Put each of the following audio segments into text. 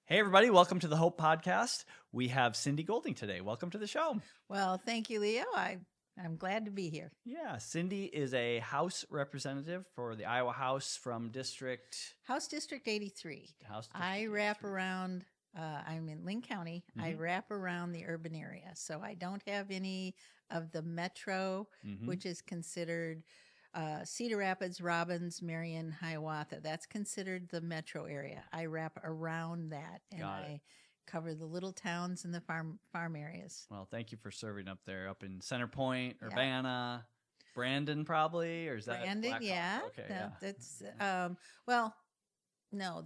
Hey, everybody. Welcome to the Hope Podcast. We have Cindy Golding today. Welcome to the show. Well, thank you, Leo. I'm glad to be here. Yeah, Cindy is a House representative for the Iowa House from House District 83. House District I wrap 83. around, I'm in Linn County. I wrap around the urban area. So I don't have any of the metro, which is considered Cedar Rapids, Robbins, Marion, Hiawatha. That's considered the metro area. I wrap around that, and I cover the little towns and the farm areas. Well, thank you for serving up there, up in Center Point, Urbana, Brandon, probably, or is that Brandon? Blackhawk? Yeah, Okay, that's well, no,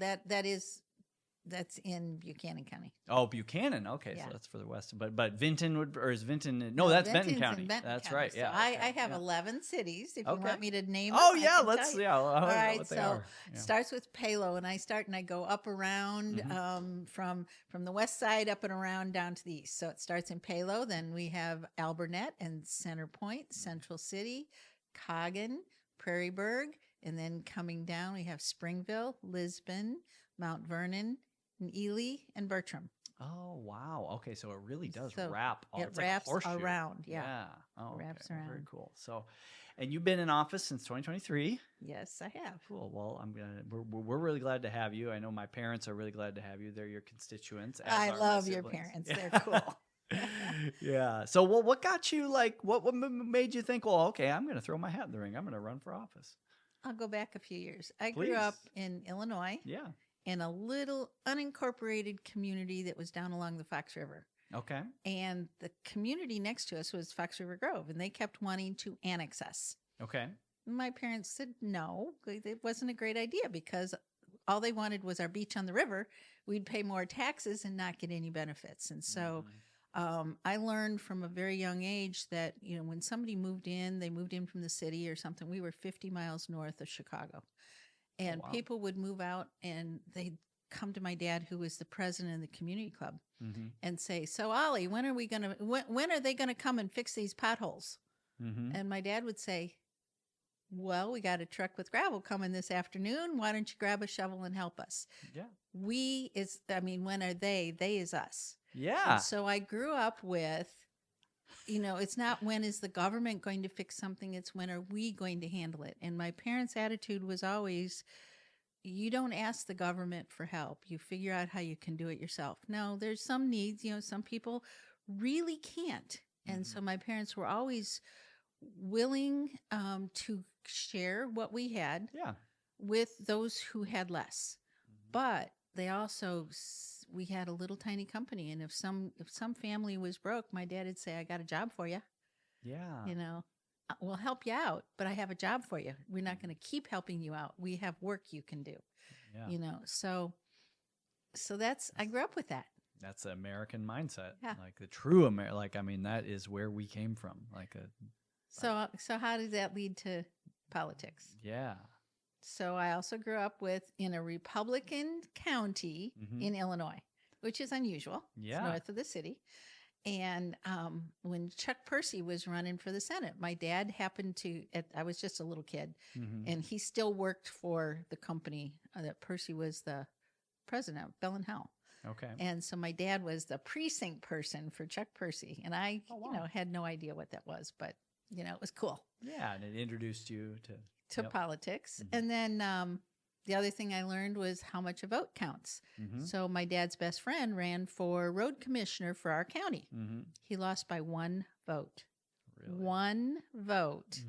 that's in Buchanan County. Oh, Buchanan. Okay, Yeah. so that's for the west. But Vinton is Vinton? No, that's Benton's Benton County. in Benton That's County. right. So Yeah. I have 11 cities. If you want me to name them, Oh I yeah, can let's. tell you. Yeah. All right. What they So are. starts with Palo, and I go up around from the west side up and around down to the east. So it starts in Palo. Then we have Albernet and Center Point, Central City, Coggan, Prairieburg, and then coming down we have Springville, Lisbon, Mount Vernon, and Ely, and Bertram. Oh wow! Okay, so it really does So wrap. it wraps around. Yeah. Oh, wraps okay. Well, very around. cool. So, and you've been in office since 2023. Yes, I have. Cool. Well, we're really glad to have you. I know my parents are really glad to have you. They're your constituents. As I are my love your siblings. parents. Yeah. They're cool. Yeah. So, well, what got you like? What made you think? Well, okay, I'm going to throw my hat in the ring. I'm going to run for office. I'll go back a few years. I Please. grew up in Illinois. Yeah. In a little unincorporated community that was down along the Fox River. Okay. And the community next to us was Fox River Grove, and they kept wanting to annex us. Okay. My parents said no, it wasn't a great idea because all they wanted was our beach on the river. We'd pay more taxes and not get any benefits. And so I learned from a very young age that, when somebody moved in, they moved in from the city or something. We were 50 miles north of Chicago. And people would move out and they'd come to my dad, who was the president of the community club, and say, "So Ollie, when are they going to come and fix these potholes?" And my dad would say, "Well, we got a truck with gravel coming this afternoon. Why don't you grab a shovel and help us?" Yeah. When are they? They is us. Yeah. And so I grew up with, it's not when is the government going to fix something, it's when are we going to handle it. And my parents' attitude was always, you don't ask the government for help. You figure out how you can do it yourself. Now, there's some needs, some people really can't. And so my parents were always willing to share what we had with those who had less. But they also, we had a little tiny company, and if some family was broke, my dad would say, "I got a job for you. Yeah. We'll help you out, but I have a job for you. We're not going to keep helping you out. We have work you can do." Yeah. So that's, I grew up with that. That's the American mindset. Yeah. Like the true American. That is where we came from. So how did that lead to politics? Yeah. So I also grew up in a Republican county in Illinois, which is unusual. Yeah. It's north of the city. And when Chuck Percy was running for the Senate, my dad happened to, I was just a little kid, and he still worked for the company that Percy was the president of, Bell and Howell. Okay. And so my dad was the precinct person for Chuck Percy. And I, had no idea what that was, but, it was cool. Yeah, and it introduced you to politics. And then the other thing I learned was how much a vote counts. So my dad's best friend ran for road commissioner for our county. He lost by 1 vote. Really? 1 vote.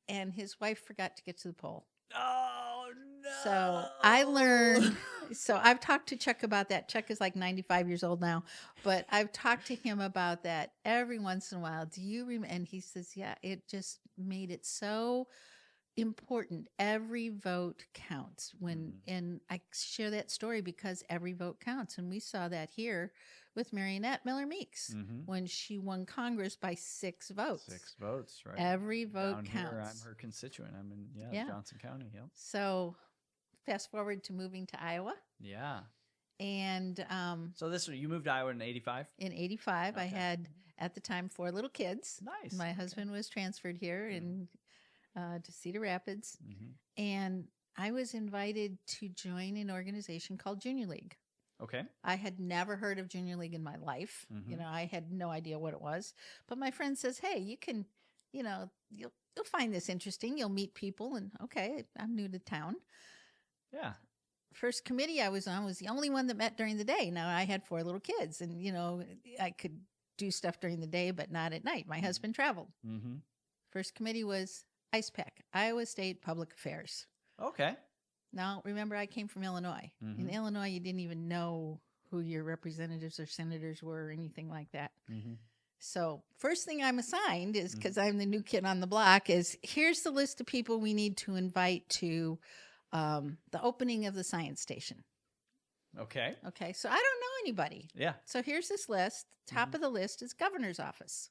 And his wife forgot to get to the poll. Oh, no. So I learned. So I've talked to Chuck about that. Chuck is like 95 years old now, but I've talked to him about that every once in a while. Do you remember? And he says, yeah, it just made it so important. Every vote counts and I share that story because every vote counts. And we saw that here with Marionette Miller Meeks when she won Congress by 6 votes. 6 votes, right? Every vote Down counts. Here, I'm her constituent. I'm in Johnson County. Yep. So fast forward to moving to Iowa. Yeah. And so you moved to Iowa in 85? In 85, Okay. I had at the time 4 little kids. Nice. My husband was transferred here to Cedar Rapids, and I was invited to join an organization called Junior League. Okay. I had never heard of Junior League in my life. Mhm. I had no idea what it was. But my friend says, "Hey, you can, you'll find this interesting. You'll meet people." And okay, I'm new to town. Yeah. First committee I was on was the only one that met during the day. Now I had 4 little kids, and I could do stuff during the day, but not at night. My husband traveled. Mhm. First committee was ISPAC, Iowa State Public Affairs. Okay. Now, remember, I came from Illinois. In Illinois, you didn't even know who your representatives or senators were or anything like that. So first thing I'm assigned is, because I'm the new kid on the block, is here's the list of people we need to invite to the opening of the science station. Okay. Okay, so I don't know anybody. Yeah. So here's this list. Top of the list is governor's office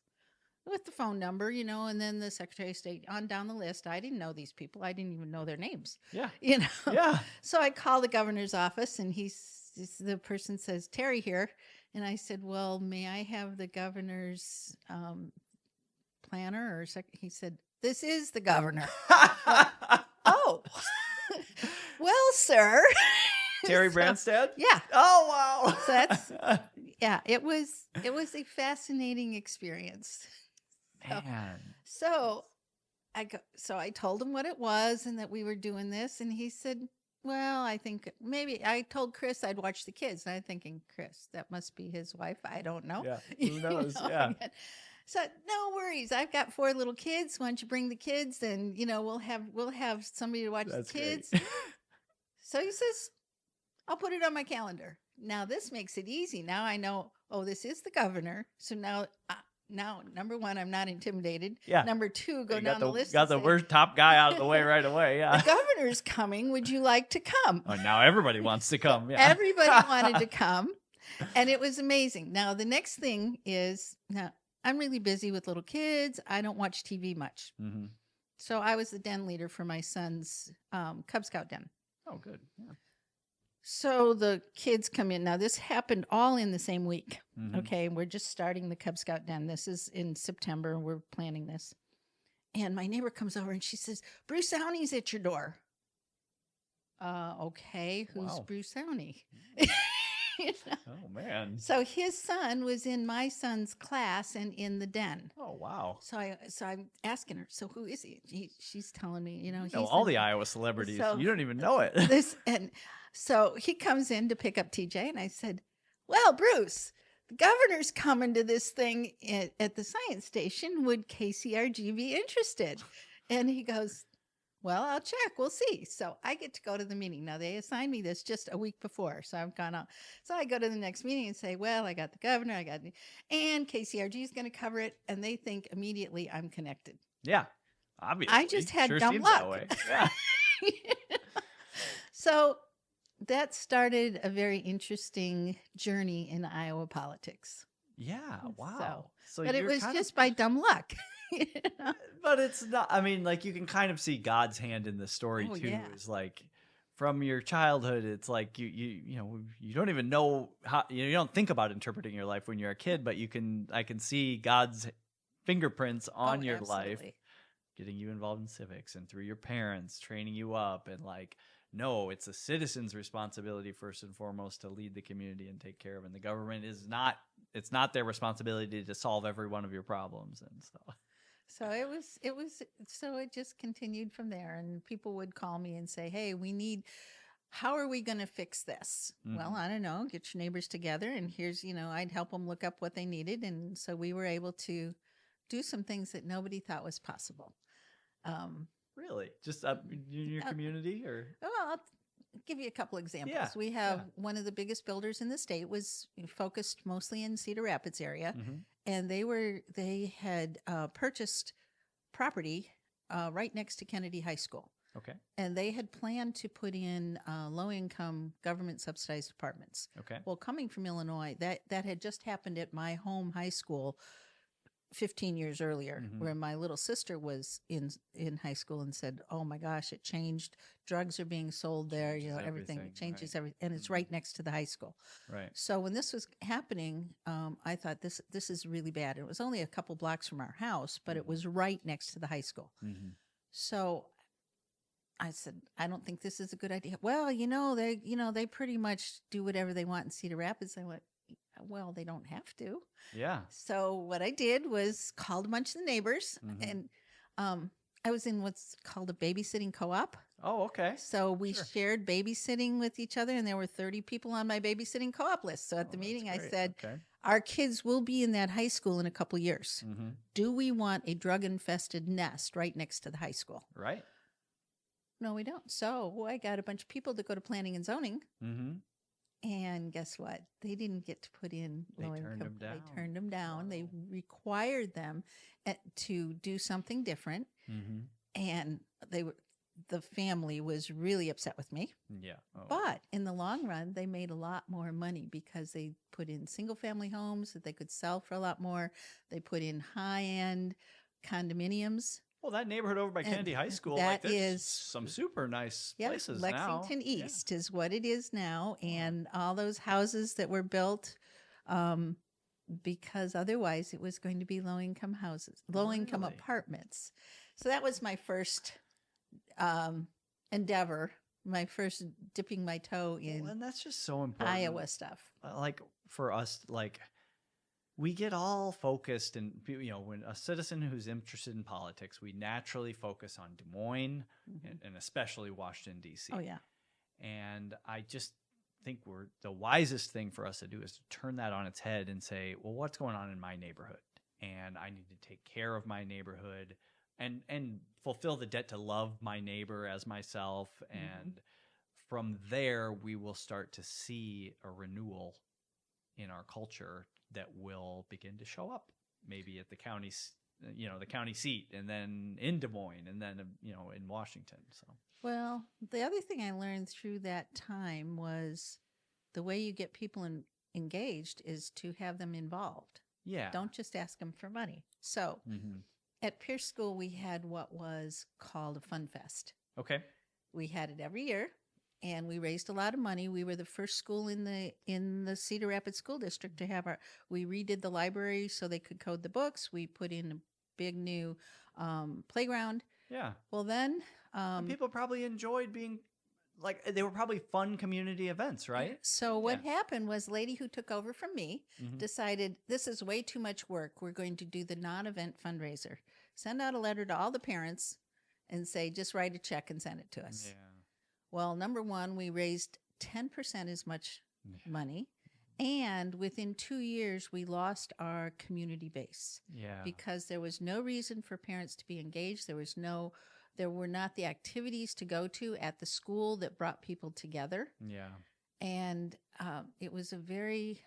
with the phone number, and then the Secretary of State on down the list. I didn't know these people. I didn't even know their names. Yeah. Yeah. So I call the governor's office, and the person says, "Terry here." And I said, "Well, may I have the governor's planner?" He said, "This is the governor." Oh, well, sir. Terry Branstad? Yeah. Oh, wow. So that's, yeah, it was a fascinating experience. Man. So I told him what it was and that we were doing this. And he said, "Well, I think maybe," I told Chris I'd watch the kids. And I'm thinking, Chris, that must be his wife. I don't know. Yeah. Who knows? Yeah. So no worries. I've got 4 little kids. Why don't you bring the kids? And we'll have somebody to watch That's the kids. great. So he says, "I'll put it on my calendar." Now this makes it easy. Now I know, this is the governor. So now, number 1, I'm not intimidated. Yeah. Number 2, go You down the list. Got the worst top guy out of the way right away. Yeah. The governor's coming. Would you like to come? Oh, now everybody wants to come. Yeah. Everybody wanted to come. And it was amazing. Now, the next thing is, now I'm really busy with little kids. I don't watch TV much. So I was the den leader for my son's Cub Scout den. Oh, good. Yeah. So the kids come in. Now, this happened all in the same week. Okay. We're just starting the Cub Scout den. This is in September. We're planning this. And my neighbor comes over and she says, "Bruce Downey's at your door." Okay. Who's Wow. Bruce Downey? Oh, man. So his son was in my son's class and in the den. Oh, wow. So I'm asking her, "So who is he?" She's telling me, he's all the Iowa celebrities. So- You don't even know it. And so he comes in to pick up TJ, and I said, "Well, Bruce, the governor's coming to this thing at the science station. Would KCRG be interested?" And he goes, "Well, I'll check. We'll see." So I get to go to the meeting. Now, they assigned me this just a week before, so I've gone out. So I go to the next meeting and say, "Well, I got the governor, and KCRG is going to cover it," and they think immediately I'm connected. Yeah. Obviously. I just had Sure dumb seems luck. that way. Yeah. So that started a very interesting journey in Iowa politics. Yeah. Wow. So But it you're was kind just of, by dumb luck. but it's not, I mean, like you can kind of see God's hand in the story Oh, too. yeah. It's like from your childhood, it's like you don't even know how, you don't think about interpreting your life when you're a kid, but I can see God's fingerprints on your life, Absolutely. getting you involved in civics and through your parents, training you up, and like, no, it's a citizen's responsibility first and foremost to lead the community and take care of it. And the government it's not their responsibility to solve every one of your problems. And So it just continued from there. And people would call me and say, "Hey, how are we going to fix this?" Well, I don't know. Get your neighbors together, and here's, I'd help them look up what they needed. And so we were able to do some things that nobody thought was possible. really, just up in your community, or Well, I'll give you a couple examples. Yeah, We have one of the biggest builders in the state was focused mostly in Cedar Rapids area, and they had purchased property right next to Kennedy High School, okay, and they had planned to put in low-income government-subsidized apartments. okay, Well, coming from Illinois, that had just happened at my home high school 15 years earlier, where my little sister was in high school and said, "Oh my gosh, it changed. Drugs are being sold there. Changes Everything everything, changes right. everything, and it's right next to the high school." right, So when this was happening, I thought this is really bad. It was only a couple blocks from our house, but it was right next to the high school. So I said, I don't think this is a good idea. Well, they pretty much do whatever they want in Cedar Rapids. I went, well, they don't have to. Yeah. So what I did was called a bunch of the neighbors, Mhm. and I was in what's called a babysitting co-op. Oh, okay. So we Sure. shared babysitting with each other, and there were 30 people on my babysitting co-op list. So at the Oh, that's meeting, I great. said, Okay. our kids will be in that high school in a couple years. Mm-hmm. Do we want a drug-infested nest right next to the high school? Right. No, we don't. So I got a bunch of people to go to planning and zoning. Mm-hmm. And guess what? They didn't get to put in They low turned income. them down. They turned them down. They Wow. required them to do something different. Mm-hmm. And the family was really upset with me. Yeah. Oh. But in the long run, they made a lot more money because they put in single family homes that they could sell for a lot more. They put in high end condominiums. Well, that neighborhood over by And Kennedy High School, that there's is- some super nice Yep, places now. Lexington East is what it is now. And all those houses that were built, because otherwise it was going to be low income houses, low income Really? apartments. So that was my first endeavor, my first dipping my toe in Well, and that's just so important. Iowa stuff. Like for us, like we get all focused, and when a citizen who's interested in politics, we naturally focus on Des Moines and especially Washington D.C. Oh yeah. And I just think the wisest thing for us to do is to turn that on its head and say, well, what's going on in my neighborhood? And I need to take care of my neighborhood and fulfill the debt to love my neighbor as myself. And from there, we will start to see a renewal in our culture that will begin to show up maybe at the county, the county seat, and then in Des Moines, and then, in Washington. So. Well, the other thing I learned through that time was the way you get people engaged is to have them involved. Yeah. Don't just ask them for money. So at Pierce School, we had what was called a Fun Fest. Okay. We had it every year, and we raised a lot of money. We were the first school in the Cedar Rapids School District to have we redid the library so they could code the books. We put in a big new playground. Yeah. Well, then And people probably enjoyed being they were probably fun community events, right? So what happened was, lady who took over from me decided this is way too much work. We're going to do the non-event fundraiser. Send out a letter to all the parents and say, just write a check and send it to us. Yeah. Well, number one, we raised 10% as much money. And within 2 years, we lost our community base. Yeah. Because there was no reason for parents to be engaged. There were not the activities to go to at the school that brought people together. Yeah. And it was a very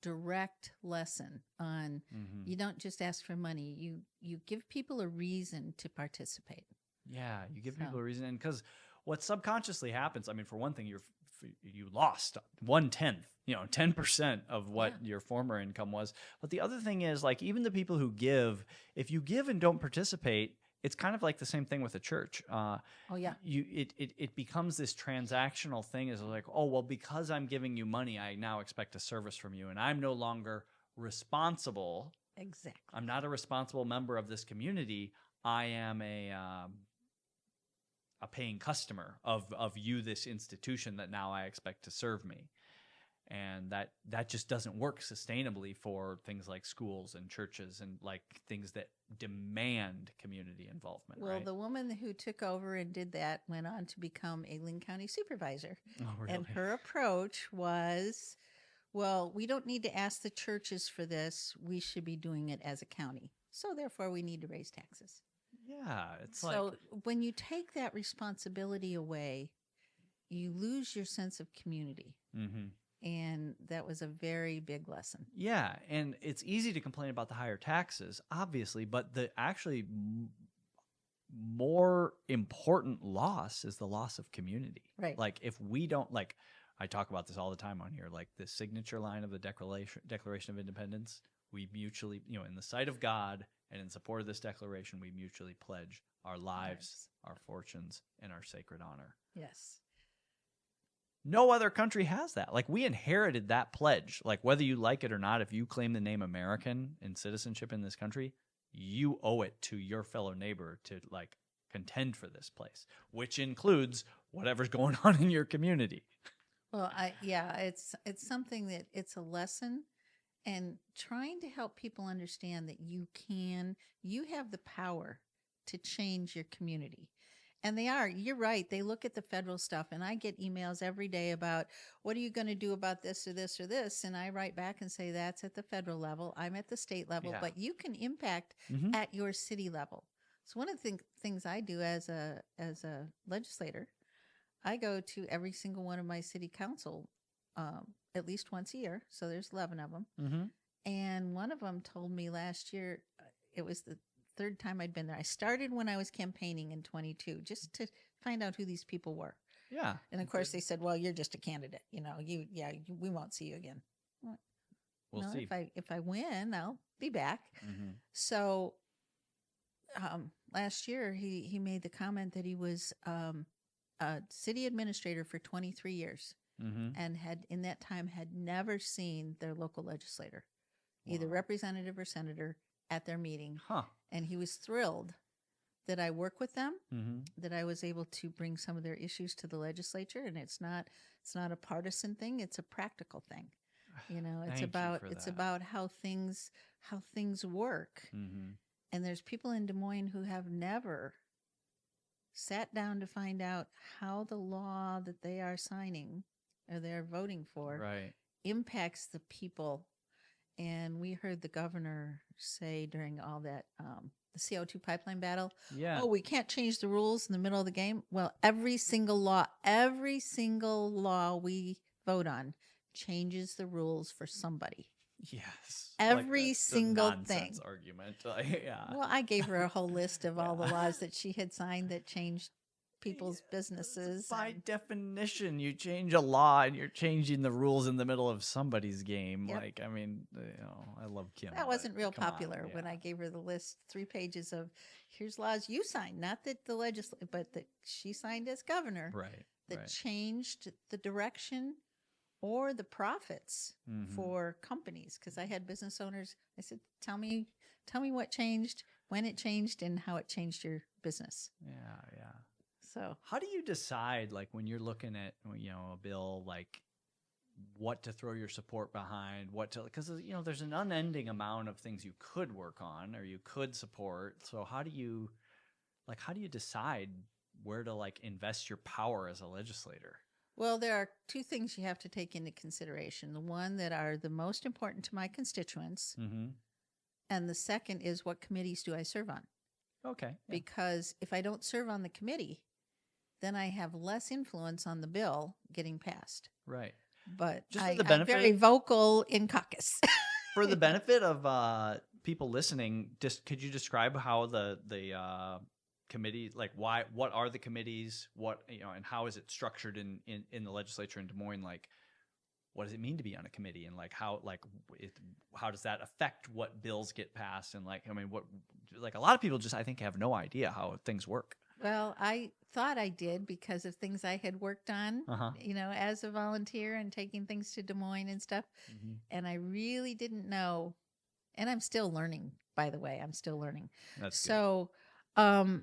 direct lesson on you don't just ask for money. You give people a reason to participate. Yeah. You give people a reason. And because what subconsciously happens, I mean, for one thing, you lost 1/10, 10% of what your former income was. But the other thing is, even the people who give, if you give and don't participate, it's kind of like the same thing with a church. It becomes this transactional thing. Is like, oh, well, because I'm giving you money, I now expect a service from you, and I'm no longer responsible. Exactly. I'm not a responsible member of this community. I am a paying customer of you, this institution that now I expect to serve me. And that just doesn't work sustainably for things like schools and churches and things that demand community involvement. Well, right? the woman who took over and did that went on to become a Linn County supervisor. Oh, really? And her approach was, well, we don't need to ask the churches for this. We should be doing it as a county. So therefore, we need to raise taxes. Yeah, it's so when you take that responsibility away, you lose your sense of community. Mm-hmm. And that was a very big lesson. Yeah, and it's easy to complain about the higher taxes, obviously, but the actually more important loss is the loss of community. Right. If we don't, I talk about this all the time on here, the signature line of the Declaration of Independence, we mutually, in the sight of God and in support of this declaration, we mutually pledge our lives, our fortunes, and our sacred honor. Yes. No other country has that. We inherited that pledge. Whether you like it or not, if you claim the name American in citizenship in this country, you owe it to your fellow neighbor to contend for this place, which includes whatever's going on in your community. Well, it's something that it's a lesson, and trying to help people understand that you have the power to change your community. And you're right. They look at the federal stuff, and I get emails every day about, what are you going to do about this or this or this? And I write back and say, that's at the federal level. I'm at the state level, Yeah. but you can impact at your city level. So one of the things I do as a legislator, I go to every single one of my city council at least once a year. So there's 11 of them. Mm-hmm. And one of them told me last year, it was the third time I'd been there. I started when I was campaigning in 22, just to find out who these people were. Yeah. And of course they said, well, you're just a candidate. We won't see you again. We'll see. If I win, I'll be back. Mm-hmm. So last year he made the comment that he was a city administrator for 23 years and had in that time had never seen their local legislator, either representative or senator, at their meeting. And he was thrilled that I work with them, that I was able to bring some of their issues to the legislature. And it's not a partisan thing. It's a practical thing. It's about how things work. And there's people in Des Moines who have never sat down to find out how the law that they are signing or they're voting for impacts the people. And we heard the governor say during all that, the CO2 pipeline battle, we can't change the rules in the middle of the game. Well, every single law we vote on changes the rules for somebody. Yes. Every single thing. Argument. Well, I gave her a whole list of all the laws that she had signed that changed people's businesses. By definition, you change a law and you're changing the rules in the middle of somebody's game. Yep. I love Kim. That wasn't real popular when I gave her the list, 3 pages of here's laws you signed, not that the legislature, but that she signed as governor. That changed the direction or the profits for companies. Because I had business owners. I said, tell me what changed, when it changed, and how it changed your business. Yeah. So how do you decide, like, when you're looking at, a bill, like, what to throw your support behind, because, there's an unending amount of things you could work on or you could support. So how do you decide where to, like, invest your power as a legislator? Well, there are 2 things you have to take into consideration. The one that are the most important to my constituents, and the second is, what committees do I serve on? Okay. Yeah. Because if I don't serve on the committee, then I have less influence on the bill getting passed. Right. But just I'm very vocal in caucus. For the benefit of people listening, could you describe how the committee, like, what are the committees, and how is it structured in the legislature in Des Moines? Like, what does it mean to be on a committee, and how does that affect what bills get passed? And a lot of people just, I think, have no idea how things work. Well, I thought I did because of things I had worked on, as a volunteer and taking things to Des Moines and stuff. And I really didn't know. And I'm still learning, by the way. I'm still learning. That's so, let's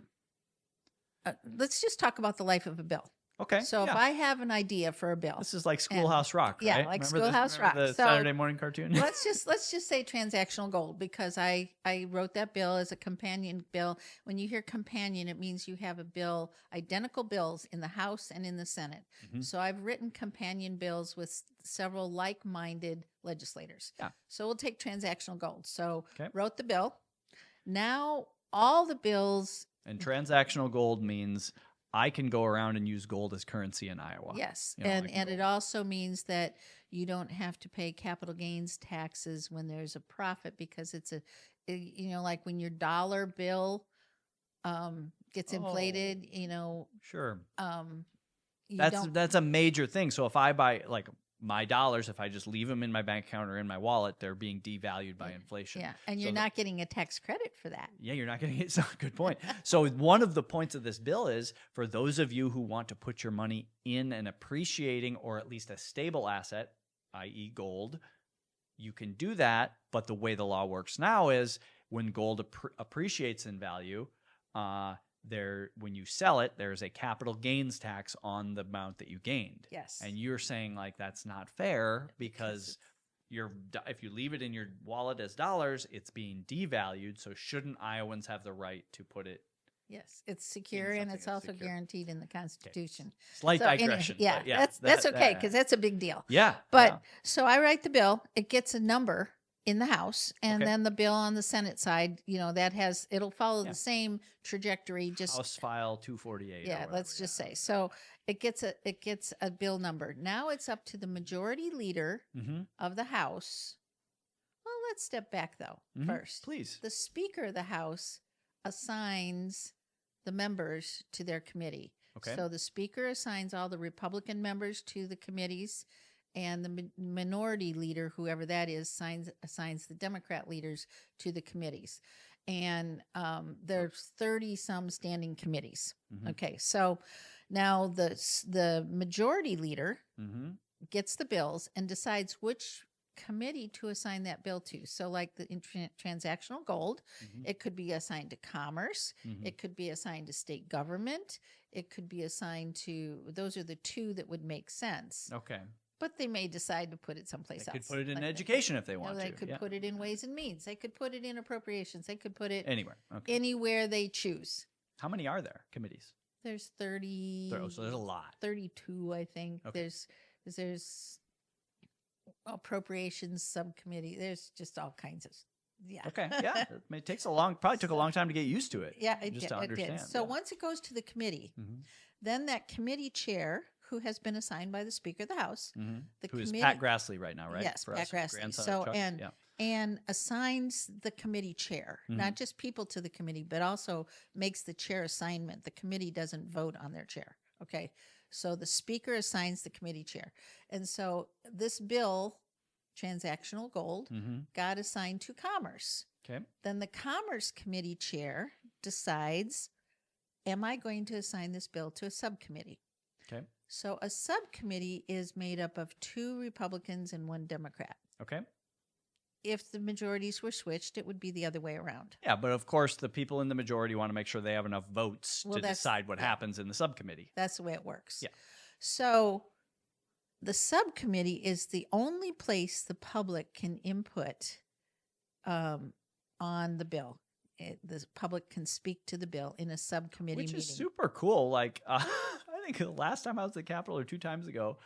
just talk about the life of a bill. Okay. So if I have an idea for a bill, this is like Schoolhouse Rock, right? Yeah, like Schoolhouse Rock. The Saturday morning cartoon. let's just say transactional gold, because I wrote that bill as a companion bill. When you hear companion, it means you have a bill, identical bills in the House and in the Senate. So I've written companion bills with several like-minded legislators. Yeah. So we'll take transactional gold. So wrote the bill. Now all the bills. And transactional gold means I can go around and use gold as currency in Iowa. Yes. And it also means that you don't have to pay capital gains taxes when there's a profit, because it's like when your dollar bill gets inflated, Sure. That's a major thing. So if I buy, like, my dollars, if I just leave them in my bank account or in my wallet, they're being devalued by inflation. Yeah, and you're not getting a tax credit for that. Yeah, you're not getting it. So good point. So one of the points of this bill is, for those of you who want to put your money in an appreciating or at least a stable asset, i.e. gold, you can do that. But the way the law works now is, when gold appreciates in value, when you sell it, there's a capital gains tax on the amount that you gained. Yes. And you're saying like that's not fair because if you leave it in your wallet as dollars, it's being devalued. So shouldn't Iowans have the right to put it? Yes, it's secure and it's also guaranteed in the Constitution. Okay. Slight digression. Anyway, yeah, that's okay because that's a big deal. Yeah. But so I write the bill. It gets a number in the House, and then the bill on the Senate side, it'll follow the same trajectory. Just House File 248. Yeah, let's just say. So it gets a bill number. Now it's up to the majority leader of the House. Well, let's step back though first. Please. The Speaker of the House assigns the members to their committee. Okay. So the Speaker assigns all the Republican members to the committees, and the minority leader, whoever that is, assigns the Democrat leaders to the committees. And there's 30-some standing committees. Okay, so now the majority leader gets the bills and decides which committee to assign that bill to. So like the transactional gold, it could be assigned to commerce, it could be assigned to state government, it could be assigned to, those are the two that would make sense. Okay. But they may decide to put it someplace else. They could put it in education if they want to. They could put it in ways and means. They could put it in appropriations. They could put it anywhere. Okay. Anywhere they choose. How many are there committees? There's 30. So there's a lot. 32, I think. Okay. There's appropriations subcommittee. There's just all kinds of. Yeah. Okay. Yeah. It takes probably took a long time to get used to it. Yeah, it did. So once it goes to the committee, then that committee chair, who has been assigned by the Speaker of the House, who is Pat Grassley right now, right? Yes, Pat Grassley. So and assigns the committee chair, not just people to the committee, but also makes the chair assignment. The committee doesn't vote on their chair. Okay, so the Speaker assigns the committee chair, and so this bill, transactional gold, got assigned to Commerce. Okay. Then the Commerce Committee chair decides, am I going to assign this bill to a subcommittee? Okay. So a subcommittee is made up of 2 Republicans and 1 Democrat. Okay. If the majorities were switched, it would be the other way around. Yeah, but of course, the people in the majority want to make sure they have enough votes to decide what happens in the subcommittee. That's the way it works. Yeah. So the subcommittee is the only place the public can input on the bill. The public can speak to the bill in a subcommittee meeting. Which is super cool. Like, I think the last time I was at the Capitol or 2 times ago,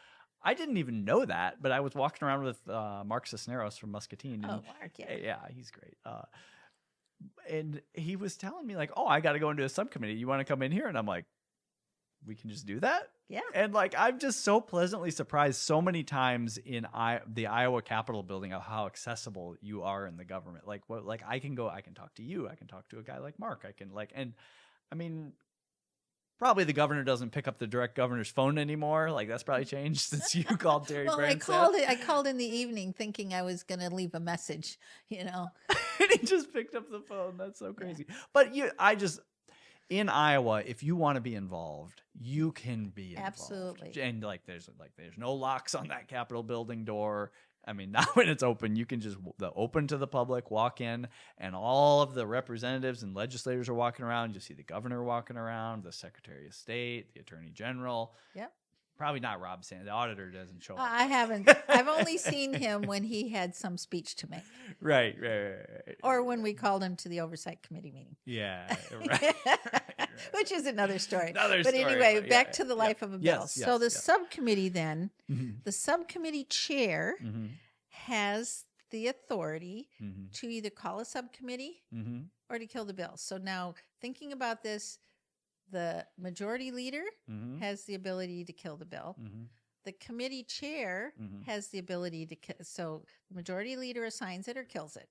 I didn't even know that, but I was walking around with Mark Cisneros from Muscatine. And, Mark, yeah. Yeah, he's great. And he was telling me, like, oh, I got to go into a subcommittee. You want to come in here? And I'm like, we can just do that? Yeah. And, like, I'm just so pleasantly surprised so many times in the Iowa Capitol building of how accessible you are in the government. Like, I can go, I can talk to you. I can talk to a guy like Mark. I can, and I mean, probably the governor doesn't pick up the direct governor's phone anymore. Like, that's probably changed since you called Terry Branstad. I called in the evening thinking I was going to leave a message, and he just picked up the phone. That's so crazy. Yeah. But in Iowa, if you want to be involved, you can be involved. Absolutely. And there's no locks on that Capitol building door. I mean, now when it's open, you can just open to the public, walk in, and all of the representatives and legislators are walking around. You see the governor walking around, the Secretary of State, the Attorney General. Yep. Probably not Rob Sanders. The auditor doesn't show up. I haven't. I've only seen him when he had some speech to make. Right. Or when we called him to the Oversight Committee meeting. Yeah, right. Which is another story. But anyway, back to the life of a bill. Yes, so the subcommittee then, the subcommittee chair has the authority to either call a subcommittee or to kill the bill. So now thinking about this, the majority leader has the ability to kill the bill. The committee chair has the ability to so the majority leader assigns it or kills it.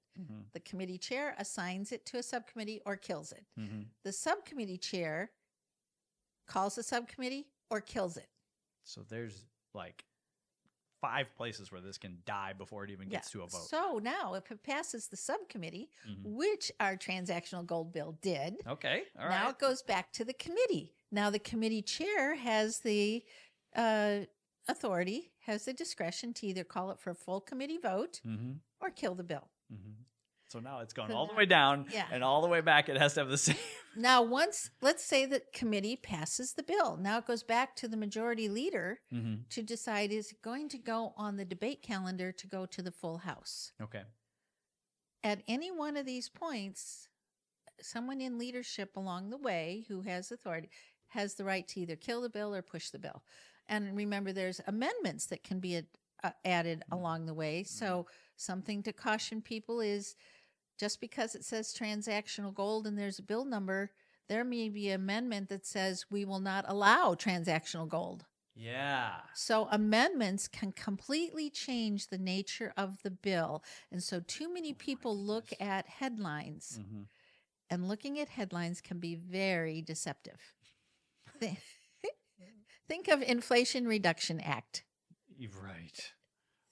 The committee chair assigns it to a subcommittee or kills it. The subcommittee chair calls the subcommittee or kills it. So there's like 5 places where this can die before it even gets to a vote. So now if it passes the subcommittee, which our transactional gold bill did, okay, all right. Now it goes back to the committee. Now the committee chair has the authority, has the discretion to either call it for a full committee vote or kill the bill. So now it's gone all the way down and all the way back. It has to have the same. Now, once, let's say the committee passes the bill. Now it goes back to the majority leader to decide, is it going to go on the debate calendar to go to the full House? Okay. At any one of these points, someone in leadership along the way who has authority has the right to either kill the bill or push the bill. And remember, there's amendments that can be added along the way. So something to caution people is, just because it says transactional gold and there's a bill number, there may be an amendment that says we will not allow transactional gold. Yeah. So amendments can completely change the nature of the bill. And so too many people look at headlines, and looking at headlines can be very deceptive. Think of Inflation Reduction Act. Right.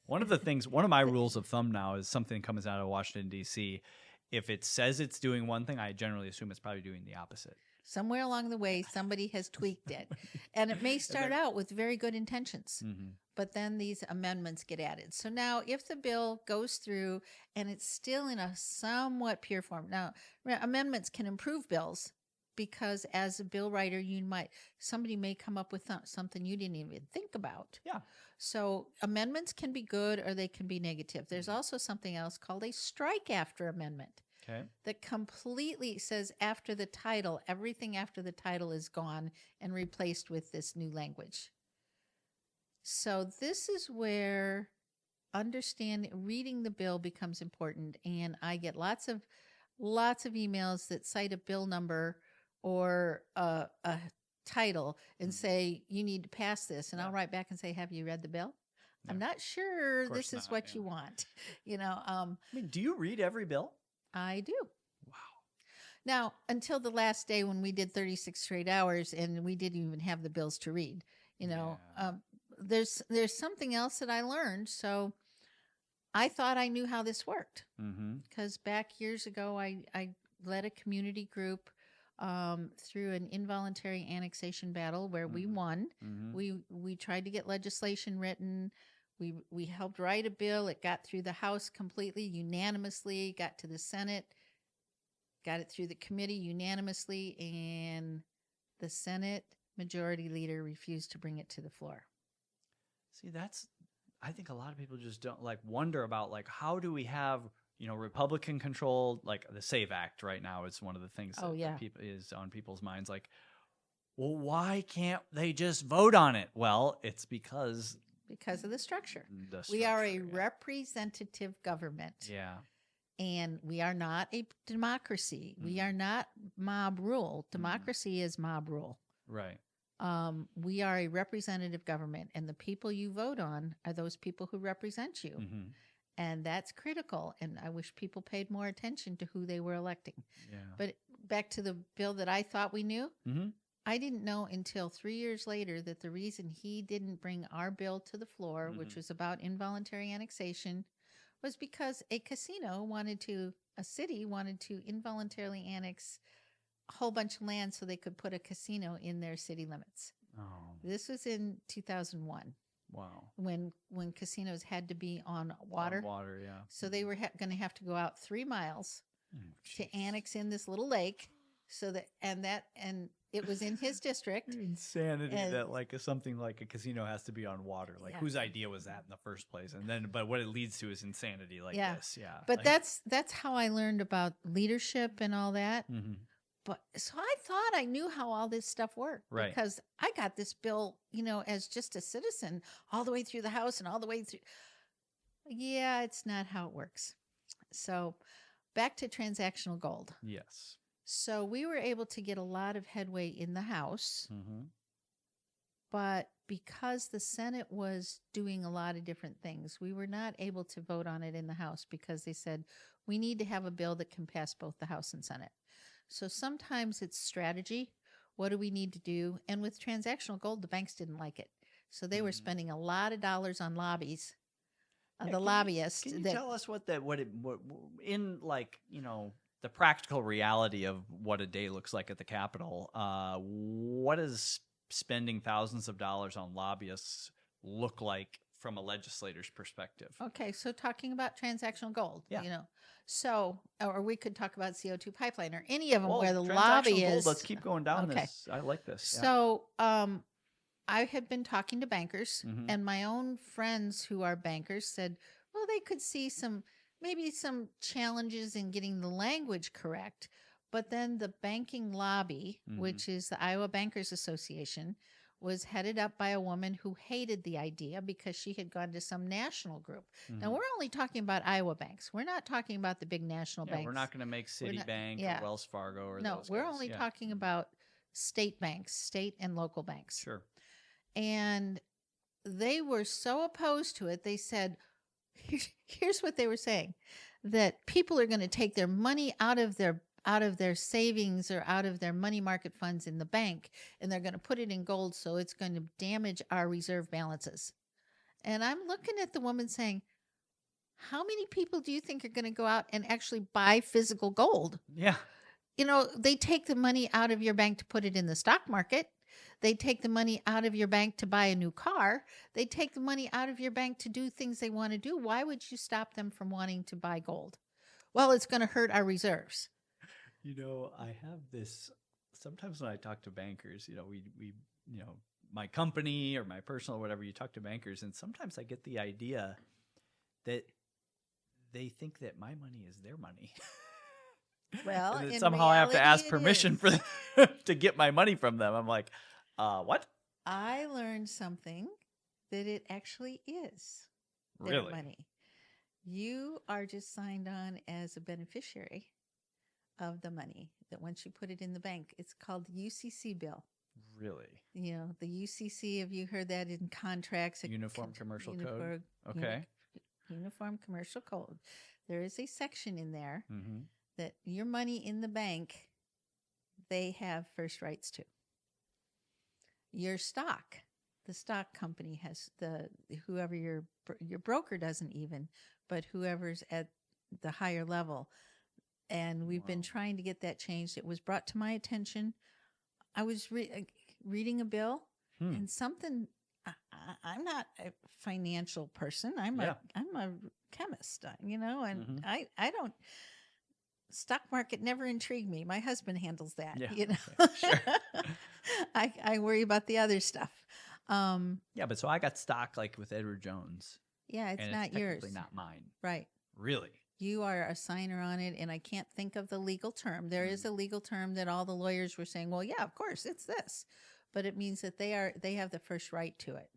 One of my rules of thumb now is something comes out of Washington, D.C. If it says it's doing one thing, I generally assume it's probably doing the opposite. Somewhere along the way, somebody has tweaked it. And it may start out with very good intentions, but then these amendments get added. So now if the bill goes through and it's still in a somewhat pure form, now amendments can improve bills, because as a bill writer, somebody may come up with something you didn't even think about. Yeah. So amendments can be good or they can be negative. There's also something else called a strike after amendment. Okay. That completely says after the title, everything after the title is gone and replaced with this new language. So this is where reading the bill becomes important. And I get lots of emails that cite a bill number or a title and say, you need to pass this. And I'll write back and say, have you read the bill? I'm not sure this is what you want. I mean, do you read every bill? I do. Wow. Now, until the last day when we did 36 straight hours and we didn't even have the bills to read, there's something else that I learned. So I thought I knew how this worked, because back years ago, I led a community group through an involuntary annexation battle where we won. We tried to get legislation written. We helped write a bill. It got through the House completely unanimously, got to the Senate, got it through the committee unanimously, and the Senate majority leader refused to bring it to the floor. See, I think a lot of people just don't wonder about how do we have, Republican controlled, the SAVE Act right now is one of the things that is on people's minds. Well, why can't they just vote on it? Well, it's because of the structure. We are a representative government. Yeah. And we are not a democracy. We are not mob rule. Democracy is mob rule. Right. We are a representative government, and the people you vote on are those people who represent you. And that's critical. And I wish people paid more attention to who they were electing. Yeah. But back to the bill that I thought we knew, I didn't know until 3 years later that the reason he didn't bring our bill to the floor, which was about involuntary annexation, was because a city wanted to involuntarily annex a whole bunch of land so they could put a casino in their city limits. Oh. This was in 2001. Wow. When casinos had to be on water. On water, yeah. So they were going to have to go out 3 miles to annex in this little lake. And it was in his district. Insanity that something like a casino has to be on water. Whose idea was that in the first place? And then, but what it leads to is insanity this. Yeah. But that's how I learned about leadership and all that. But so I thought I knew how all this stuff worked, right? Because I got this bill, as just a citizen, all the way through the House and all the way through. Yeah, it's not how it works. So back to transactional gold. Yes. So we were able to get a lot of headway in the House, but because the Senate was doing a lot of different things, we were not able to vote on it in the House because they said we need to have a bill that can pass both the House and Senate. So sometimes it's strategy. What do we need to do? And with transactional gold, the banks didn't like it. So they were spending a lot of dollars on lobbyists. Lobbyists. Can you tell us what in the practical reality of what a day looks like at the Capitol? What does spending thousands of dollars on lobbyists look like from a legislator's perspective. Okay, so talking about transactional gold, Yeah. so, or we could talk about CO2 pipeline or any of them Well, where the transactional lobby gold, is. let's keep going down Okay. this. I like this. So, I had been talking to bankers, Mhm. and my own friends who are bankers said, well, they could see maybe some challenges in getting the language correct. But then the banking lobby, which is the Iowa Bankers Association, was headed up by a woman who hated the idea because she had gone to some national group. Now, we're only talking about Iowa banks. We're not talking about the big national banks. We're not going to make Citibank or Wells Fargo or no, those we're guys. only talking about state banks, state and local banks. Sure. And they were so opposed to it. They said, here's what they were saying, that people are going to take their money out of their savings or out of their money market funds in the bank, and they're going to put it in gold, so it's going to damage our reserve balances. And I'm looking at the woman saying, how many people do you think are going to go out and actually buy physical gold? Yeah. They take the money out of your bank to put it in the stock market. They take the money out of your bank to buy a new car. They take the money out of your bank to do things they want to do. Why would you stop them from wanting to buy gold? Well, it's going to hurt our reserves. I have this, sometimes when I talk to bankers, we my company or my personal or whatever, you talk to bankers, and sometimes I get the idea that they think that my money is their money. Well, and somehow I have to ask permission for them to get my money from them. I'm like, what? I learned something that it actually is their Really? money. You are just signed on as a beneficiary of the money, that once you put it in the bank, it's called the UCC bill. Really? The UCC, have you heard that in contracts? Uniform Commercial Code. Okay. Uniform Commercial Code. There is a section in there Mm-hmm. that your money in the bank, they have first rights to. Your stock, the stock company has whoever your broker doesn't even, but whoever's at the higher level. And we've been trying to get that changed. It was brought to my attention. I was reading a bill and something. I'm not a financial person. I'm a chemist, and I don't. Stock market never intrigued me. My husband handles that. Yeah. Sure. I worry about the other stuff. But so I got stock like with Edward Jones. Yeah, it's and not it's yours. technically not mine. Right. Really? You are a signer on it, and I can't think of the legal term. There is a legal term that all the lawyers were saying, well, yeah, of course, it's this. But it means that they have the first right to it.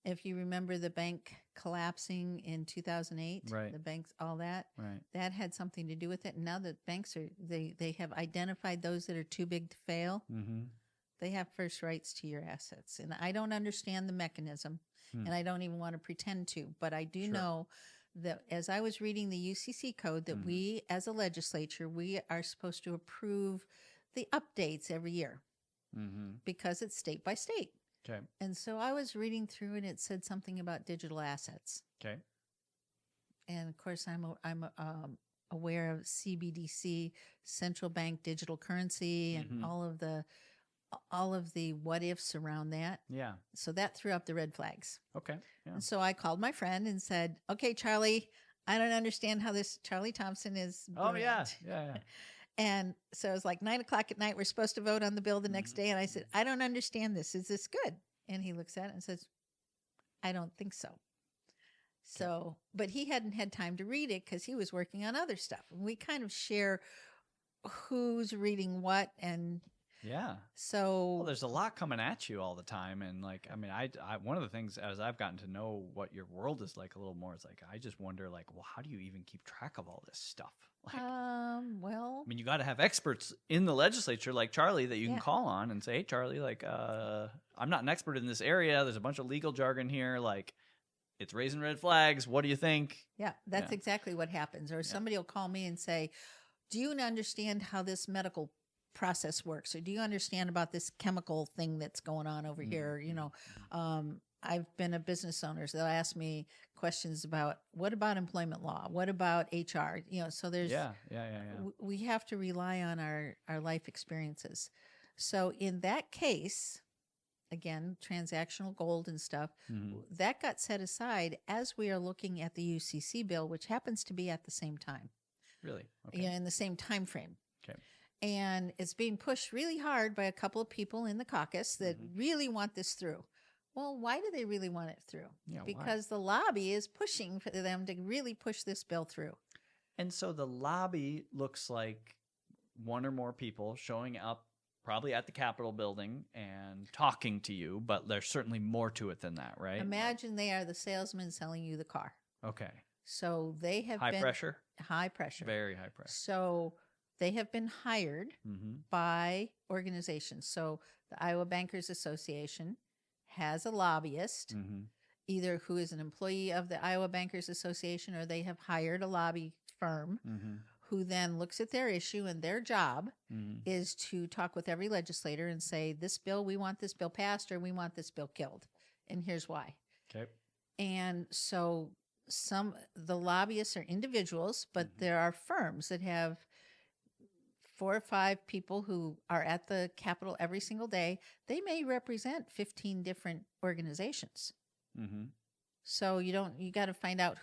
If you remember the bank collapsing in 2008, right. The banks, all that, right. That had something to do with it. And now the banks they have identified those that are too big to fail. Mm-hmm. They have first rights to your assets. And I don't understand the mechanism, and I don't even want to pretend to, but I do know that as I was reading the UCC code, that we as a legislature, we are supposed to approve the updates every year because it's state by state. Okay. And so I was reading through, and it said something about digital assets. Okay. And of course, I'm aware of CBDC, central bank digital currency, and all of the what ifs around that. Yeah. So that threw up the red flags. Okay. Yeah. And so I called my friend and said, "Okay, Charlie, I don't understand how this." Charlie Thompson is brilliant. Oh yeah. And so it was like 9:00 at night. We're supposed to vote on the bill the next day. And I said, "I don't understand this. Is this good?" And he looks at it and says, "I don't think so." So, but he hadn't had time to read it because he was working on other stuff. And we kind of share who's reading what. And so there's a lot coming at you all the time. And I one of the things as I've gotten to know what your world is like a little more, is I just wonder how do you even keep track of all this stuff? You got to have experts in the legislature like Charlie that you can call on and say, "Hey, Charlie, I'm not an expert in this area. There's a bunch of legal jargon here. It's raising red flags. What do you think?" Yeah, that's exactly what happens. Or somebody will call me and say, "Do you understand how this medical process works? Or do you understand about this chemical thing that's going on over here?" I've been a business owner, so they'll ask me questions about, what about employment law? What about HR? So there's we have to rely on our life experiences. So in that case, again, transactional gold and stuff, Mhm. that got set aside as we are looking at the UCC bill, which happens to be at the same time, Really? Okay. in the same time frame. Okay. And it's being pushed really hard by a couple of people in the caucus that really want this through. Well, why do they really want it through? Yeah, why? Because the lobby is pushing for them to really push this bill through. And so the lobby looks like one or more people showing up probably at the Capitol building and talking to you, but there's certainly more to it than that, right? Imagine they are the salesman selling you the car. Okay. So they have High been pressure? high pressure. Very high pressure. So they have been hired Mm-hmm. by organizations. So the Iowa Bankers Association has a lobbyist, Mm-hmm. either who is an employee of the Iowa Bankers Association or they have hired a lobby firm Mm-hmm. who then looks at their issue, and their job Mm-hmm. is to talk with every legislator and say, this bill, we want this bill passed, or we want this bill killed. And here's why. Okay. And so the lobbyists are individuals, but there are firms that have 4 or 5 people who are at the Capitol every single day. They may represent 15 different organizations. Mm-hmm. So you got to find out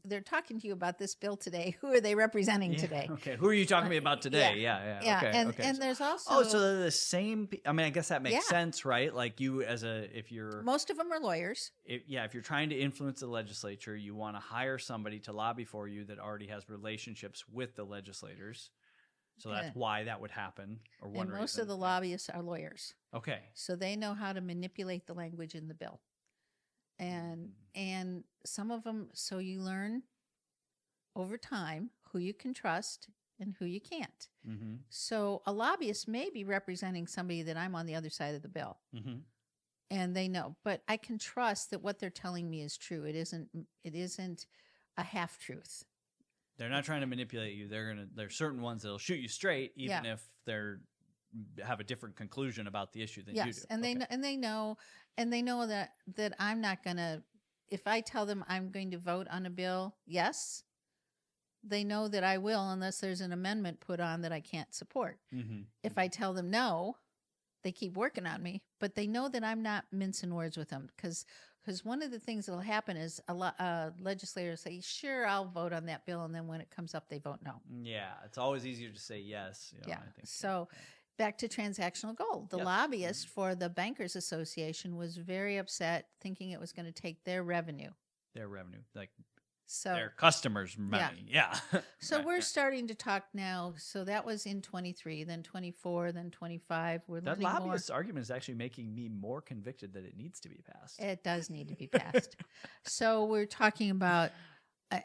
they're talking to you about this bill today. Who are they representing today? Okay. Who are you talking to me about today? Yeah. Yeah. Okay. And there's also, Oh, so they're the same. I mean, I guess that makes Yeah. sense, right? Like you, if you're, most of them are lawyers. if you're trying to influence the legislature, you want to hire somebody to lobby for you that already has relationships with the legislators. So that's Yeah. why that would happen, or one And most reason. of the lobbyists are lawyers. Okay. So they know how to manipulate the language in the bill. And some of them, so you learn over time who you can trust and who you can't. Mm-hmm. So a lobbyist may be representing somebody that I'm on the other side of the bill. Mm-hmm. And they know, but I can trust that what they're telling me is true. It isn't a half truth. They're not trying to manipulate you. There's certain ones that'll shoot you straight, even if they're have a different conclusion about the issue than you do. Yes, and they know that I'm not gonna. If I tell them I'm going to vote on a bill, yes, they know that I will, unless there's an amendment put on that I can't support. Mm-hmm. If I tell them no, they keep working on me, but they know that I'm not mincing words with them because one of the things that will happen is legislators say, sure, I'll vote on that bill, and then when it comes up, they vote no. Yeah, it's always easier to say yes. Yeah. I think. So back to transactional gold. The lobbyist for the Bankers Association was very upset, thinking it was going to take their revenue. Their revenue, like So their customers' money. Yeah. So we're starting to talk now. So that was in 23, then 24, then 25. We're that learning more. lobbyist argument is actually making me more convicted that it needs to be passed. It does need to be passed. So we're talking about,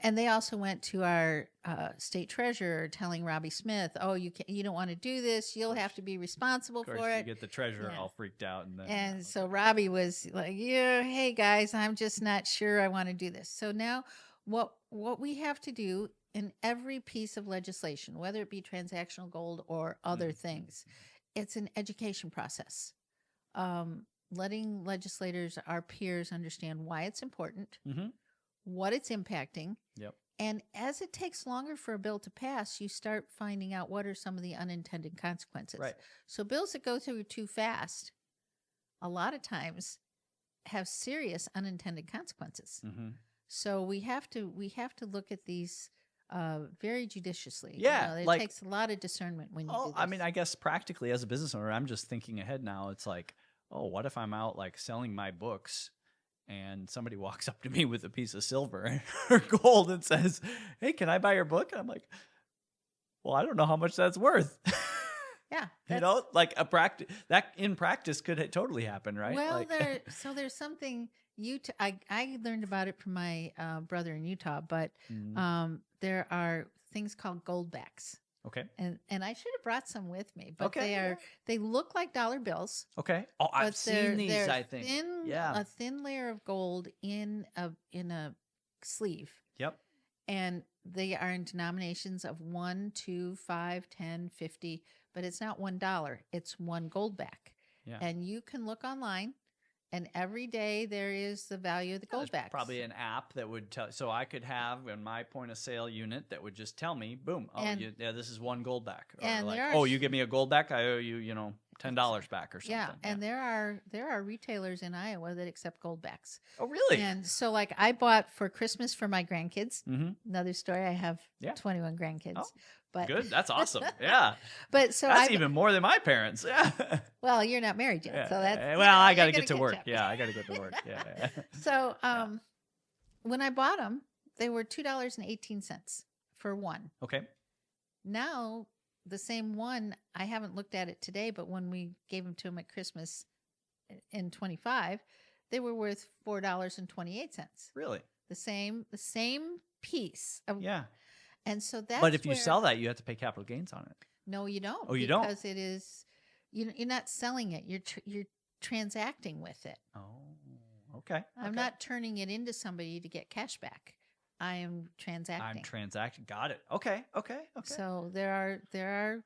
and they also went to our state treasurer telling Robbie Smith, "Oh, you don't want to do this. You'll have to be responsible Of course, for you it." get the treasurer all freaked out, and then And so Robbie was like, "Yeah, hey guys, I'm just not sure I want to do this." So now, what we have to do in every piece of legislation, whether it be transactional gold or other things, it's an education process. Letting legislators, our peers, understand why it's important, what it's impacting. Yep. And as it takes longer for a bill to pass, you start finding out what are some of the unintended consequences. Right. So bills that go through too fast, a lot of times, have serious unintended consequences. So we have to look at these very judiciously. Yeah, it like, takes a lot of discernment when you do this. I mean, I guess practically as a business owner, I'm just thinking ahead now. It's like, oh, what if I'm out like selling my books and somebody walks up to me with a piece of silver or gold and says, "Hey, can I buy your book?" And I'm like, well, I don't know how much that's worth. Yeah. Like that in practice could totally happen, right? Well, like, there's something I learned about it from my brother in Utah, but there are things called goldbacks. Okay. And I should have brought some with me, but Okay. they look like dollar bills. Okay. Oh, I've seen these, they're I think. a thin layer of gold in a sleeve. Yep. And they are in denominations of 1, 2, 5, 10, 50, but it's not $1. It's one goldback. Yeah. And you can look online, and every day there is the value of the There's goldbacks. probably an app that would tell. So I could have in my point of sale unit that would just tell me, boom, this is one goldback. Or And like, there are you give me a goldback, I owe you, $10 back or something. Yeah, and there are retailers in Iowa that accept gold backs. Oh, really? And so, like, I bought for Christmas for my grandkids. Mm-hmm. Another story. I have Yeah. 21 grandkids. Oh, but good. That's awesome. Yeah. But so that's even more than my parents. Yeah. Well, you're not married yet, Yeah. so that's well, I got to you're get to gonna work. catch up. Yeah, I got to go to work. Yeah. So, when I bought them, they were $2.18 for one. Okay. Now, the same one, I haven't looked at it today, but when we gave them to them at Christmas in 25, they were worth $4.28. Really? The same piece. Yeah. And so that's But if you sell that, you have to pay capital gains on it. No, you don't. Oh, you don't? Because it is, you're not selling it. You're transacting with it. Oh, okay. I'm not turning it into somebody to get cash back. I am transacting. I'm transacting. Got it. Okay. So there are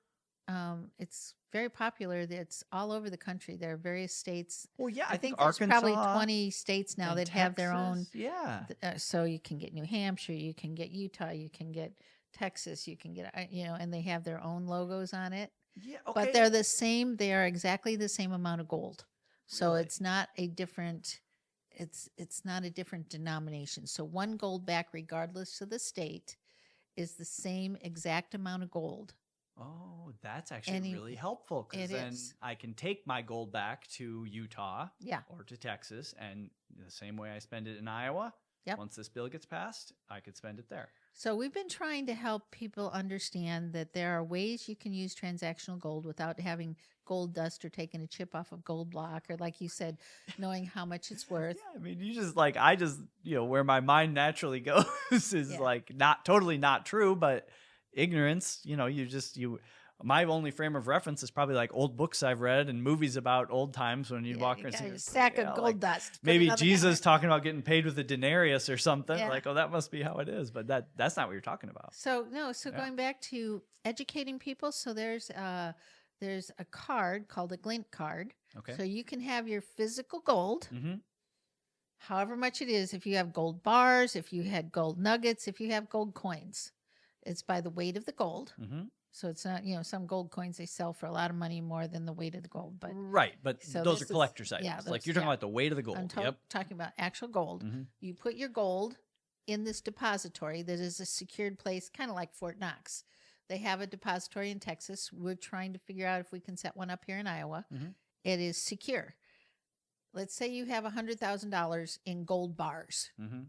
it's very popular. It's all over the country. There are various states. Well, yeah, I think there's there's probably 20 states now that have their own. Yeah. So you can get New Hampshire, you can get Utah, you can get Texas, you can get, and they have their own logos on it. Yeah. Okay. But they're the same. They are exactly the same amount of gold. So Really? it's not a different. It's not a different denomination. So one gold back, regardless of the state, is the same exact amount of gold. Oh, that's actually really helpful, because then I can take my gold back to Utah or to Texas, and the same way I spend it in Iowa, once this bill gets passed, I could spend it there. So we've been trying to help people understand that there are ways you can use transactional gold without having gold dust or taking a chip off of gold block, or, like you said, knowing how much it's worth. Yeah, I mean, I just, where my mind naturally goes is like totally not true, but ignorance, my only frame of reference is probably like old books I've read and movies about old times when you'd walk around a sack of gold dust. Maybe Jesus talking about getting paid with a denarius or something. Like, oh, that must be how it is. But that's not what you're talking about. So going back to educating people. So there's a card called a glint card. Okay. So you can have your physical gold, mm-hmm. however much it is. If you have gold bars, if you had gold nuggets, if you have gold coins, it's by the weight of the gold. Mm-hmm. So it's not, some gold coins they sell for a lot of money more than the weight of the gold. But right, but those are collector's items. Yeah, like you're talking about the weight of the gold. I'm talking about actual gold. Mm-hmm. You put your gold in this depository that is a secured place, kind of like Fort Knox. They have a depository in Texas. We're trying to figure out if we can set one up here in Iowa. Mm-hmm. It is secure. Let's say you have $100,000 in gold bars. Mm-hmm.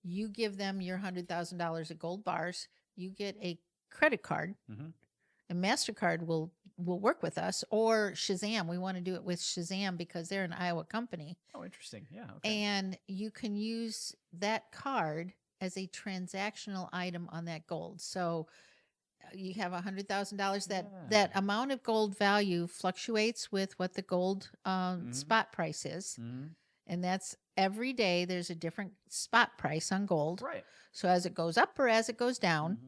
You give them your $100,000 of gold bars. You get a credit card, mm-hmm. and MasterCard will work with us, or Shazam. We want to do it with Shazam because they're an Iowa company. Oh, interesting. Yeah. Okay. And you can use that card as a transactional item on that gold. So you have $100,000. That amount of gold value fluctuates with what the gold mm-hmm. spot price is. Mm-hmm. And that's every day there's a different spot price on gold. Right. So as it goes up or as it goes down, mm-hmm.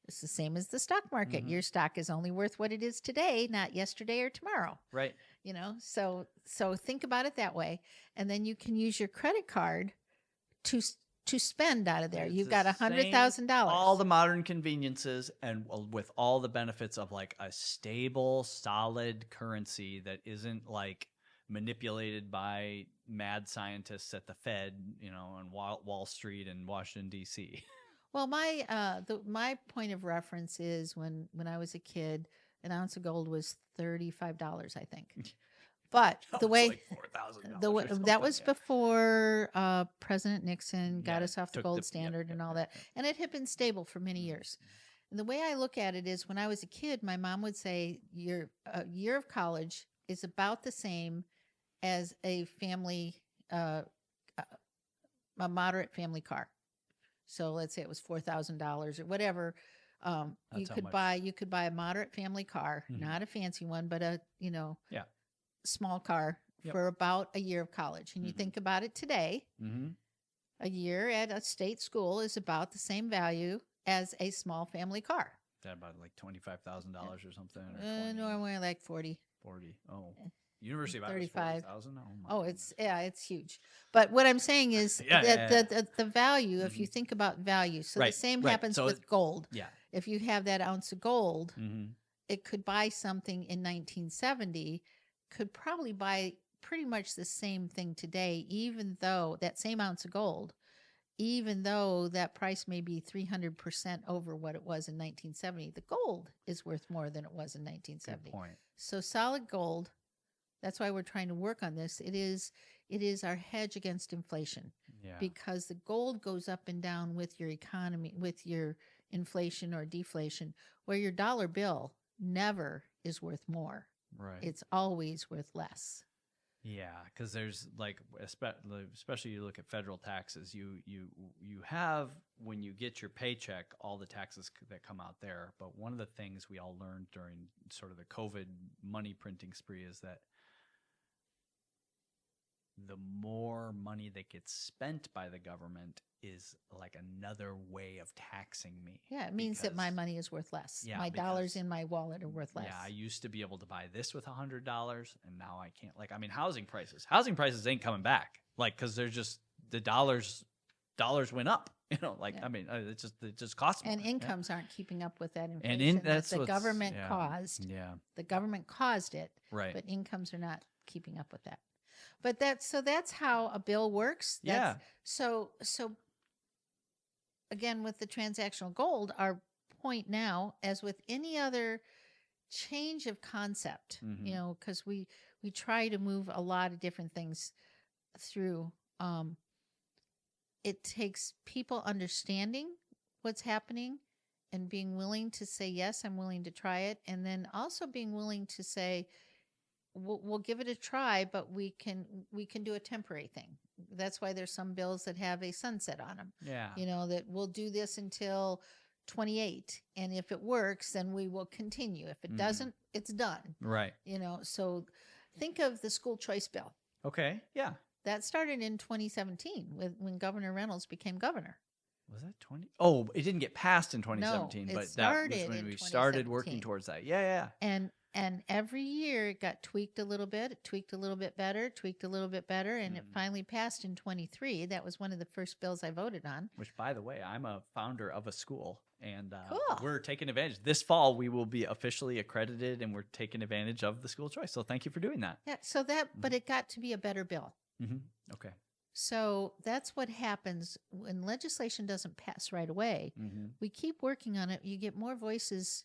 it's the same as the stock market. Mm-hmm. Your stock is only worth what it is today, not yesterday or tomorrow. Right. So think about it that way. And then you can use your credit card to spend out of there. You've got $100,000. All the modern conveniences and with all the benefits of like a stable, solid currency that isn't like manipulated by mad scientists at the Fed, on Wall Street and Washington, D.C. Well, my point of reference is when I was a kid, an ounce of gold was $35, I think. But the way like $4,000 that was before President Nixon got us off the gold standard and all that, and it had been stable for many years. And the way I look at it is, when I was a kid, my mom would say your year of college is about the same as a family, a moderate family car. So let's say it was $4,000 or whatever. You could buy a moderate family car, mm-hmm. not a fancy one, but a small car for about a year of college. And you mm-hmm. think about it today, mm-hmm. a year at a state school is about the same value as a small family car. Is that about like $25,000 or something? Or Normally like 40. 40. Oh. University of Iowa 35. 40,000. It's huge. But what I'm saying is the value, mm-hmm. if you think about value, so the same happens with gold. Yeah. If you have that ounce of gold, mm-hmm. it could buy something in 1970 could probably buy pretty much the same thing today, even though that same ounce of gold, even though that price may be 300% over what it was in 1970, the gold is worth more than it was in 1970. Good point. So solid gold, that's why we're trying to work on this. It is our hedge against inflation, because the gold goes up and down with your economy, with your inflation or deflation, where your dollar bill never is worth more. Right. It's always worth less. Yeah, because there's like, especially you look at federal taxes, you have, when you get your paycheck, all the taxes that come out there. But one of the things we all learned during sort of the COVID money printing spree is that the more money that gets spent by the government is like another way of taxing me. Yeah, it means that my money is worth less. Yeah, my dollars in my wallet are worth less. Yeah, I used to be able to buy this with $100, and now I can't. Like, I mean, housing prices ain't coming back. Like, because they're just, the dollars went up. You know, like, I mean, it just costs more. And incomes aren't keeping up with that inflation. And that's the government caused. Yeah, the government caused it. Right. But incomes are not keeping up with that. But that's how a bill works. Yeah. So again, with the transactional gold, our point now, as with any other change of concept, you know, because we try to move a lot of different things through. It takes people understanding what's happening and being willing to say, yes, I'm willing to try it. And then also being willing to say, we'll give it a try, but we can do a temporary thing. That's why there's some bills that have a sunset on them. Yeah. You know, that we'll do this until 28. And if it works, then we will continue. If it doesn't, it's done. Right. You know, so think of the school choice bill. Okay. Yeah. That started in 2017 when Governor Reynolds became governor. Was that 20? Oh, it didn't get passed in 2017, No, but that was when we started working towards that. Yeah. And every year it got tweaked a little bit, tweaked a little bit better, and it finally passed in 23. That was one of the first bills I voted on. Which, by the way, I'm a founder of a school, and cool. We're taking advantage. This fall, we will be officially accredited, and we're taking advantage of the school choice. So thank you for doing that. Yeah, so but it got to be a better bill. Okay. So that's what happens when legislation doesn't pass right away. We keep working on it. You get more voices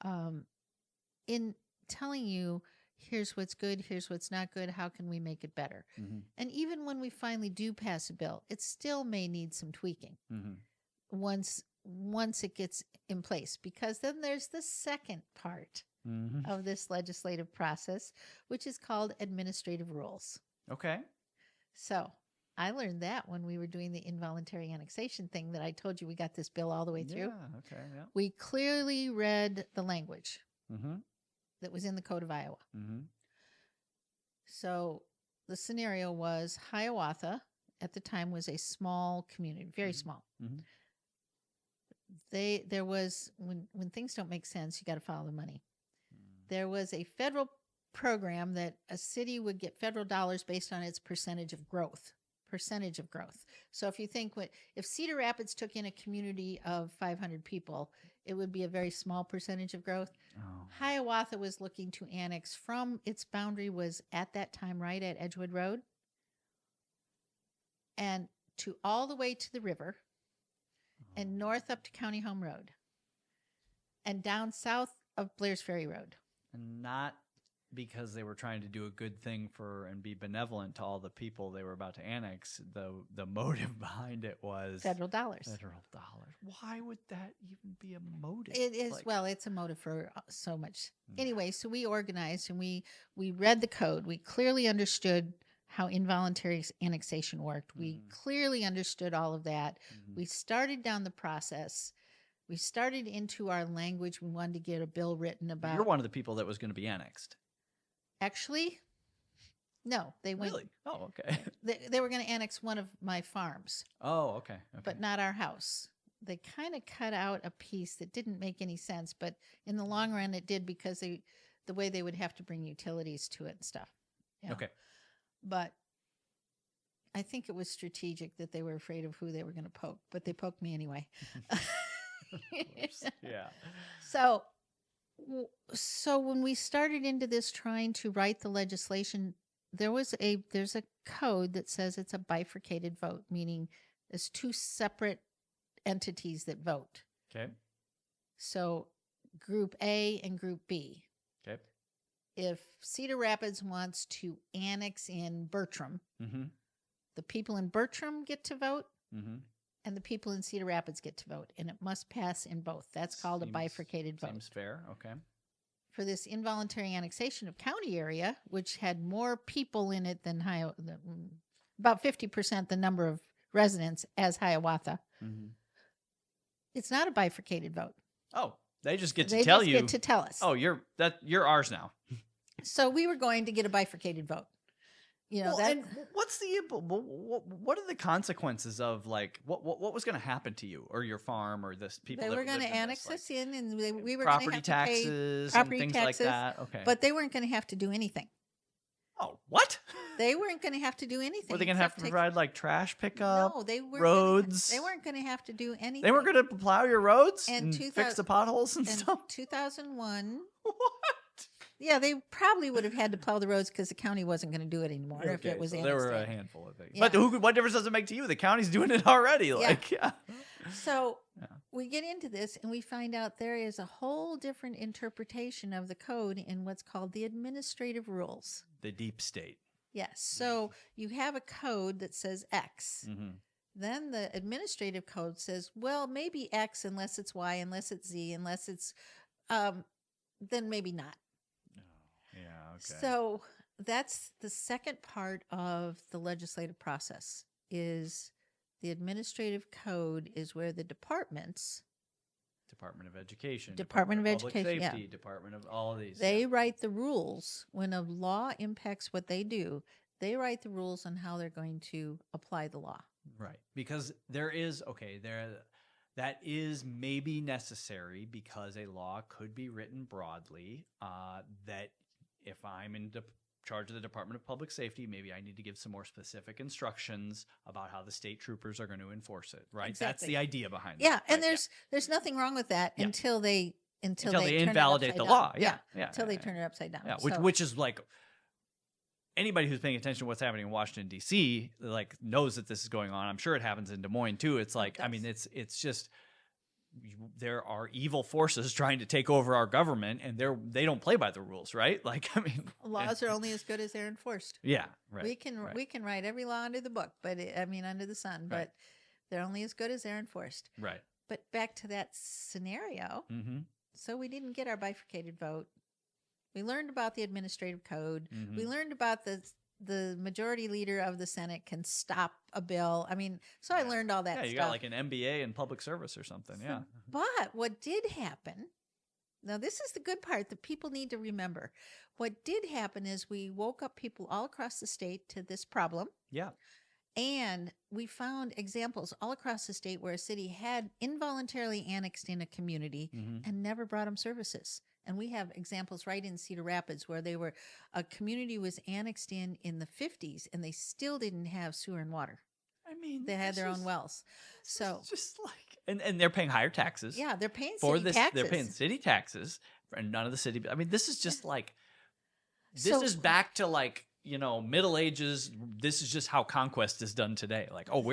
in telling you, here's what's good, here's what's not good, how can we make it better? And even when we finally do pass a bill, it still may need some tweaking once it gets in place, because then there's the second part of this legislative process, which is called administrative rules. Okay. So I learned that when we were doing the involuntary annexation thing that I told you we got this bill all the way through. Yeah, okay, yeah. We clearly read the language that was in the Code of Iowa. So the scenario was Hiawatha at the time was a small community, very small. There was, when things don't make sense, you got to follow the money. There was a federal program that a city would get federal dollars based on its percentage of growth. So if you think if Cedar Rapids took in a community of 500 people, it would be a very small percentage of growth. Hiawatha was looking to annex from its boundary was at that time right at Edgewood Road and to all the way to the river and north up to County Home Road and down south of Blair's Ferry Road. And not because they were trying to do a good thing and be benevolent to all the people they were about to annex. The motive behind it was federal dollars. Why would that even be a motive? It is, it's a motive for so much. Anyway, so we organized and we read the code. We clearly understood how involuntary annexation worked. We clearly understood all of that. We started down the process. We started into our language. We wanted to get a bill written about. You're one of the people that was going to be annexed. Actually, no, they went. Really? Oh, okay. They were going to annex one of my farms. Oh, okay. But not our house. They kind of cut out a piece that didn't make any sense, but in the long run it did because the way they would have to bring utilities to it and stuff. You know? Okay. But I think it was strategic that they were afraid of who they were going to poke, but they poked me anyway. Of course. Yeah. So So when we started into this trying to write the legislation, there's a code that says it's a bifurcated vote, meaning there's two separate entities that vote. Okay. So Group A and Group B. Okay. If Cedar Rapids wants to annex in Bertram, the people in Bertram get to vote, and the people in Cedar Rapids get to vote, and it must pass in both. That's called a bifurcated vote. Seems fair. Okay. For this involuntary annexation of county area, which had more people in it than about 50% the number of residents as Hiawatha, it's not a bifurcated vote. Oh, they just get to They tell just you. get to tell us. Oh, you're ours now. So we were going to get a bifurcated vote. You know, and what are the consequences of like what was going to happen to you or your farm or this people? They that were going to lived in annex this, us in, and we were property going to have taxes to pay property and things taxes, like that. Okay, but they weren't going to have to do anything. Oh, what? They weren't going to have to do anything. Were they going to have to provide like trash pickup? No, they weren't. Roads. They weren't going to have to do anything. They weren't going to plow your roads and 2000 fix the potholes and in stuff. 2001. What? Yeah, they probably would have had to plow the roads because the county wasn't going to do it anymore if it was so annexed. there were in. a handful of things. Yeah. But what difference does it make to you? The county's doing it already. Like, yeah. So we get into this and we find out there is a whole different interpretation of the code in what's called the administrative rules. The deep state. Yes. So you have a code that says X. Then the administrative code says, well, maybe X unless it's Y, unless it's Z, unless it's, then maybe not. Yeah, okay. So that's the second part of the legislative process is the administrative code is where the departments, Department of Education, Department of Public Education, Safety, Department of all of these. they write the rules when a law impacts what they do. They write the rules on how they're going to apply the law. Right. Because that is maybe necessary because a law could be written broadly that if I'm in charge of the Department of Public Safety, maybe I need to give some more specific instructions about how the state troopers are going to enforce it. Right. Exactly. That's the idea behind it. Yeah. Right? And there's nothing wrong with that until they turn invalidate it the upside law. down. Yeah. Until they turn it upside down. Yeah. So, Which is like anybody who's paying attention to what's happening in Washington, D.C., like knows that this is going on. I'm sure it happens in Des Moines too. It's like, I mean, it's just there are evil forces trying to take over our government, and they don't play by the rules, right? Like, I mean, laws are only as good as they're enforced. Yeah, right. We can write every law under the book, but under the sun, but they're only as good as they're enforced. Right. But back to that scenario. So we didn't get our bifurcated vote. We learned about the administrative code. We learned about the majority leader of the Senate can stop a bill. I mean, so I learned all that stuff. Yeah, you got like an MBA in public service or something. Yeah. But what did happen, now this is the good part that people need to remember. What did happen is we woke up people all across the state to this problem. Yeah. And we found examples all across the state where a city had involuntarily annexed in a community and never brought them services. And we have examples right in Cedar Rapids where a community was annexed in the 50s and they still didn't have sewer and water. I mean, they had their own wells. So just like, and they're paying higher taxes. Yeah, they're paying city taxes. They're paying city taxes and none of the city. I mean, this is just like, this is back to like, Middle Ages. This is just how conquest is done today. Like, oh,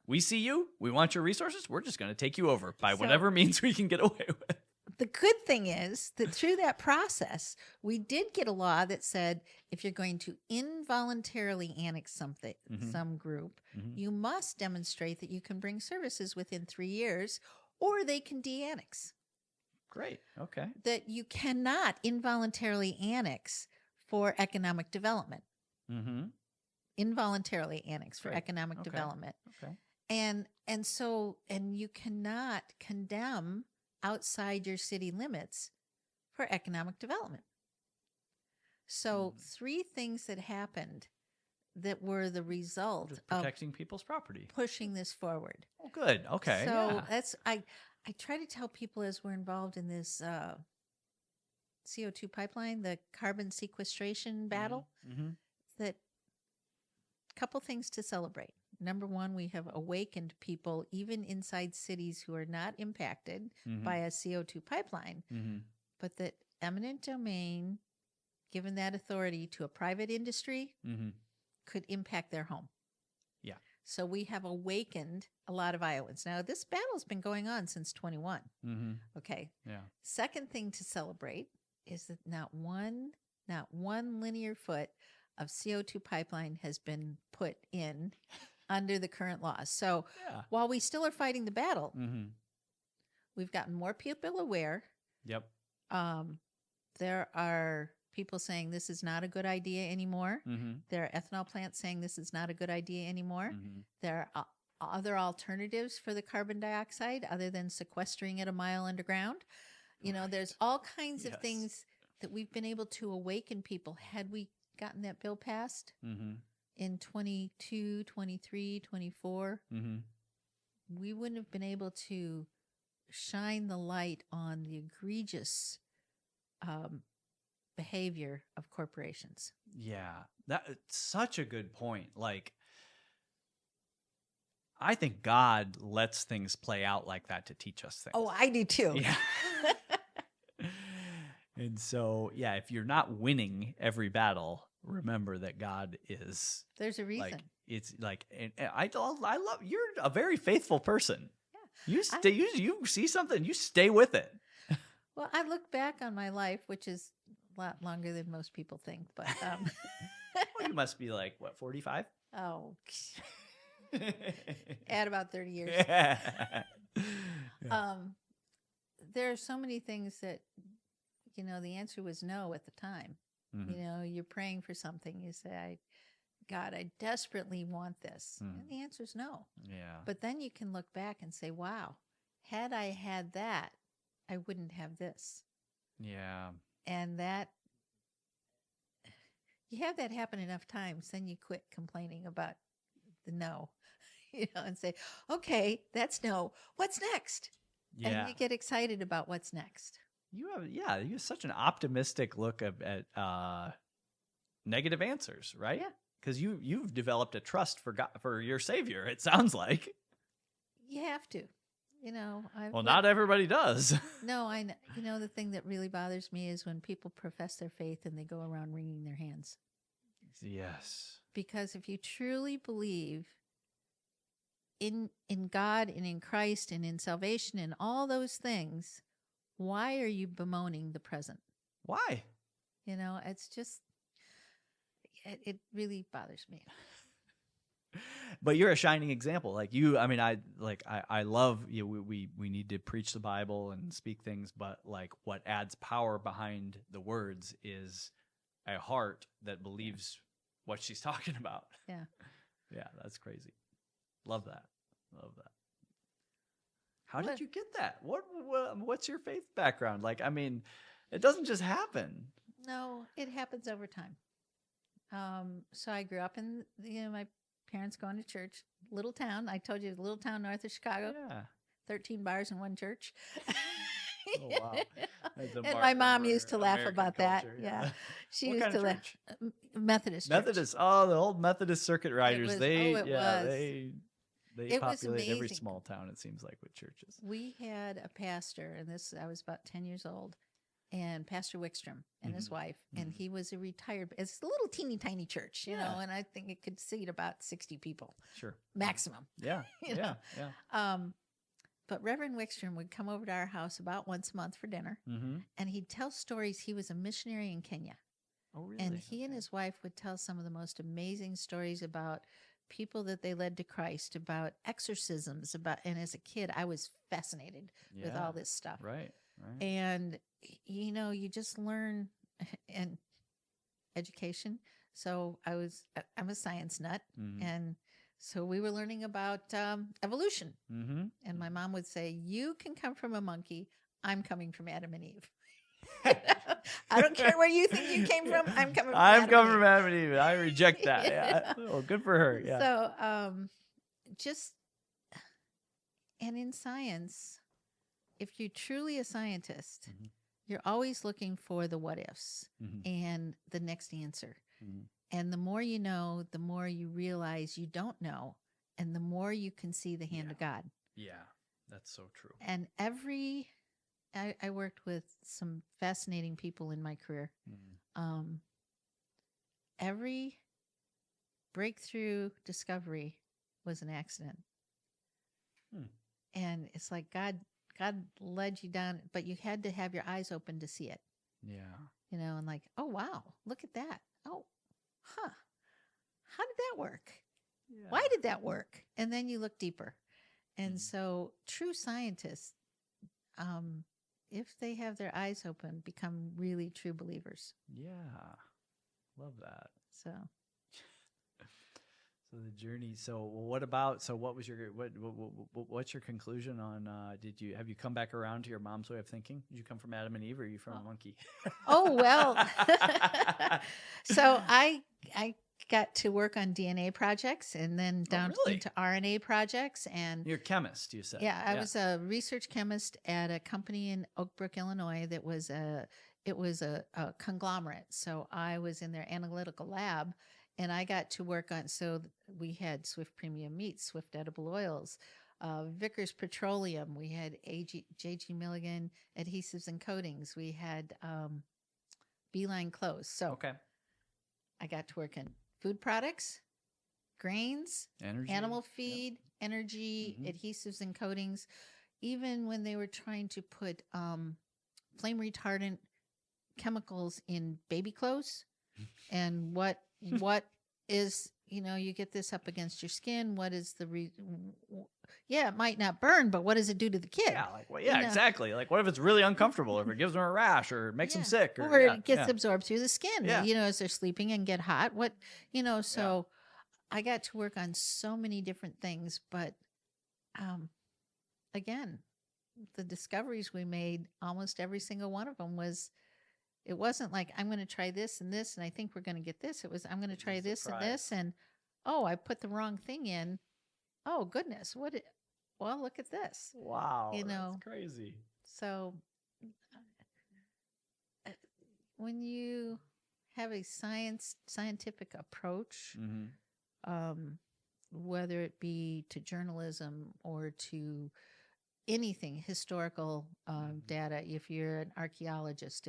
we see you. We want your resources. We're just going to take you over by whatever means we can get away with. The good thing is that through that process, we did get a law that said if you're going to involuntarily annex something, some group, you must demonstrate that you can bring services within 3 years or they can de-annex. Great. Okay. That you cannot involuntarily annex for economic development. Involuntarily annex for economic development. Okay. And you cannot condemn outside your city limits for economic development. So 3 things that happened that were the result of protecting people's property, pushing this forward. Oh, good. Okay. So that's, I try to tell people as we're involved in this CO2 pipeline, the carbon sequestration battle, that a couple things to celebrate. Number one, we have awakened people, even inside cities who are not impacted by a CO2 pipeline, but that eminent domain, given that authority to a private industry, could impact their home. Yeah. So we have awakened a lot of Iowans. Now, this battle's been going on since 21. Okay. Yeah. Second thing to celebrate is that not one linear foot of CO2 pipeline has been put in under the current laws. So while we still are fighting the battle, we've gotten more people aware. Yep. There are people saying this is not a good idea anymore. There are ethanol plants saying this is not a good idea anymore. There are other alternatives for the carbon dioxide other than sequestering it a mile underground. You know, there's all kinds of things that we've been able to awaken people. Had we gotten that bill passed in 22, 23, 24, we wouldn't have been able to shine the light on the egregious behavior of corporations. Yeah, that's such a good point. Like, I think God lets things play out like that to teach us things. Oh, I do too. Yeah. And so, yeah, if you're not winning every battle, remember that God is. There's a reason. Like, it's like, and I love, you're a very faithful person. Yeah. You stay, you see something, you stay with it. Well, I look back on my life, which is a lot longer than most people think, but Well, you must be like, what, 45? Oh, add about 30 years. Yeah. There are so many things that, you know, the answer was no at the time. You know, you're praying for something. You say, God, I desperately want this. And the answer is no. Yeah. But then you can look back and say, wow, had I had that, I wouldn't have this. Yeah. And that, you have that happen enough times, then you quit complaining about the no, you know, and say, okay, that's no. What's next? Yeah. And you get excited about what's next. You have such an optimistic look at negative answers, right? Yeah. Because you've developed a trust for God, for your Savior. It sounds like. You have to, you know. Well, not everybody does. No, I know. You know, the thing that really bothers me is when people profess their faith and they go around wringing their hands. Yes. Because if you truly believe in God and in Christ and in salvation and all those things, why are you bemoaning the present? Why? You know, it's just, it really bothers me. But you're a shining example. Like you, I mean, I love you. We need to preach the Bible and speak things, but like what adds power behind the words is a heart that believes what she's talking about. Yeah. Yeah, that's crazy. Love that. Love that. How did you get that? What's your faith background? Like, I mean, it doesn't just happen. No, it happens over time. So I grew up in, you know, my parents going to church, little town. I told you, little town north of Chicago. Yeah. 13 bars in one church. Oh, wow. And my mom used to laugh about culture, that. Yeah. She what used kind to of laugh. church? Methodist. Methodist. Oh, the old Methodist circuit riders. Was, They it populate every small town, it seems like, with churches. We had a pastor, and I was about 10 years old, and Pastor Wickstrom and his wife, and he was a retired, it's a little teeny tiny church, you know, and I think it could seat about 60 people. Sure. Maximum. Yeah. Yeah. But Reverend Wickstrom would come over to our house about once a month for dinner, and he'd tell stories. He was a missionary in Kenya. Oh, really? And he and his wife would tell some of the most amazing stories about people that they led to Christ, about exorcisms, and as a kid, I was fascinated with all this stuff. Right. And, you know, you just learn in education. So I'm a science nut. And so we were learning about evolution. And my mom would say, you can come from a monkey. I'm coming from Adam and Eve. I don't care where you think you came from. I'm coming from Adam and Eve. I reject that. Yeah. Oh, good for her. Yeah. So and in science, if you're truly a scientist, you're always looking for the what ifs and the next answer. And the more you know, the more you realize you don't know, and the more you can see the hand of God. Yeah, that's so true. And every I worked with some fascinating people in my career. Every breakthrough discovery was an accident. And it's like God led you down, but you had to have your eyes open to see it. Yeah. You know, and like, oh, wow, look at that. Oh, huh. How did that work? Yeah. Why did that work? And then you look deeper. And so true scientists, if they have their eyes open, become really true believers. Yeah. Love that. So the journey. So what about? So what was your what's your conclusion on? Have you come back around to your mom's way of thinking? Did you come from Adam and Eve, or are you from a monkey? Oh well. So I got to work on DNA projects and then down into RNA projects. And you're a chemist, you said. Yeah, I was a research chemist at a company in Oak Brook, Illinois. That was a conglomerate. So I was in their analytical lab. And I got to work on, so we had Swift Premium Meats, Swift Edible Oils, Vickers Petroleum. We had J.G. Milligan Adhesives and Coatings. We had Beeline Clothes. So I got to work in food products, grains, energy, animal feed, energy, adhesives and coatings. Even when they were trying to put flame retardant chemicals in baby clothes, and what is, you get this up against your skin. What is the it might not burn, but what does it do to the kid? Yeah, exactly. Like, what if it's really uncomfortable, or if it gives them a rash, or makes them sick, or it gets absorbed through the skin, as they're sleeping and get hot. So I got to work on so many different things, but again, the discoveries we made, almost every single one of them it wasn't like, I'm going to try this and this, and I think we're going to get this. It was, I'm going to try this and this, and I put the wrong thing in. Oh, goodness. Well, look at this. Wow. That's crazy. So when you have a scientific approach, whether it be to journalism or to anything, historical data, if you're an archaeologist,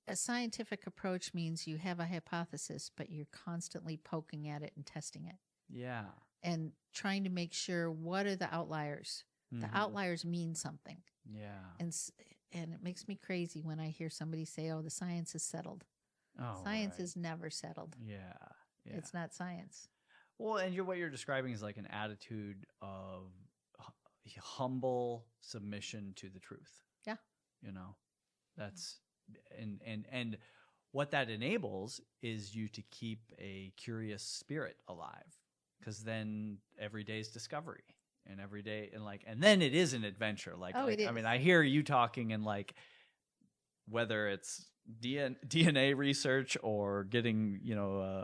a scientific approach means you have a hypothesis, but you're constantly poking at it and testing it. Yeah. And trying to make sure, what are the outliers? The outliers mean something. Yeah. And it makes me crazy when I hear somebody say, oh, the science is settled. Science is never settled. Yeah. It's not science. Well, and what you're describing is like an attitude of humble submission to the truth. Yeah. That's and what that enables is you to keep a curious spirit alive, because then every day is discovery, and every day, and then it is an adventure. It is. I mean, I hear you talking, and whether it's DNA research or getting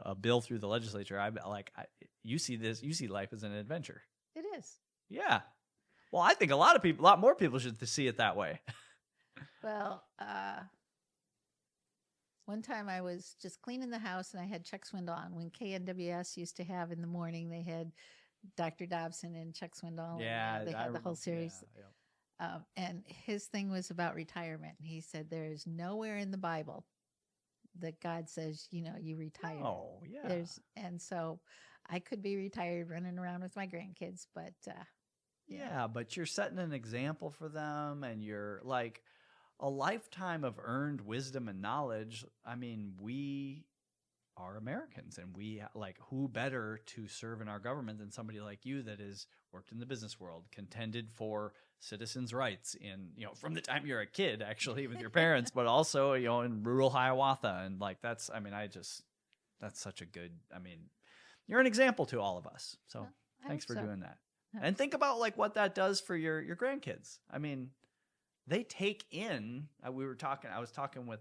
a bill through the legislature, you see life as an adventure. It is. Yeah. Well, I think a lot more people should see it that way. Well, one time I was just cleaning the house and I had Chuck Swindoll on. When KNWS used to have in the morning, they had Dr. Dobson and Chuck Swindoll. Yeah, they had the whole series. Yeah. And his thing was about retirement. He said there is nowhere in the Bible that God says, you retire. Oh, yeah. And so I could be retired running around with my grandkids, but yeah, but you're setting an example for them, and you're like a lifetime of earned wisdom and knowledge. I mean, we are Americans, and who better to serve in our government than somebody like you that has worked in the business world, contended for citizens' rights from the time you're a kid, actually, with your parents, but also, in rural Hiawatha. And that's such a good, you're an example to all of us. So thanks for doing that. And think about what that does for your grandkids. I mean, they take in. I was talking with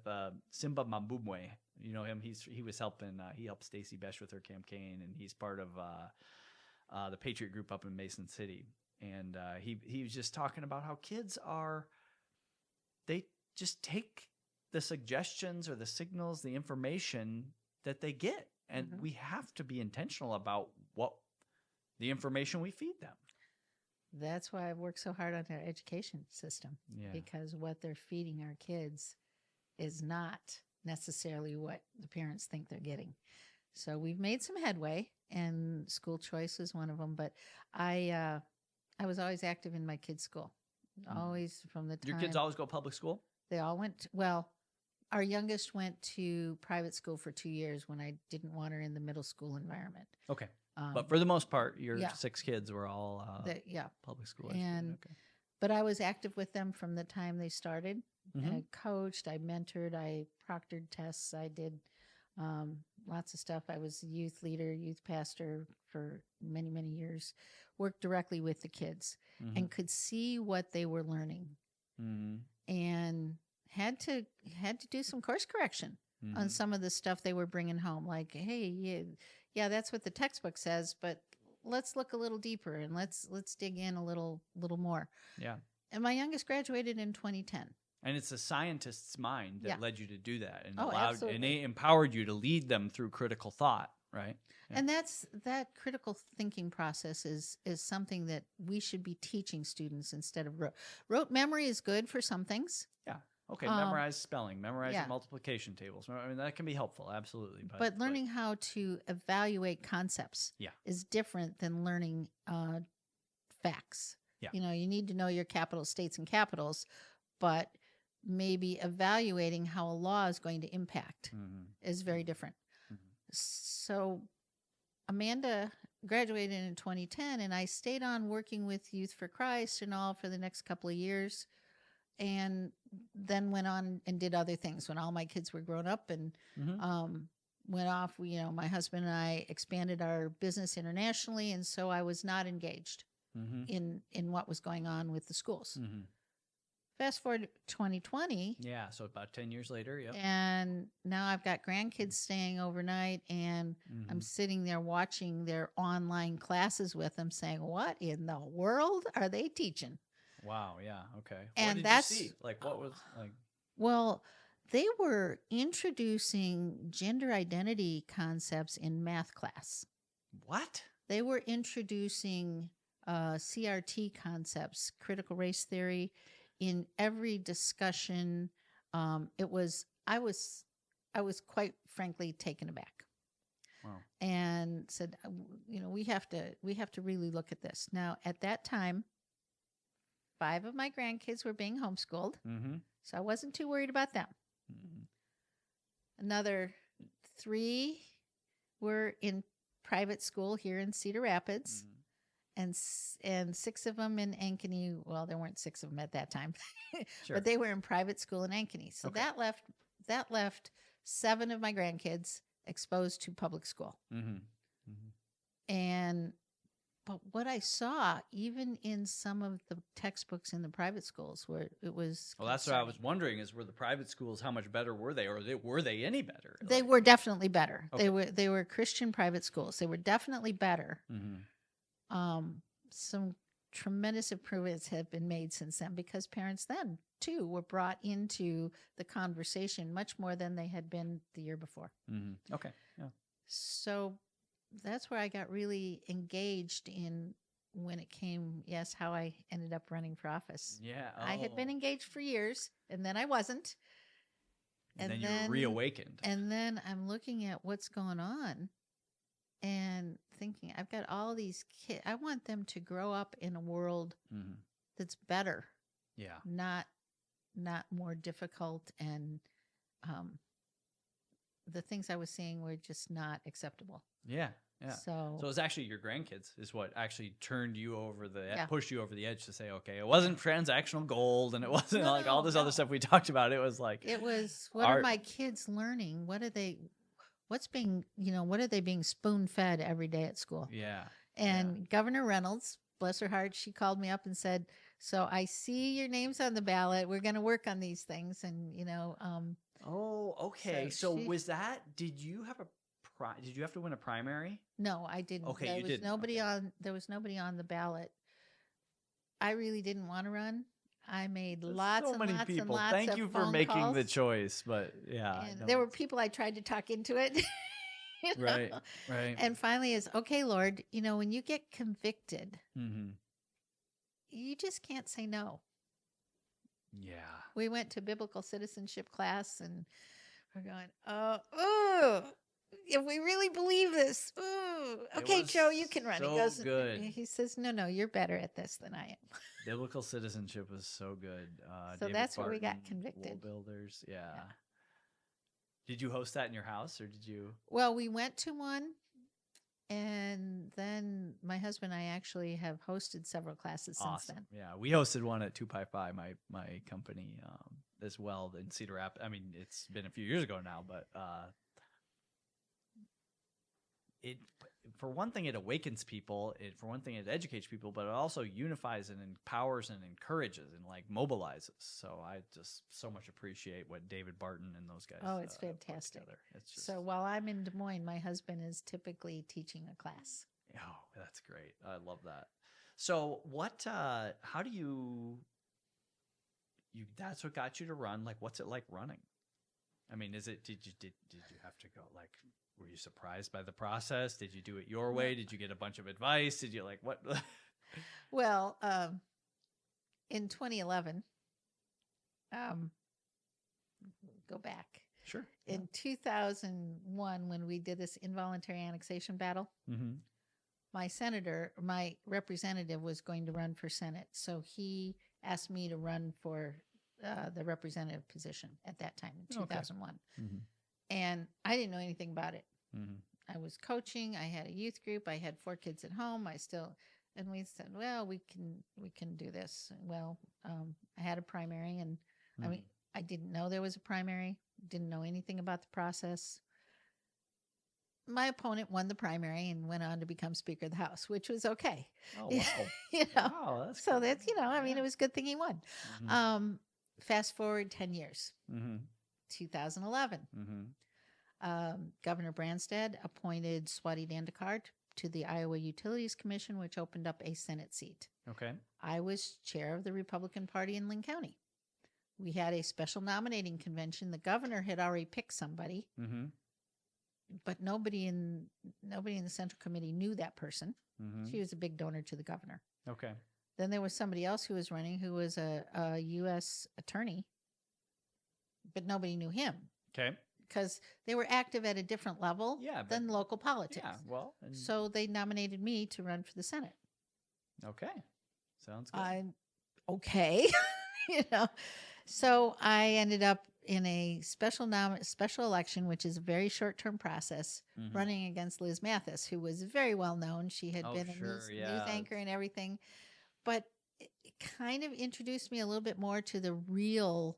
Simba Mambumwe. You know him. He was helping. He helped Stacey Besch with her campaign, and he's part of the Patriot Group up in Mason City. And he was just talking about how kids they just take the suggestions or the signals, the information that they get, and we have to be intentional about what the information we feed them. That's why I've worked so hard on our education system, Yeah. because what they're feeding our kids is not necessarily what the parents think they're getting. So we've made some headway, and school choice is one of them. But I was always active in my kids' school, always from the time. Your kids always go public school? They all went. Well, our youngest went to private school for 2 years when I didn't want her in the middle school environment. Okay. But for the most part, your yeah. 6 kids were all public school educated. Okay. But I was active with them from the time they started. Mhm. I coached, I mentored, I proctored tests, I did lots of stuff. I was a youth leader, youth pastor for many, many years. Worked directly with the kids and could see what they were learning, and had to do some course correction on some of the stuff they were bringing home. Like, hey, yeah, that's what the textbook says, but let's look a little deeper and let's dig in a little more. Yeah. And my youngest graduated in 2010. And it's a scientist's mind that led you to do that, and absolutely. and they empowered you to lead them through critical thought, right? Yeah. And that critical thinking process is something that we should be teaching students instead of rote memory is good for some things. Yeah. Okay. Memorize spelling, memorize multiplication tables. I mean, that can be helpful, absolutely. But learning how to evaluate concepts is different than learning facts. Yeah. You need to know your capital states and capitals, but maybe evaluating how a law is going to impact is very different. So Amanda graduated in 2010, and I stayed on working with Youth for Christ and all for the next couple of years, and then went on and did other things when all my kids were grown up and went off. My husband and I expanded our business internationally, and so I was not engaged in what was going on with the schools. Fast forward to 2020. Yeah, so about 10 years later, yep. And now I've got grandkids staying overnight, and I'm sitting there watching their online classes with them saying, what in the world are they teaching? Wow, yeah, okay. And what did that's, you see? Like, what was, like... Well, they were introducing gender identity concepts in math class. What? They were introducing CRT concepts, critical race theory, in every discussion. I was quite frankly taken aback. Wow. And said, we have to really look at this. Now, at that time, 5 of my grandkids were being homeschooled, so I wasn't too worried about them. Another 3 were in private school here in Cedar Rapids. And 6 of them in Ankeny. Well, there weren't 6 of them at that time, Sure. but they were in private school in Ankeny. So that left 7 of my grandkids exposed to public school. But what I saw, even in some of the textbooks in the private schools, where it was that's what I was wondering: is were the private schools, how much better were they, or were they any better? They were definitely better. Okay. They were Christian private schools. They were definitely better. Some tremendous improvements have been made since then, because parents then too were brought into the conversation much more than they had been the year before. Okay. Yeah. So that's where I got really engaged in when it came, how I ended up running for office. Yeah. I had been engaged for years, and then I wasn't. And then you were reawakened. And then I'm looking at what's going on and thinking, I've got all these kids. I want them to grow up in a world that's better. Yeah. Not more difficult, and the things I was seeing were just not acceptable. Yeah. Yeah. So it was actually your grandkids is what actually turned you over pushed you over the edge to say, okay, it wasn't transactional gold, and it wasn't all this other stuff we talked about. It was like, it was, what are my kids learning? What are they being spoon fed every day at school? Yeah. And Governor Reynolds, bless her heart, she called me up and said, so I see your name's on the ballot. We're going to work on these things. And, okay. So was that, did you have to win a primary? No, I didn't. Okay, there you was didn't. Nobody there was nobody on the ballot. I really didn't want to run. I made lots and lots and lots of phone calls. Thank you for making the choice, but yeah. And there were people I tried to talk into it. Right. And finally it's, okay, Lord, when you get convicted, you just can't say no. Yeah. We went to biblical citizenship class and we're going, oh, if we really believe this, okay, Joe, you can run. So He goes, good. He says, no, you're better at this than I am. Biblical citizenship was so good. So David that's where we got Barton, convicted. Wall builders. Yeah. Did you host that in your house or did you? Well, we went to one, and then my husband and I actually have hosted several classes since then. Yeah, we hosted one at 2 Pi Phi, my company, as well in Cedar Rapids. I mean, it's been a few years ago now, but for one thing, it awakens people. For one thing, it educates people, but it also unifies and empowers and encourages and like mobilizes. So I just so much appreciate what David Barton and those guys. Oh, it's fantastic. It's just, so while I'm in Des Moines, my husband is typically teaching a class. Oh, that's great. I love that. So what? How do you? That's what got you to run. Like, what's it like running? I mean, is it? Did you have to go like? Were you surprised by the process? Did you do it your way? Did you get a bunch of advice? Did you like what? Well, in 2011, go back. Sure. In 2001, when we did this involuntary annexation battle, my representative was going to run for Senate. So he asked me to run for the representative position at that time in 2001. Okay. And I didn't know anything about it. I was coaching. I had a youth group. I had 4 kids at home. And we said, well, we can do this. Well, I had a primary, and I mean, I didn't know there was a primary. Didn't know anything about the process. My opponent won the primary and went on to become Speaker of the House, which was okay. Oh, wow. Wow, that's so good. That's, I mean, it was a good thing he won. Fast forward 10 years, 2011. Governor Branstad appointed Swati Dandekar to the Iowa Utilities Commission, which opened up a Senate seat. Okay. I was chair of the Republican Party in Linn County. We had a special nominating convention. The governor had already picked somebody, but nobody in the Central Committee knew that person. She was a big donor to the governor. Okay. Then there was somebody else who was running who was a U.S. attorney, but nobody knew him. Okay. Because they were active at a different level than local politics. Yeah, well. So they nominated me to run for the Senate. Okay. Sounds good. Okay. So I ended up in a special election, which is a very short-term process, running against Liz Mathis, who was very well known. She had been a news anchor and everything. But it kind of introduced me a little bit more to the real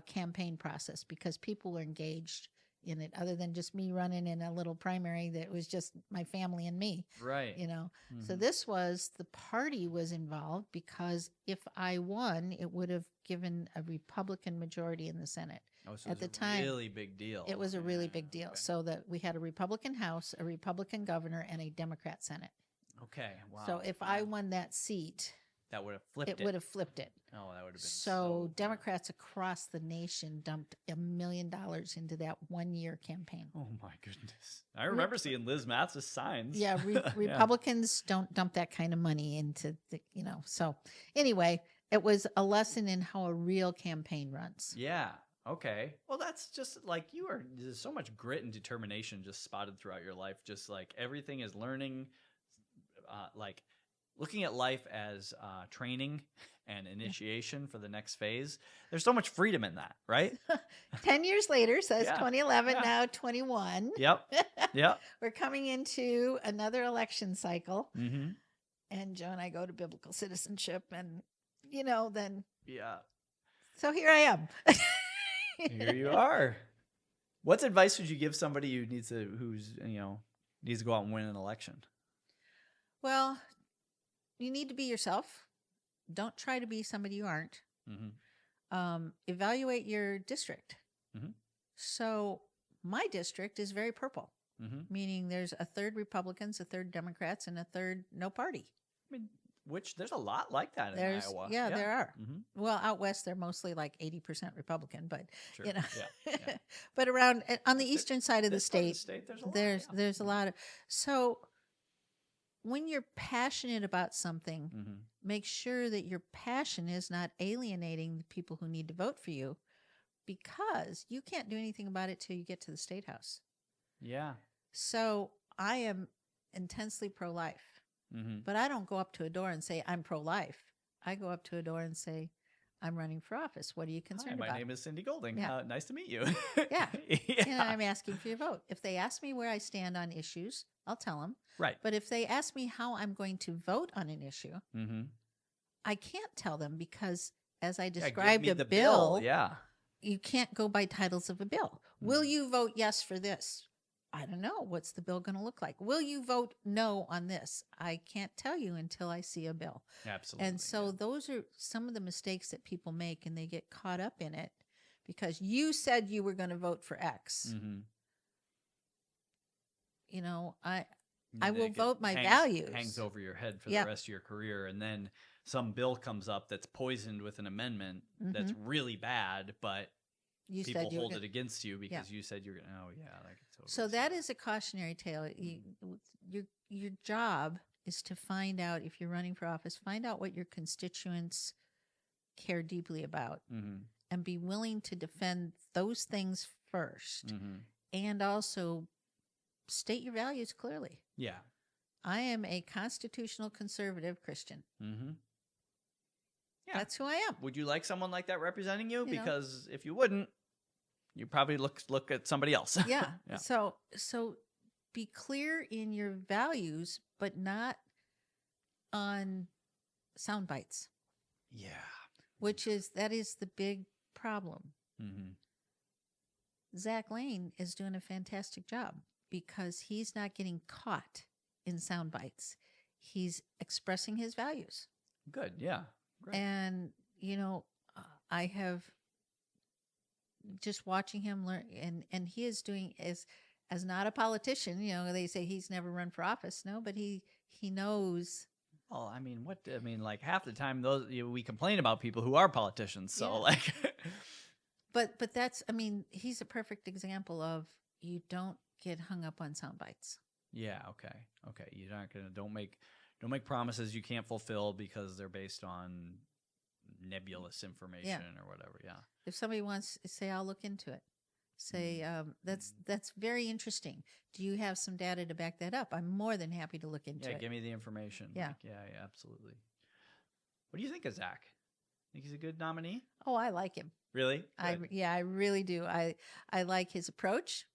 campaign process, because people were engaged in it, other than just me running in a little primary that was just my family and me. Right. So the party was involved, because if I won, it would have given a Republican majority in the Senate. Oh, so at the time, really big deal. It was a really big deal. Okay. So that we had a Republican House, a Republican governor, and a Democrat Senate. Okay. Wow. So if I won that seat, that would have flipped it. It would have flipped it. Oh, that would have been so Democrats across the nation dumped $1 million into that 1-year campaign. Oh my goodness! I remember seeing Liz Mathis signs. Yeah, Republicans don't dump that kind of money into the, So anyway, it was a lesson in how a real campaign runs. Yeah. Okay. Well, that's just like there's so much grit and determination just spotted throughout your life. Just like everything is learning, like looking at life as training and initiation for the next phase. There's so much freedom in that, right? 10 years later, says 2011, now 21. Yep. We're coming into another election cycle. And Joe and I go to biblical citizenship, and, then. Yeah. So here I am. Here you are. What advice would you give somebody who needs to go out and win an election? Well, you need to be yourself. Don't try to be somebody you aren't. Evaluate your district. So my district is very purple, meaning there's a third Republicans, a third Democrats, and a third no party. I mean, which there's a lot like that in Iowa. Yeah, there are. Well, out west, they're mostly like 80% Republican, but sure. But around on the eastern side of the state, there's a lot. There's a lot of. So when you're passionate about something, make sure that your passion is not alienating the people who need to vote for you, because you can't do anything about it till you get to the State House. Yeah. So I am intensely pro-life, but I don't go up to a door and say, I'm pro-life. I go up to a door and say, I'm running for office. What are you concerned about? My name is Cindy Golding. Yeah. Nice to meet you. Yeah. Yeah. And I'm asking for your vote. If they ask me where I stand on issues, I'll tell them. Right. But if they ask me how I'm going to vote on an issue, I can't tell them, because as I described give me a the bill, yeah. you can't go by titles of a bill. Will you vote yes for this? I don't know. What's the bill going to look like? Will you vote no on this? I can't tell you until I see a bill. Absolutely. And so those are some of the mistakes that people make, and they get caught up in it because you said you were going to vote for X. You know, I will vote my values. Hangs over your head for the rest of your career. And then some bill comes up that's poisoned with an amendment that's really bad, but people hold it against you because you said you're going to, So that is a cautionary tale. Your job is to find out, if you're running for office, find out what your constituents care deeply about and be willing to defend those things first, and also state your values clearly. Yeah. I am a constitutional conservative Christian. Yeah. That's who I am. Would you like someone like that representing you? Because if you wouldn't, you probably look at somebody else. Yeah. So be clear in your values, but not on sound bites. Yeah. That is the big problem. Zach Lane is doing a fantastic job because he's not getting caught in sound bites. He's expressing his values. Good. Yeah. Great. And, I have just watching him learn, and he is doing as not a politician. They say he's never run for office. No, but he knows. Well, like half the time we complain about people who are politicians. So but that's, he's a perfect example of, you don't get hung up on sound bites. Yeah. Okay. You're not don't make promises you can't fulfill because they're based on nebulous information or whatever. Yeah. If somebody wants to say, I'll look into it. Say, that's very interesting. Do you have some data to back that up? I'm more than happy to look into it. Yeah, give me the information. Yeah. Yeah, absolutely. What do you think of Zach? Think he's a good nominee? Oh, I like him. Really? I really do. I like his approach.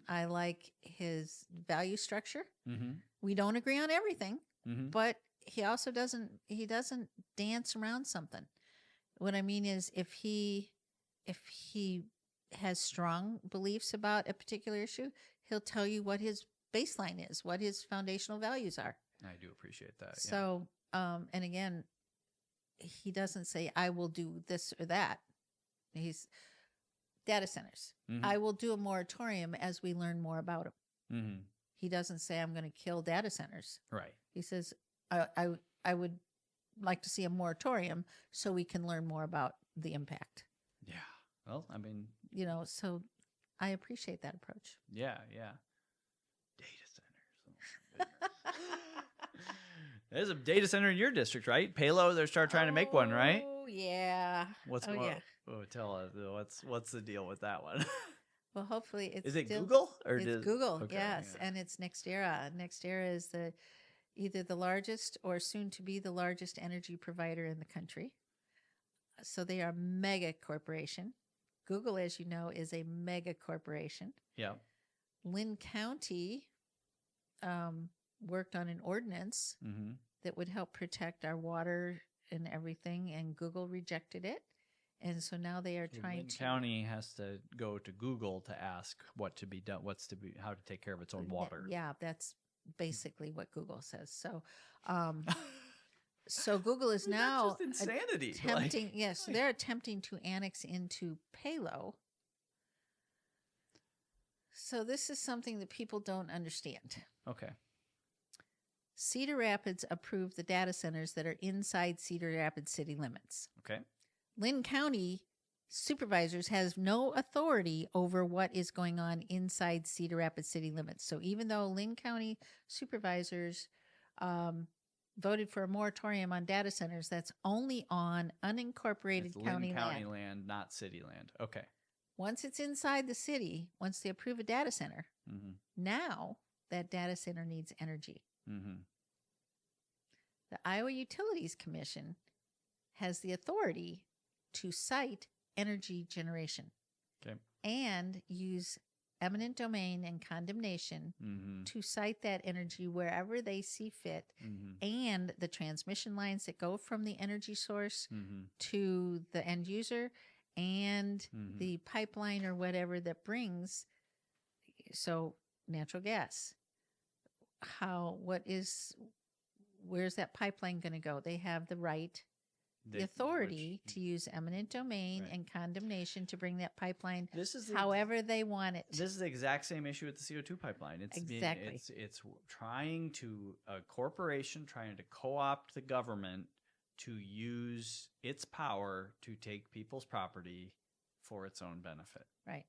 I like his value structure. We don't agree on everything, but he also doesn't dance around something. What I mean is, if he has strong beliefs about a particular issue, he'll tell you what his baseline is, what his foundational values are. I do appreciate that. So, and again, he doesn't say, I will do this or that. He's data centers. I will do a moratorium as we learn more about them. He doesn't say, I'm going to kill data centers. Right. He says, I would like to see a moratorium so we can learn more about the impact. Yeah. Well, so I appreciate that approach. Yeah. Data centers. Oh, there's a data center in your district, right? Palo, they're trying to make one, right? Oh, yeah. Yeah. Oh, tell us, what's the deal with that one? Well, hopefully it's Is it Google? It's Google, okay, yes. Yeah. And it's NextEra. NextEra is either the largest or soon to be the largest energy provider in the country. So they are a mega corporation. Google, as you know, is a mega corporation. Yeah. Lynn County worked on an ordinance that would help protect our water and everything, and Google rejected it. And so now they are trying Lynn County has to go to Google to ask what to be done, how to take care of its own water. Yeah, that's basically what Google says. So, so Google is now that's just insanity. Attempting, yes, they're attempting to annex into Palo. So this is something that people don't understand. Okay. Cedar Rapids approved the data centers that are inside Cedar Rapids city limits. Okay. Lynn County supervisors has no authority over what is going on inside Cedar Rapids city limits. So even though Lynn County supervisors voted for a moratorium on data centers that's only on unincorporated It's county Lynn County land. land, not city land. Okay. Once it's inside the city, once they approve a data center, Mm-hmm. now that data center needs energy. Mm-hmm. The Iowa Utilities Commission has the authority to cite energy generation Okay. and use eminent domain and condemnation Mm-hmm. to cite that energy wherever they see fit, Mm-hmm. and the transmission lines that go from the energy source Mm-hmm. to the end user, and Mm-hmm. the pipeline or whatever that brings, so natural gas. Where's that pipeline going to go? They have the right, the authority to use eminent domain Right. and condemnation to bring that pipeline This is however they want it. This is the exact same issue with the CO2 pipeline. Exactly. It's trying to a corporation trying to co-opt the government to use its power to take people's property for its own benefit. Right.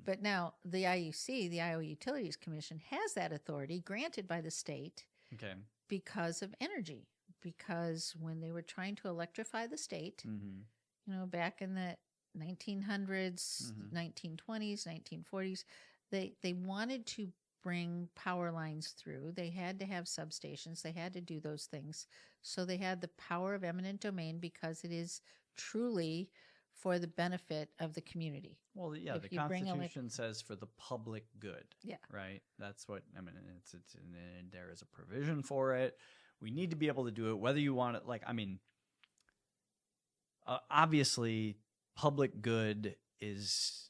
But now the IUC, the Iowa Utilities Commission, has that authority granted by the state Okay. because of energy. Because when they were trying to electrify the state, Mm-hmm. back in the 1900s, 1920s, 1940s, they wanted to bring power lines through. They had to have substations. They had to do those things. So they had the power of eminent domain because it is truly for the benefit of the community. Well, yeah, If the you bring Constitution says for the public good. Yeah. Right. That's what it's and there is a provision for it. We need to be able to do it, whether you want it. Obviously, public good is.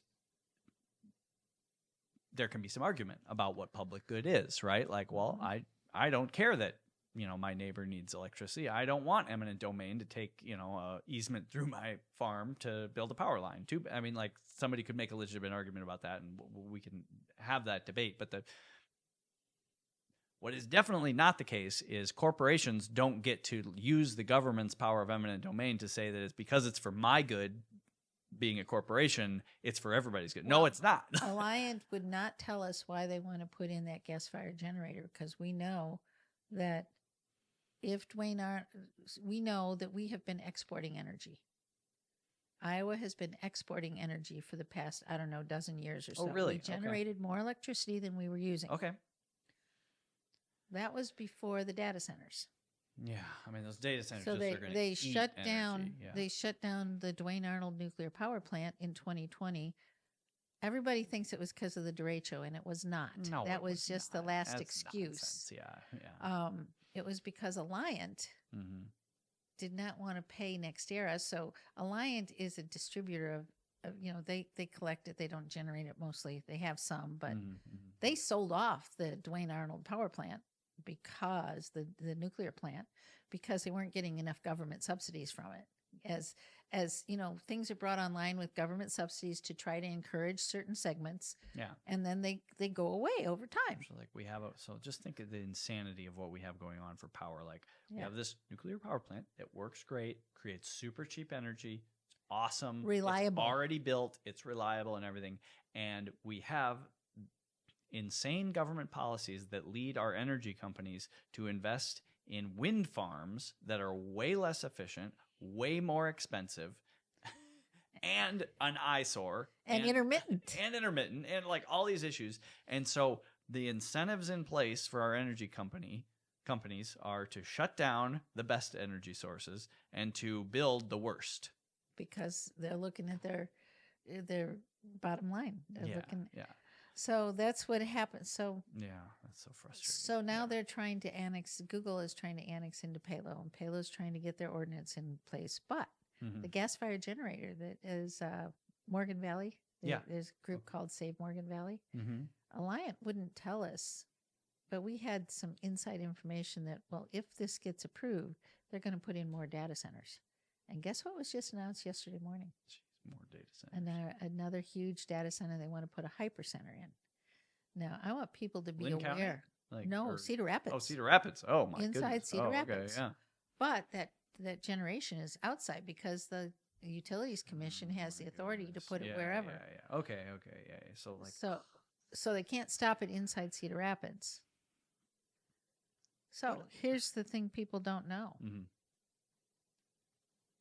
There can be some argument about what public good is, right? Like, well, I don't care that my neighbor needs electricity. I don't want eminent domain to take a easement through my farm to build a power line. Somebody could make a legitimate argument about that, and we can have that debate. But what is definitely not the case is corporations don't get to use the government's power of eminent domain to say that it's because it's for my good. Being a corporation, it's for everybody's good. No, it's not. Alliant would not tell us why they want to put in that gas-fired generator, because we know that we know that we have been exporting energy. Iowa has been exporting energy for the past, dozen years or so. Oh, really? We generated more electricity than we were using. Okay. That was before the data centers. Yeah, those data centers. So they shut down. Yeah. They shut down the Duane Arnold nuclear power plant in 2020. Everybody thinks it was because of the derecho, and it was not. No, that was just not. the last That's excuse. nonsense. Yeah. It was because Alliant did not want to pay NextEra. So Alliant is a distributor of they collect it. They don't generate it mostly. They have some, but they sold off the Duane Arnold power plant because the nuclear plant, because they weren't getting enough government subsidies from it. As things are brought online with government subsidies to try to encourage certain segments. Yeah. And then they go away over time. So just think of the insanity of what we have going on for power. We have this nuclear power plant. It works great, creates super cheap energy. It's awesome. Reliable. It's already built. It's reliable and everything. And we have insane government policies that lead our energy companies to invest in wind farms that are way less efficient, way more expensive, and an eyesore. And intermittent. And all these issues. And so the incentives in place for our energy companies are to shut down the best energy sources and to build the worst. Because they're looking at their bottom line. Yeah. So that's what happened. So yeah, that's so frustrating. So now they're trying to annex. Google is trying to annex into Palo, and Palo's trying to get their ordinance in place. But the gas-fired generator that is Morgan Valley. There's a group called Save Morgan Valley. Alliant wouldn't tell us, but we had some inside information that, if this gets approved, they're going to put in more data centers. And guess what was just announced yesterday morning? More data centers. Another huge data center they want to put a hypercenter in. Now, I want people to be Lynn aware. County? Cedar Rapids. Oh, Cedar Rapids. Oh, my goodness. Inside Cedar Rapids. Okay, yeah. But that generation is outside because the Utilities Commission has the authority to put it wherever. Yeah. Okay, yeah. So they can't stop it inside Cedar Rapids. So here's the thing people don't know. Mm-hmm.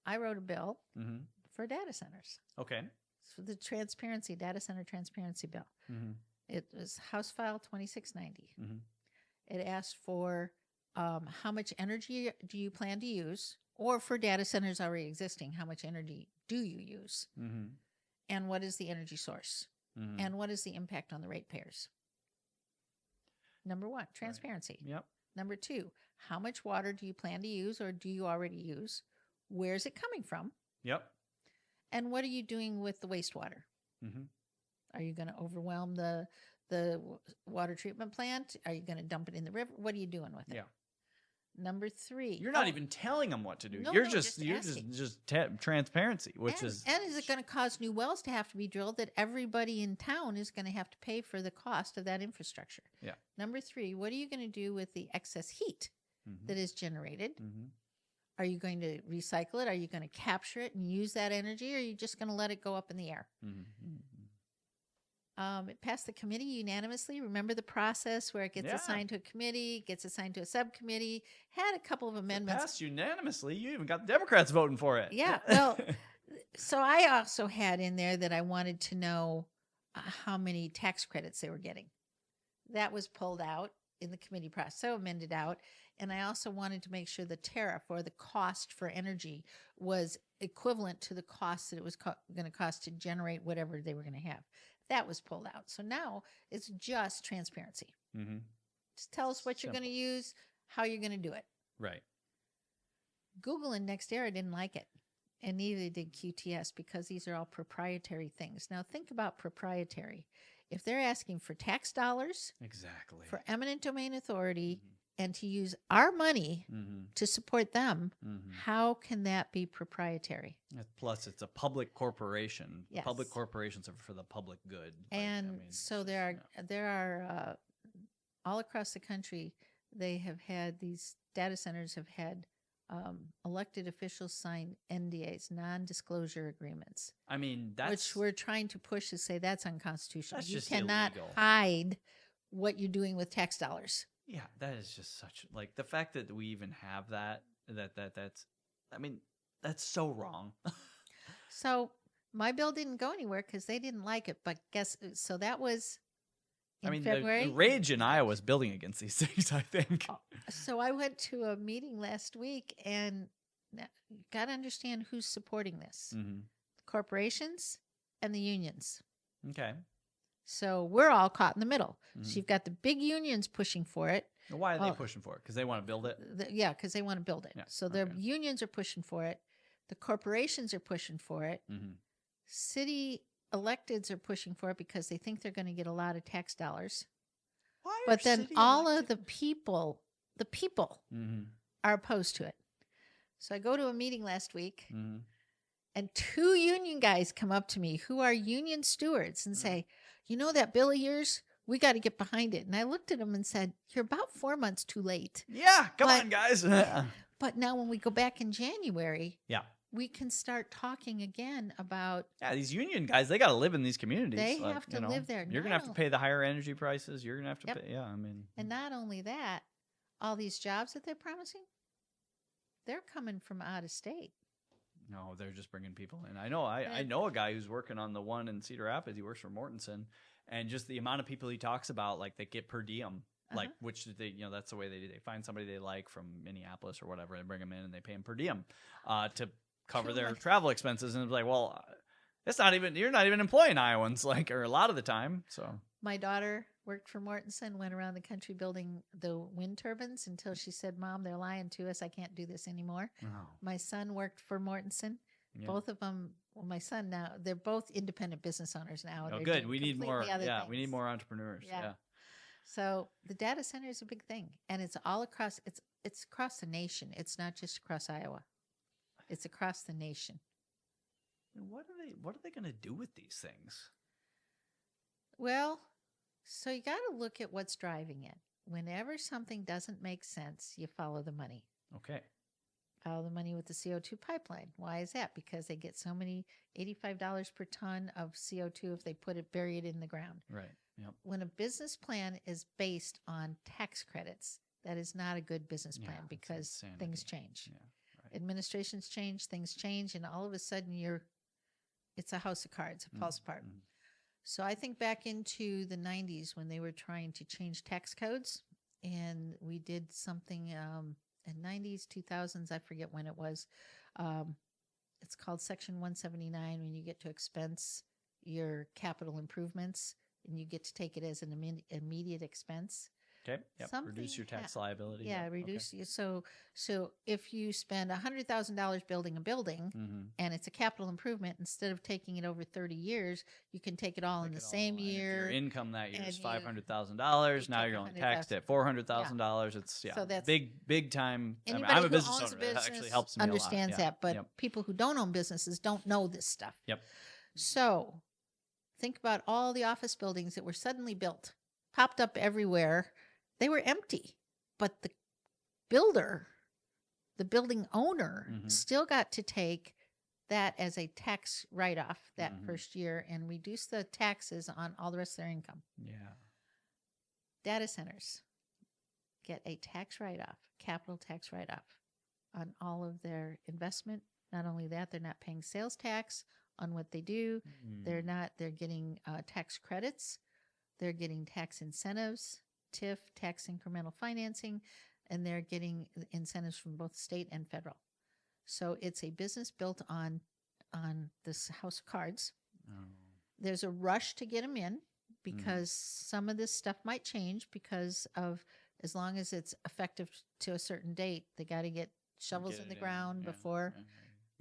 I wrote a bill Mm-hmm. for data centers. Okay. So the data center transparency bill. Mm-hmm. It was House File 2690. Mm-hmm. It asked for how much energy do you plan to use, or for data centers already existing, how much energy do you use, Mm-hmm. and what is the energy source, Mm-hmm. and what is the impact on the ratepayers. Number one, transparency. Right. Yep. Number two, how much water do you plan to use, or do you already use? Where is it coming from? Yep. And what are you doing with the wastewater? Mm-hmm. Are you going to overwhelm the water treatment plant? Are you going to dump it in the river? What are you doing with it? Yeah. Number three, You're not even telling them what to do. No, you're no, just transparency, which and is it going to cause new wells to have to be drilled that everybody in town is going to have to pay for the cost of that infrastructure? Yeah. Number three, what are you going to do with the excess heat mm-hmm. that is generated? Mm-hmm. Are you going to recycle it? Are you going to capture it and use that energy? Or are you just going to let it go up in the air? Mm-hmm. It passed the committee unanimously. Remember the process where it gets assigned to a committee, gets assigned to a subcommittee, had a couple of amendments. It passed unanimously. You even got the Democrats voting for it. Yeah. Well, so I also had in there that I wanted to know how many tax credits they were getting. That was pulled out in the committee process, so amended out. And I also wanted to make sure the tariff or the cost for energy was equivalent to the cost that it was going to cost to generate whatever they were going to have. That was pulled out. So now it's just transparency. Mm-hmm. Just tell us what you're going to use, how you're going to do it. Right. Google and NextEra didn't like it, and neither did QTS, because these are all proprietary things. Now think about proprietary. If they're asking for tax dollars, exactly, for eminent domain authority, mm-hmm. and to use our money mm-hmm. to support them, mm-hmm. how can that be proprietary? Plus, it's a public corporation. Yes. Public corporations are for the public good. And so there are all across the country, they have had, these data centers have had elected officials sign NDAs, non-disclosure agreements. I mean, which we're trying to push to say that's unconstitutional. That's you just cannot illegal. hide what you're doing with tax dollars. Yeah, that is just such, like, the fact that we even have that's I mean, that's so wrong. So my bill didn't go anywhere because they didn't like it. But so that was in February. The rage in Iowa is building against these things, I think. So I went to a meeting last week, and got to understand who's supporting this. Mm-hmm. Corporations and the unions. Okay. So we're all caught in the middle. Mm-hmm. So you've got the big unions pushing for it. Why are they pushing for it? Because they want to build it? Because they want to build it. Yeah. So the unions are pushing for it. The corporations are pushing for it. Mm-hmm. City electeds are pushing for it because they think they're going to get a lot of tax dollars. Why but then all of the people mm-hmm. are opposed to it. So I go to a meeting last week, mm-hmm. and two union guys come up to me who are union stewards and say, you know that bill of yours? We got to get behind it. And I looked at them and said, you're about 4 months too late. Yeah, come on, guys. But now when we go back in January, yeah, we can start talking again about... Yeah, these union guys, they got to live in these communities. They have to live there. You're going to have to pay the higher energy prices. You're going to have to pay... Yeah, I mean... And not only that, all these jobs that they're promising, they're coming from out of state. No, they're just bringing people in. I know. I know a guy who's working on the one in Cedar Rapids. He works for Mortensen, and just the amount of people he talks about, like, they get per diem, like, which they, that's the way they do. They find somebody they like from Minneapolis or whatever, and bring them in, and they pay them per diem to cover their travel expenses. And it's like, well, it's not even, you're not even employing Iowans, like, or a lot of the time. So my daughter worked for Mortensen, went around the country building the wind turbines until she said, Mom, they're lying to us. I can't do this anymore. Oh. My son worked for Mortensen. Yeah. Both of them, well, my son now, they're both independent business owners now. Oh, good. We need more. Yeah, we need more entrepreneurs. Yeah. So the data center is a big thing, and it's all across. It's across the nation. It's not just across Iowa. It's across the nation. What are they going to do with these things? Well, so you got to look at what's driving it. Whenever something doesn't make sense, you follow the money. Okay. Follow the money with the CO2 pipeline. Why is that? Because they get so many $85 per ton of CO2 if they bury it in the ground. Right. Yep. When a business plan is based on tax credits, That is not a good business plan Yeah, it's because insanity. things change. Yeah, right. Administrations change, things change, and all of a sudden it's a house of cards. It falls apart. Mm. So I think back into the 90s when they were trying to change tax codes, and we did something in 90s, 2000s, I forget when it was. It's called Section 179 when you get to expense your capital improvements and you get to take it as an immediate expense. Okay. Yep. Reduce your tax liability. Yeah, Yep. reduce. Okay. So if you spend $100,000 building a building Mm-hmm. and it's a capital improvement, instead of taking it over 30 years, you can take it all in the same year. If your income that year is $500,000. Now you're only taxed at $400,000. It's So that's big time. Anybody I'm a who business owns owner. a business That actually helps me understands a lot. that, but people who don't own businesses don't know this stuff. Yep. So think about all the office buildings that were suddenly built, popped up everywhere. They were empty, but the builder, the building owner, still got to take that as a tax write-off that first year and reduce the taxes on all the rest of their income. Yeah. Data centers get a tax write-off, capital tax write-off on all of their investment. Not only that, they're not paying sales tax on what they do. They're getting tax credits. They're getting tax incentives, TIF, tax incremental financing, and they're getting incentives from both state and federal. So it's a business built on this house of cards. Oh. There's a rush to get them in because some of this stuff might change because of, as long as it's effective to a certain date, they got to get shovels in the ground before,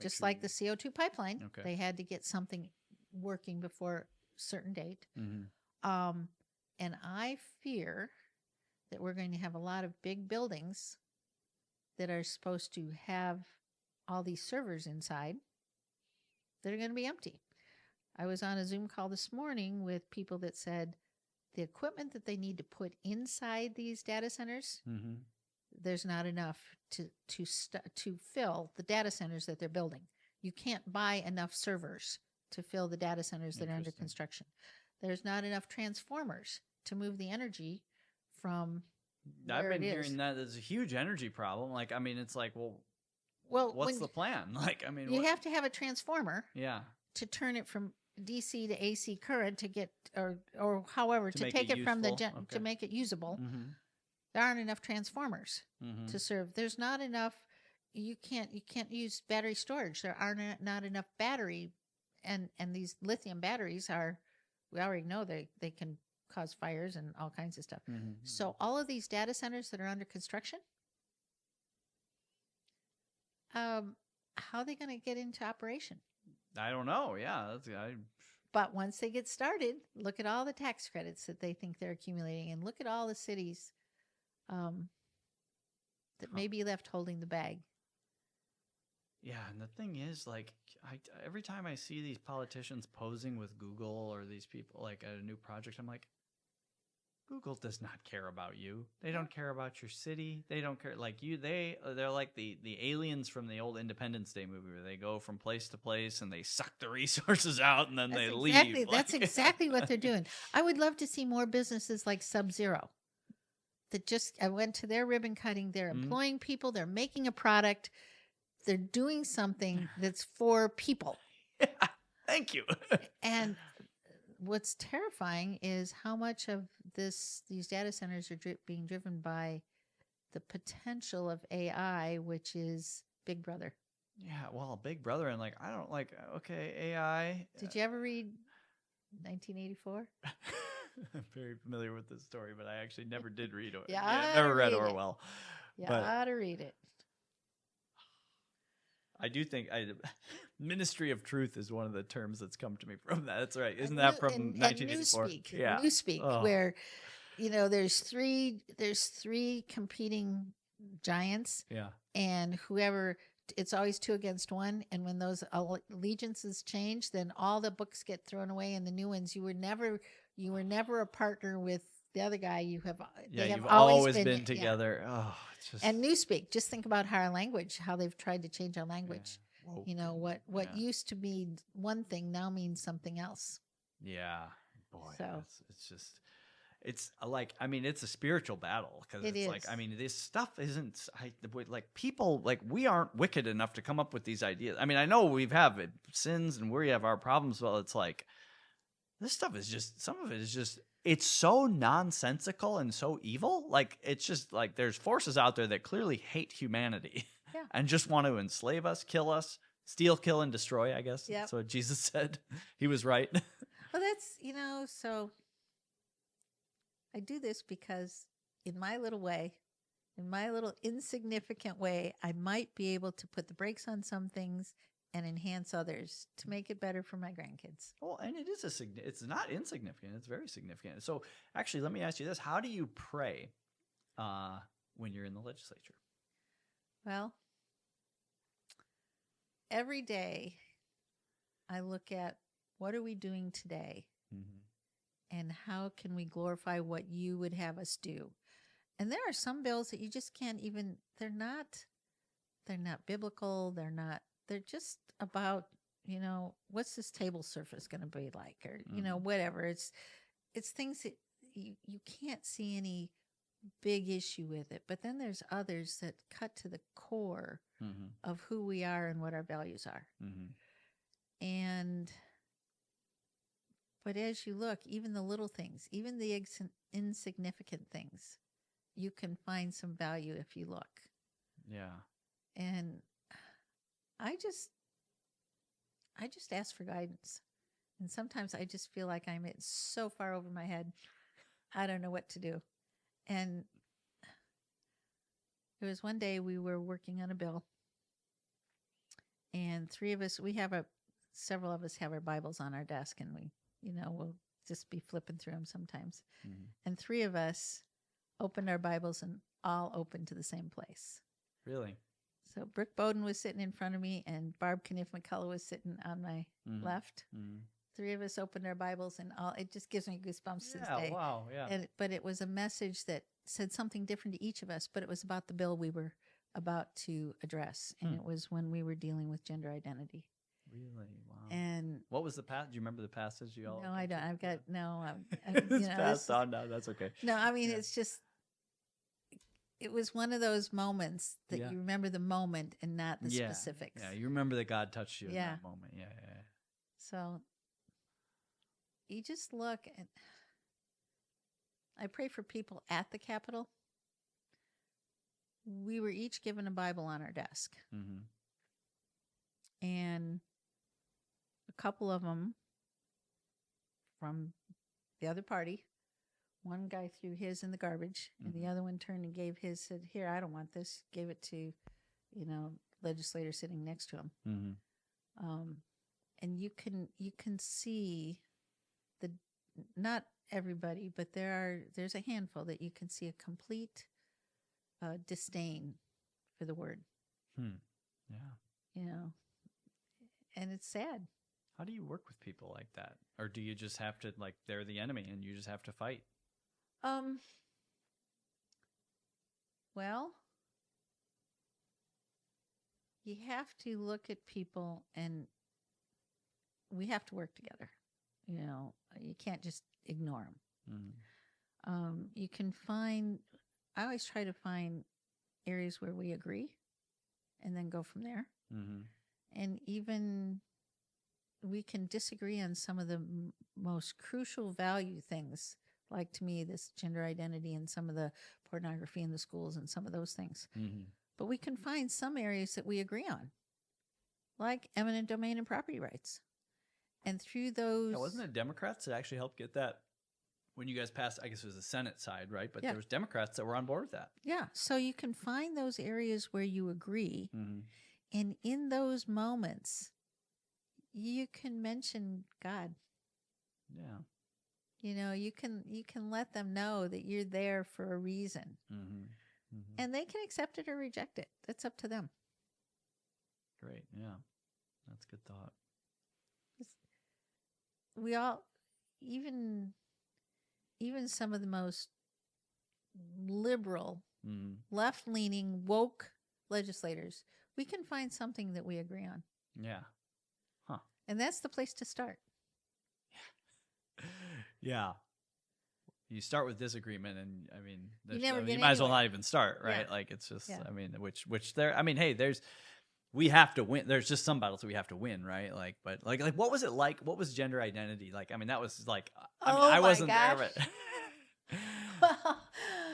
just like the CO2 pipeline, they had to get something working before a certain date. And I fear that we're going to have a lot of big buildings that are supposed to have all these servers inside that are going to be empty. I was on a Zoom call this morning with people that said the equipment that they need to put inside these data centers, there's not enough to fill the data centers that they're building. You can't buy enough servers to fill the data centers that are under construction. There's not enough transformers to move the energy from where I've been it is. hearing that there's a huge energy problem. Like, I mean, it's like, well what's the plan? Like, I mean, you have to have a transformer. Yeah. To turn it from DC to AC current to get, or however, to take it from to make it usable. There aren't enough transformers to serve. There's not enough. You can't use battery storage. There are not enough battery, and these lithium batteries are, we already know they can cause fires and all kinds of stuff. So all of these data centers that are under construction, how are they going to get into operation? I don't know. Yeah. But once they get started, look at all the tax credits that they think they're accumulating, and look at all the cities that may be left holding the bag. Yeah, and the thing is, like, every time I see these politicians posing with Google or these people, like, at a new project, I'm like, Google does not care about you. They don't care about your city. They don't care. Like, they're like the aliens from the old Independence Day movie where they go from place to place and they suck the resources out and then they leave. That's exactly what they're doing. I would love to see more businesses like Sub-Zero that just went to their ribbon cutting. They're employing people. They're making a product. They're doing something that's for people. Yeah, thank you. And what's terrifying is how much of these data centers are being driven by the potential of AI, which is Big Brother. Yeah, well, Big Brother, and like, I don't like, okay, AI. Did you ever read 1984? I'm very familiar with this story, but I actually never did read it. Yeah, I never read Orwell. Yeah, I ought to read it. I do think Ministry of Truth is one of the terms that's come to me from that. That's right. Isn't that from 1984? Yeah. Newspeak, where, there's three competing giants. Yeah. And whoever, it's always 2 against 1. And when those allegiances change, then all the books get thrown away and the new ones, you were never a partner with the other guy. You've always been together. Yeah. Oh, it's just... And Newspeak, just think about our language, how they've tried to change our language. Yeah. What used to be one thing now means something else. Yeah. Boy, so. It's just, it's like, I mean, it's a spiritual battle because It it's like, is. I mean, this stuff isn't like people, like we aren't wicked enough to come up with these ideas. I mean, I know we have sins and we have our problems, but it's like this stuff is just, some of it is just, it's so nonsensical and so evil. Like, it's just like there's forces out there that clearly hate humanity Yeah. and just want to enslave us, kill us, steal, kill, and destroy, I guess. Yep. That's what Jesus said. He was right. Well, that's, so I do this because in my little way, in my little insignificant way, I might be able to put the brakes on some things and enhance others to make it better for my grandkids. Well, and it is it's not insignificant. It's very significant. So actually, let me ask you this. How do you pray when you're in the legislature? Well, every day I look at what are we doing today and how can we glorify what you would have us do. And there are some bills that you just can't even, they're not biblical. They're just about, what's this table surface going to be like, or, whatever. It's things that you can't see any big issue with it. But then there's others that cut to the core of who we are and what our values are. But as you look, even the little things, even the insignificant things, you can find some value if you look. Yeah. And I just ask for guidance. And sometimes I just feel like I'm so far over my head, I don't know what to do. And there was one day we were working on a bill, and several of us have our Bibles on our desk, and we, we'll just be flipping through them sometimes. And three of us opened our Bibles and all opened to the same place. Really? So Brooke Bowden was sitting in front of me, and Barb Kniff McCullough was sitting on my left. Three of us opened our Bibles, and it just gives me goosebumps to this day. Wow, yeah. But it was a message that said something different to each of us, but it was about the bill we were about to address, and it was when we were dealing with gender identity. Really? Wow. And what was the passage? Do you remember the passage you all? No, I don't. I've got no. It's passed on now. That's okay. No, I mean it's just. It was one of those moments that you remember the moment and not the specifics. Yeah, you remember that God touched you in Yeah. that moment. Yeah. So you just look at. I pray for people at the Capitol. We were each given a Bible on our desk. And a couple of them from the other party, one guy threw his in the garbage, and the other one turned and gave his, said, "Here, I don't want this." Gave it to, legislator sitting next to him. And you can see not everybody, but there's a handful that you can see a complete disdain for the word. Yeah. And it's sad. How do you work with people like that? Or do you just have to, like, they're the enemy and you just have to fight? Well, you have to look at people, and we have to work together. You can't just ignore them. You can I always try to find areas where we agree and then go from there. And even we can disagree on some of the most crucial value things, like to me, this gender identity and some of the pornography in the schools and some of those things. But we can find some areas that we agree on, like eminent domain and property rights. And through those... Yeah, wasn't it Democrats that actually helped get that when you guys passed? I guess it was the Senate side, right? But there was Democrats that were on board with that. Yeah, so you can find those areas where you agree. And in those moments, you can mention God. Yeah. You can let them know that you're there for a reason. And they can accept it or reject it. That's up to them. Great. Yeah. That's a good thought. We all, even some of the most liberal, left-leaning, woke legislators, we can find something that we agree on. Yeah. Huh. And that's the place to start. Yeah. you start with disagreement, and I mean, never get you might as well anywhere. not even start, right? Yeah. Like it's just, Yeah. I mean, which there, I mean, hey, we have to win. There's just some battles we have to win, right? Like, but like what was it like? What was gender identity like? I mean, that was like, I mean, I wasn't there, but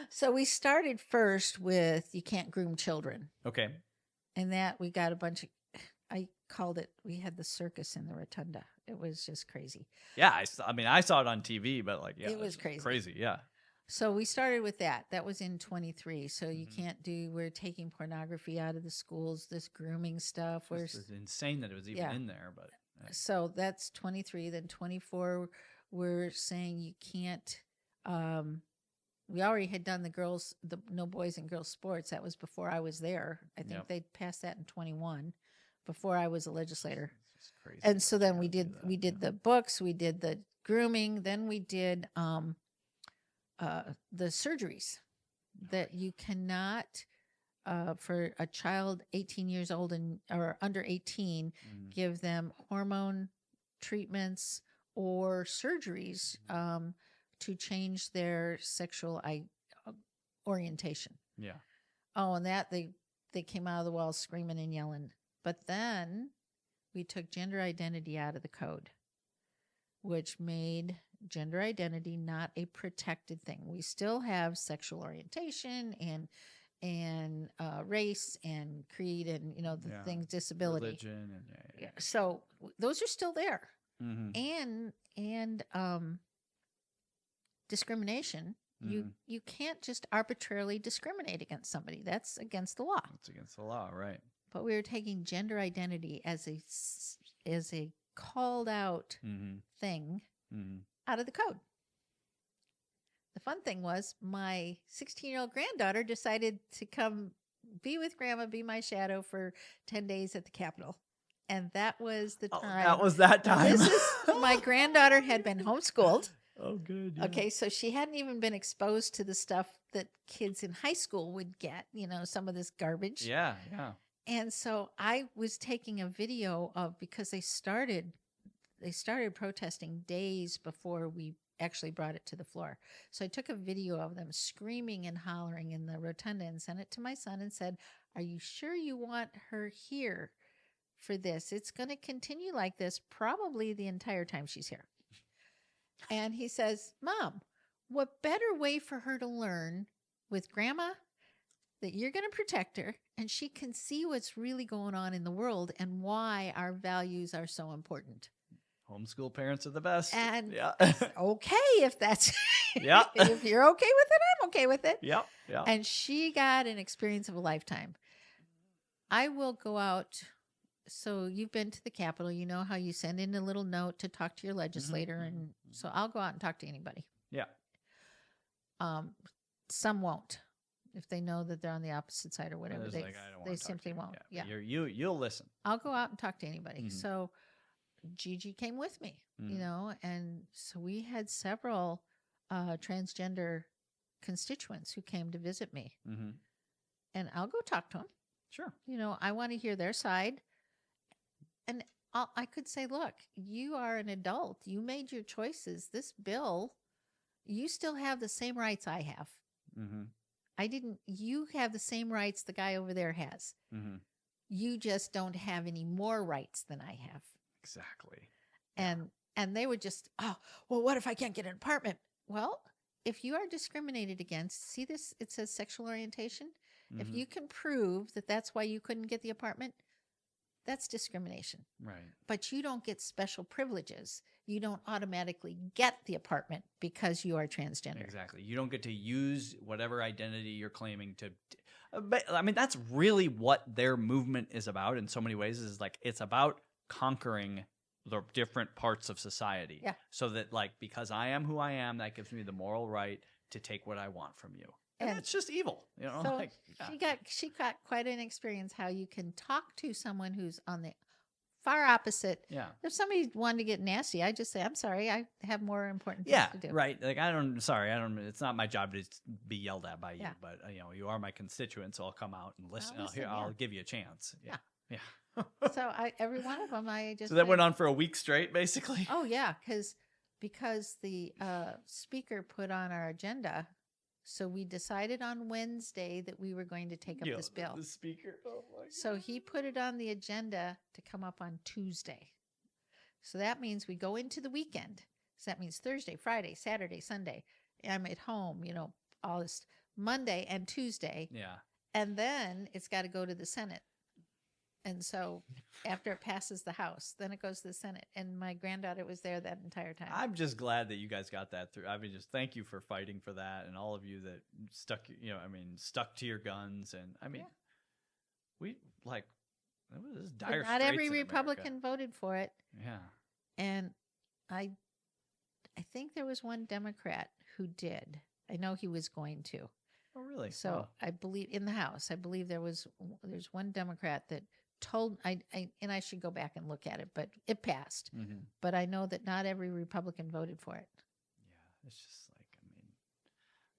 So we started first with you can't groom children. okay, And that we got a bunch of, I called it, we had the circus in the rotunda. It was just crazy. yeah. I mean, I saw it on TV, but like, yeah, It was crazy. crazy, yeah. So we started with that. That was in 23. So you can't we're taking pornography out of the schools, this grooming stuff. It's insane that it was even in there, but So that's 23. Then 24, we're saying you can't, we already had done the no boys and girls sports. That was before I was there. I think they passed that in 21 before I was a legislator. it's crazy. And so then we did the books, we did the grooming, then we did the surgeries that you cannot for a child 18 years old or under 18 give them hormone treatments or surgeries to change their sexual orientation. Yeah. Oh, and that they came out of the walls screaming and yelling. But then we took gender identity out of the code, which made gender identity not a protected thing. We still have sexual orientation and race and creed and the things, disability, religion, and So those are still there, mm-hmm. and discrimination. Mm-hmm. You can't just arbitrarily discriminate against somebody. That's against the law. It's against the law, right? But we were taking gender identity as a called out thing out of the code. The fun thing was my 16-year-old granddaughter decided to come be with Grandma, be my shadow for 10 days at the Capitol. And that was the time. That was that time. My granddaughter had been homeschooled. Oh, good. Yeah. Okay, so she hadn't even been exposed to the stuff that kids in high school would get, some of this garbage. Yeah, yeah. And so I was taking a video of, because they started protesting days before we actually brought it to the floor. So I took a video of them screaming and hollering in the rotunda and sent it to my son and said, "Are you sure you want her here for this? It's going to continue like this probably the entire time she's here." And he says, "Mom, what better way for her to learn with Grandma that you're going to protect her and she can see what's really going on in the world and why our values are so important." Homeschool parents are the best. And okay, if that's yeah, if you're okay with it, I'm okay with it. Yep. Yeah. And she got an experience of a lifetime. I will go out. So you've been to the Capitol. You know how you send in a little note to talk to your legislator, and so I'll go out and talk to anybody. Yeah. Some won't, if they know that they're on the opposite side or whatever. They simply won't. Yeah. You'll listen. I'll go out and talk to anybody. So Gigi came with me, and so we had several transgender constituents who came to visit me, and I'll go talk to them. Sure. I want to hear their side, and I could say, "Look, you are an adult. You made your choices. This bill, you still have the same rights I have. I didn't. You have the same rights the guy over there has. You just don't have any more rights than I have." Exactly. And they would just, "Oh, well, what if I can't get an apartment?" Well, if you are discriminated against, see this, it says sexual orientation. If you can prove that that's why you couldn't get the apartment, that's discrimination. Right. But you don't get special privileges. You don't automatically get the apartment because you are transgender. Exactly. You don't get to use whatever identity you're claiming to. But I mean, that's really what their movement is about in so many ways, is like it's about conquering the different parts of society. Yeah. So that, like, because I am who I am, that gives me the moral right to take what I want from you. And it's just evil, So like, she got quite an experience how you can talk to someone who's on the far opposite. Yeah. If somebody wanted to get nasty, I just say, "I'm sorry, I have more important things to do." Right. Like, it's not my job to be yelled at by you, but you are my constituent, so I'll come out and listen. I'll give you a chance. Yeah. Yeah. So every one of them, I just. So that went on for a week straight, basically. Oh yeah, because the speaker put on our agenda. So we decided on Wednesday that we were going to take up this bill. The speaker. Oh my God. So he put it on the agenda to come up on Tuesday. So that means we go into the weekend. So that means Thursday, Friday, Saturday, Sunday. I'm at home, all this Monday and Tuesday. Yeah. And then it's got to go to the Senate. And so after it passes the House, then it goes to the Senate. And my granddaughter was there that entire time. I'm just glad that you guys got that through. I mean, just thank you for fighting for that, and all of you that stuck to your guns. And I mean, we like it was dire. But not every straits in Republican America. voted for it. Yeah. And I think there was one Democrat who did. I know he was going to. Oh, really? So Wow. I believe in the House, there's one Democrat that told I should go back and look at it, but it passed. Mm-hmm. But I know that not every Republican voted for it. Yeah, it's just like, I mean,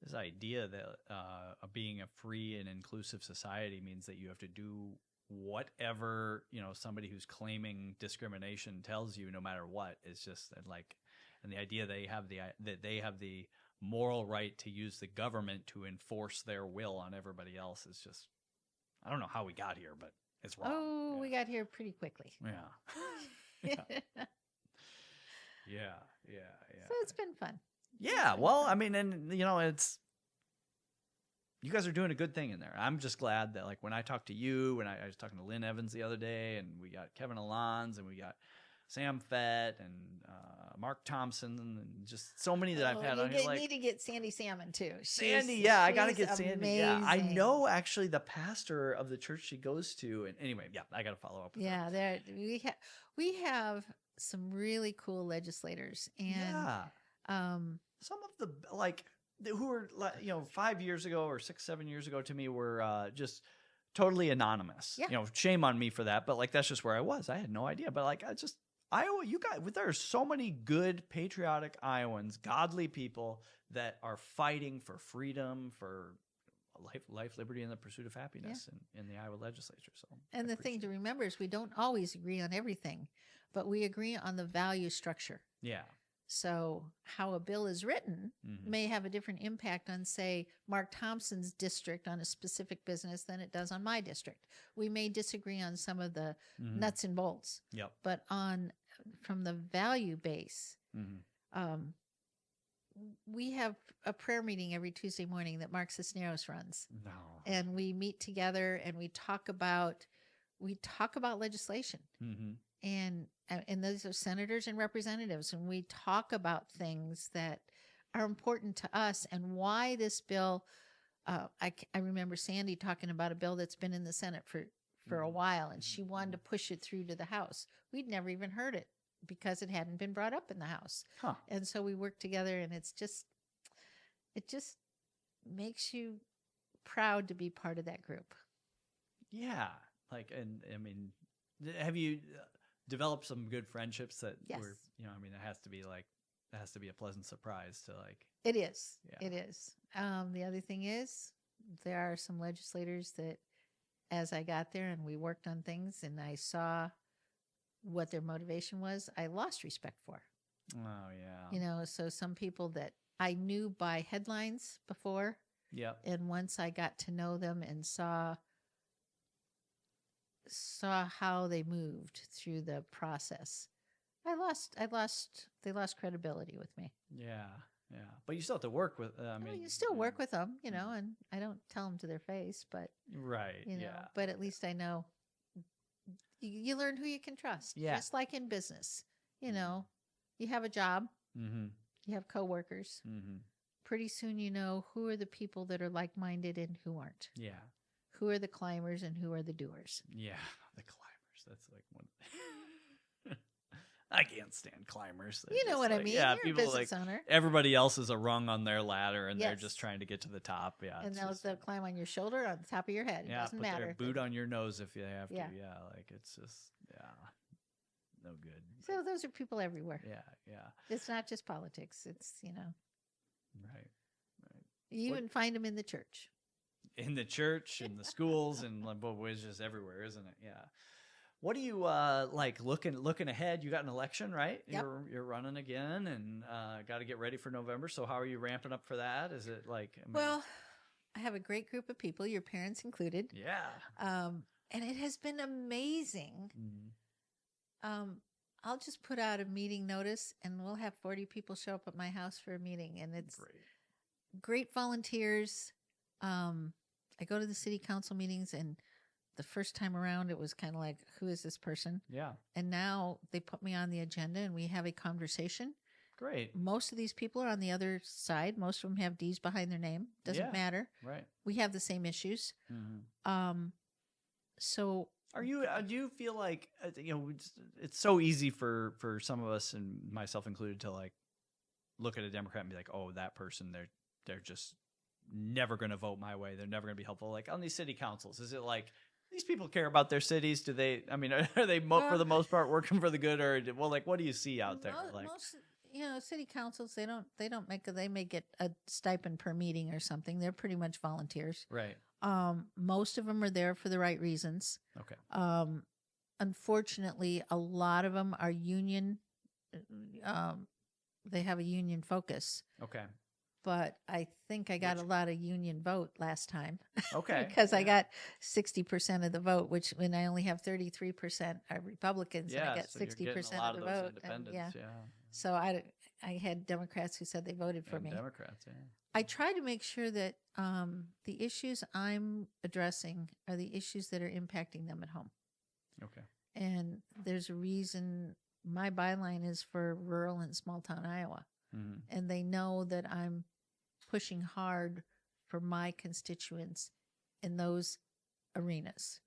this idea that being a free and inclusive society means that you have to do whatever somebody who's claiming discrimination tells you, no matter what. It's just like, and the idea that they have the moral right to use the government to enforce their will on everybody else is just, I don't know how we got here, but it's wrong. Oh, yeah. we got here pretty quickly. Yeah. Yeah. So it's been fun. Yeah. Well, I mean, and it's, you guys are doing a good thing in there. I'm just glad that, like, when I talked to you, when I was talking to Lynn Evans the other day, and we got Kevin Alons, and we got Sam Fett, and Mark Thompson, and just so many that I've had on here. You like, need to get Sandy Salmon too. Sandy, I got to get Sandy. Amazing. Yeah, I know actually the pastor of the church she goes to. And anyway, yeah, I got to follow up with her. Yeah, we have some really cool legislators, and Yeah. Some of the, like, who were 5 years ago or 6-7 years ago to me were just totally anonymous. Yeah. Shame on me for that, but like, that's just where I was. I had no idea. But like, Iowa, you guys, there are so many good, patriotic Iowans, godly people that are fighting for freedom, for life, liberty, and the pursuit of happiness in the Iowa legislature. So, and the thing to remember is we don't always agree on everything, but we agree on the value structure. Yeah. So how a bill is written Mm-hmm. may have a different impact on, say, Mark Thompson's district on a specific business than it does on my district. We may disagree on some of the Mm-hmm. nuts and bolts, Yep. but from the value base, Mm-hmm. we have a prayer meeting every Tuesday morning that Mark Cisneros runs. No. And we meet together and we talk about legislation. Mm-hmm. And those are senators and representatives, and we talk about things that are important to us and why this bill. I remember Sandy talking about a bill that's been in the Senate for a while, and she wanted to push it through to the House. We'd never even heard it because it hadn't been brought up in the House. Huh. And so we worked together, and it just makes you proud to be part of that group. Yeah. Like, and I mean, have you developed some good friendships that Yes. were, I mean, it has to be a pleasant surprise to, like. It is. Yeah. It is. The other thing is there are some legislators that, as I got there and we worked on things and I saw what their motivation was, I lost respect for. Oh, yeah. So some people that I knew by headlines before, Yep. and once I got to know them and saw how they moved through the process, they lost credibility with me. Yeah. Yeah. But you still have to work with, You still work with them, and I don't tell them to their face, but Right. Yeah. but at least I know you learn who you can trust. Yeah. Just like in business, you have a job, Mm-hmm. you have coworkers. Mm-hmm. Pretty soon, who are the people that are like-minded and who aren't. Yeah. Who are the climbers and who are the doers. Yeah. The climbers. That's like one. I can't stand climbers. They're You know just what I like, mean? Yeah. You're People a business like owner. everybody else is a rung on their ladder and they're Yes. just trying to get to the top. Yeah. And it's they'll just- climb on your shoulder, on the top of your head. It yeah. doesn't Put matter. their if boot they- on your nose if they have Yeah. to. Yeah. Like, it's just, no good. So those are people everywhere. Yeah. Yeah. It's not just politics. It's, Right. you even find them in the church. In the church, in the schools, and it's just everywhere, isn't it? Yeah. What do you like looking ahead? You got an election, right? Yep. You're running again, and got to get ready for November. So how are you ramping up for that? Is it like Well, I have a great group of people, your parents included. Yeah. And it has been amazing. I'll just put out a meeting notice, and we'll have 40 people show up at my house for a meeting, and it's great volunteers. I go to the city council meetings, and the first time around, it was kind of like, who is this person? Yeah. And now they put me on the agenda, and we have a conversation. Great. Most of these people are on the other side. Most of them have D's behind their name. Doesn't matter. Right. We have the same issues. So do you feel like, it's so easy for some of us, and myself included, to like look at a Democrat and be like, oh, that person, they're just never going to vote my way. They're never going to be helpful. Like on these city councils, is it like these people care about their cities? Do they, are they for the most part working for the good, or what do you see out there? Most, city councils, they may get a stipend per meeting or something. They're pretty much volunteers. Right. Most of them are there for the right reasons. Okay. Unfortunately, a lot of them are union. They have a union focus. Okay. But I think I got a lot of union vote last time. Okay. Because I got 60% of the vote, when I only have 33% are Republicans, and I got 60% of the vote. Independents, So I had Democrats who said they voted for me. Democrats, yeah. I try to make sure that the issues I'm addressing are the issues that are impacting them at home. Okay. And there's a reason my byline is for rural and small town Iowa. And they know that I'm pushing hard for my constituents in those arenas.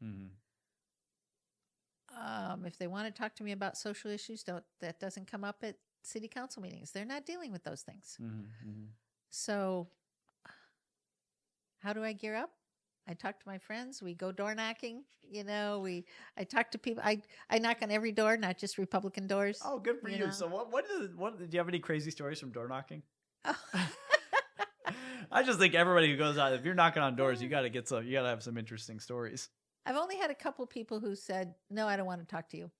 If they want to talk to me about social issues, that doesn't come up at city council meetings. They're not dealing with those things. So how do I gear up? I talk to my friends. We go door knocking. I talk to people. I knock on every door, not just Republican doors. Oh, good for you. So what do you have any crazy stories from door knocking? Oh. I just think everybody who goes out, if you're knocking on doors, you got to have some interesting stories. I've only had a couple people who said, no, I don't want to talk to you.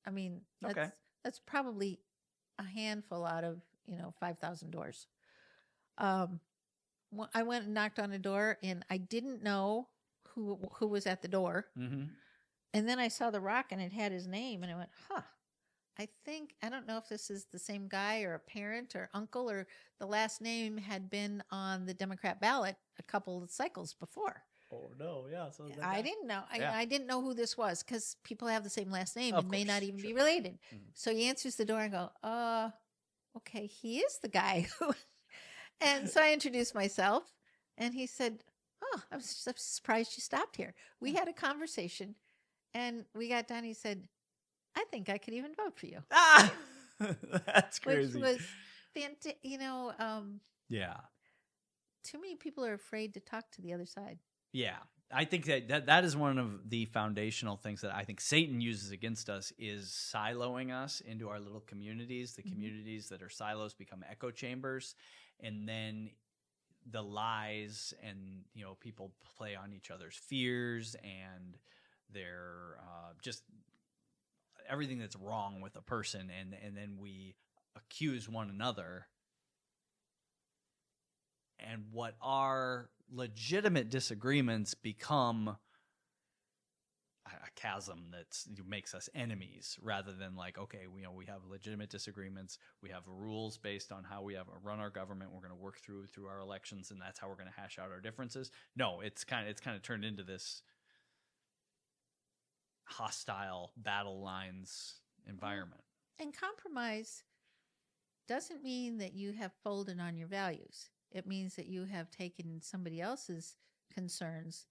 I mean, that's probably a handful out of, 5,000 doors. I went and knocked on a door, and I didn't know who was at the door. And then I saw the rock, and it had his name, and I went, I don't know if this is the same guy or a parent or uncle, or the last name had been on the Democrat ballot a couple of cycles before. Oh no, yeah. So I didn't know. I didn't know who this was, because people have the same last name and may not even be related. So he answers the door and go, okay, he is the guy who. And so I introduced myself, and he said, oh, I'm surprised you stopped here. We had a conversation, and we got done. He said, I think I could even vote for you. That's crazy. Which was fantastic. Yeah. Too many people are afraid to talk to the other side. Yeah. I think that is one of the foundational things that I think Satan uses against us, is siloing us into our little communities. The communities that are silos become echo chambers, and then the lies and people play on each other's fears and their just everything that's wrong with a person, and then we accuse one another. And what are legitimate disagreements become a chasm that makes us enemies, rather than like, okay, we have legitimate disagreements. We have rules based on how we run our government. We're going to work through our elections, and that's how we're going to hash out our differences. No, it's kind of turned into this hostile battle lines environment. And compromise doesn't mean that you have folded on your values. It means that you have taken somebody else's concerns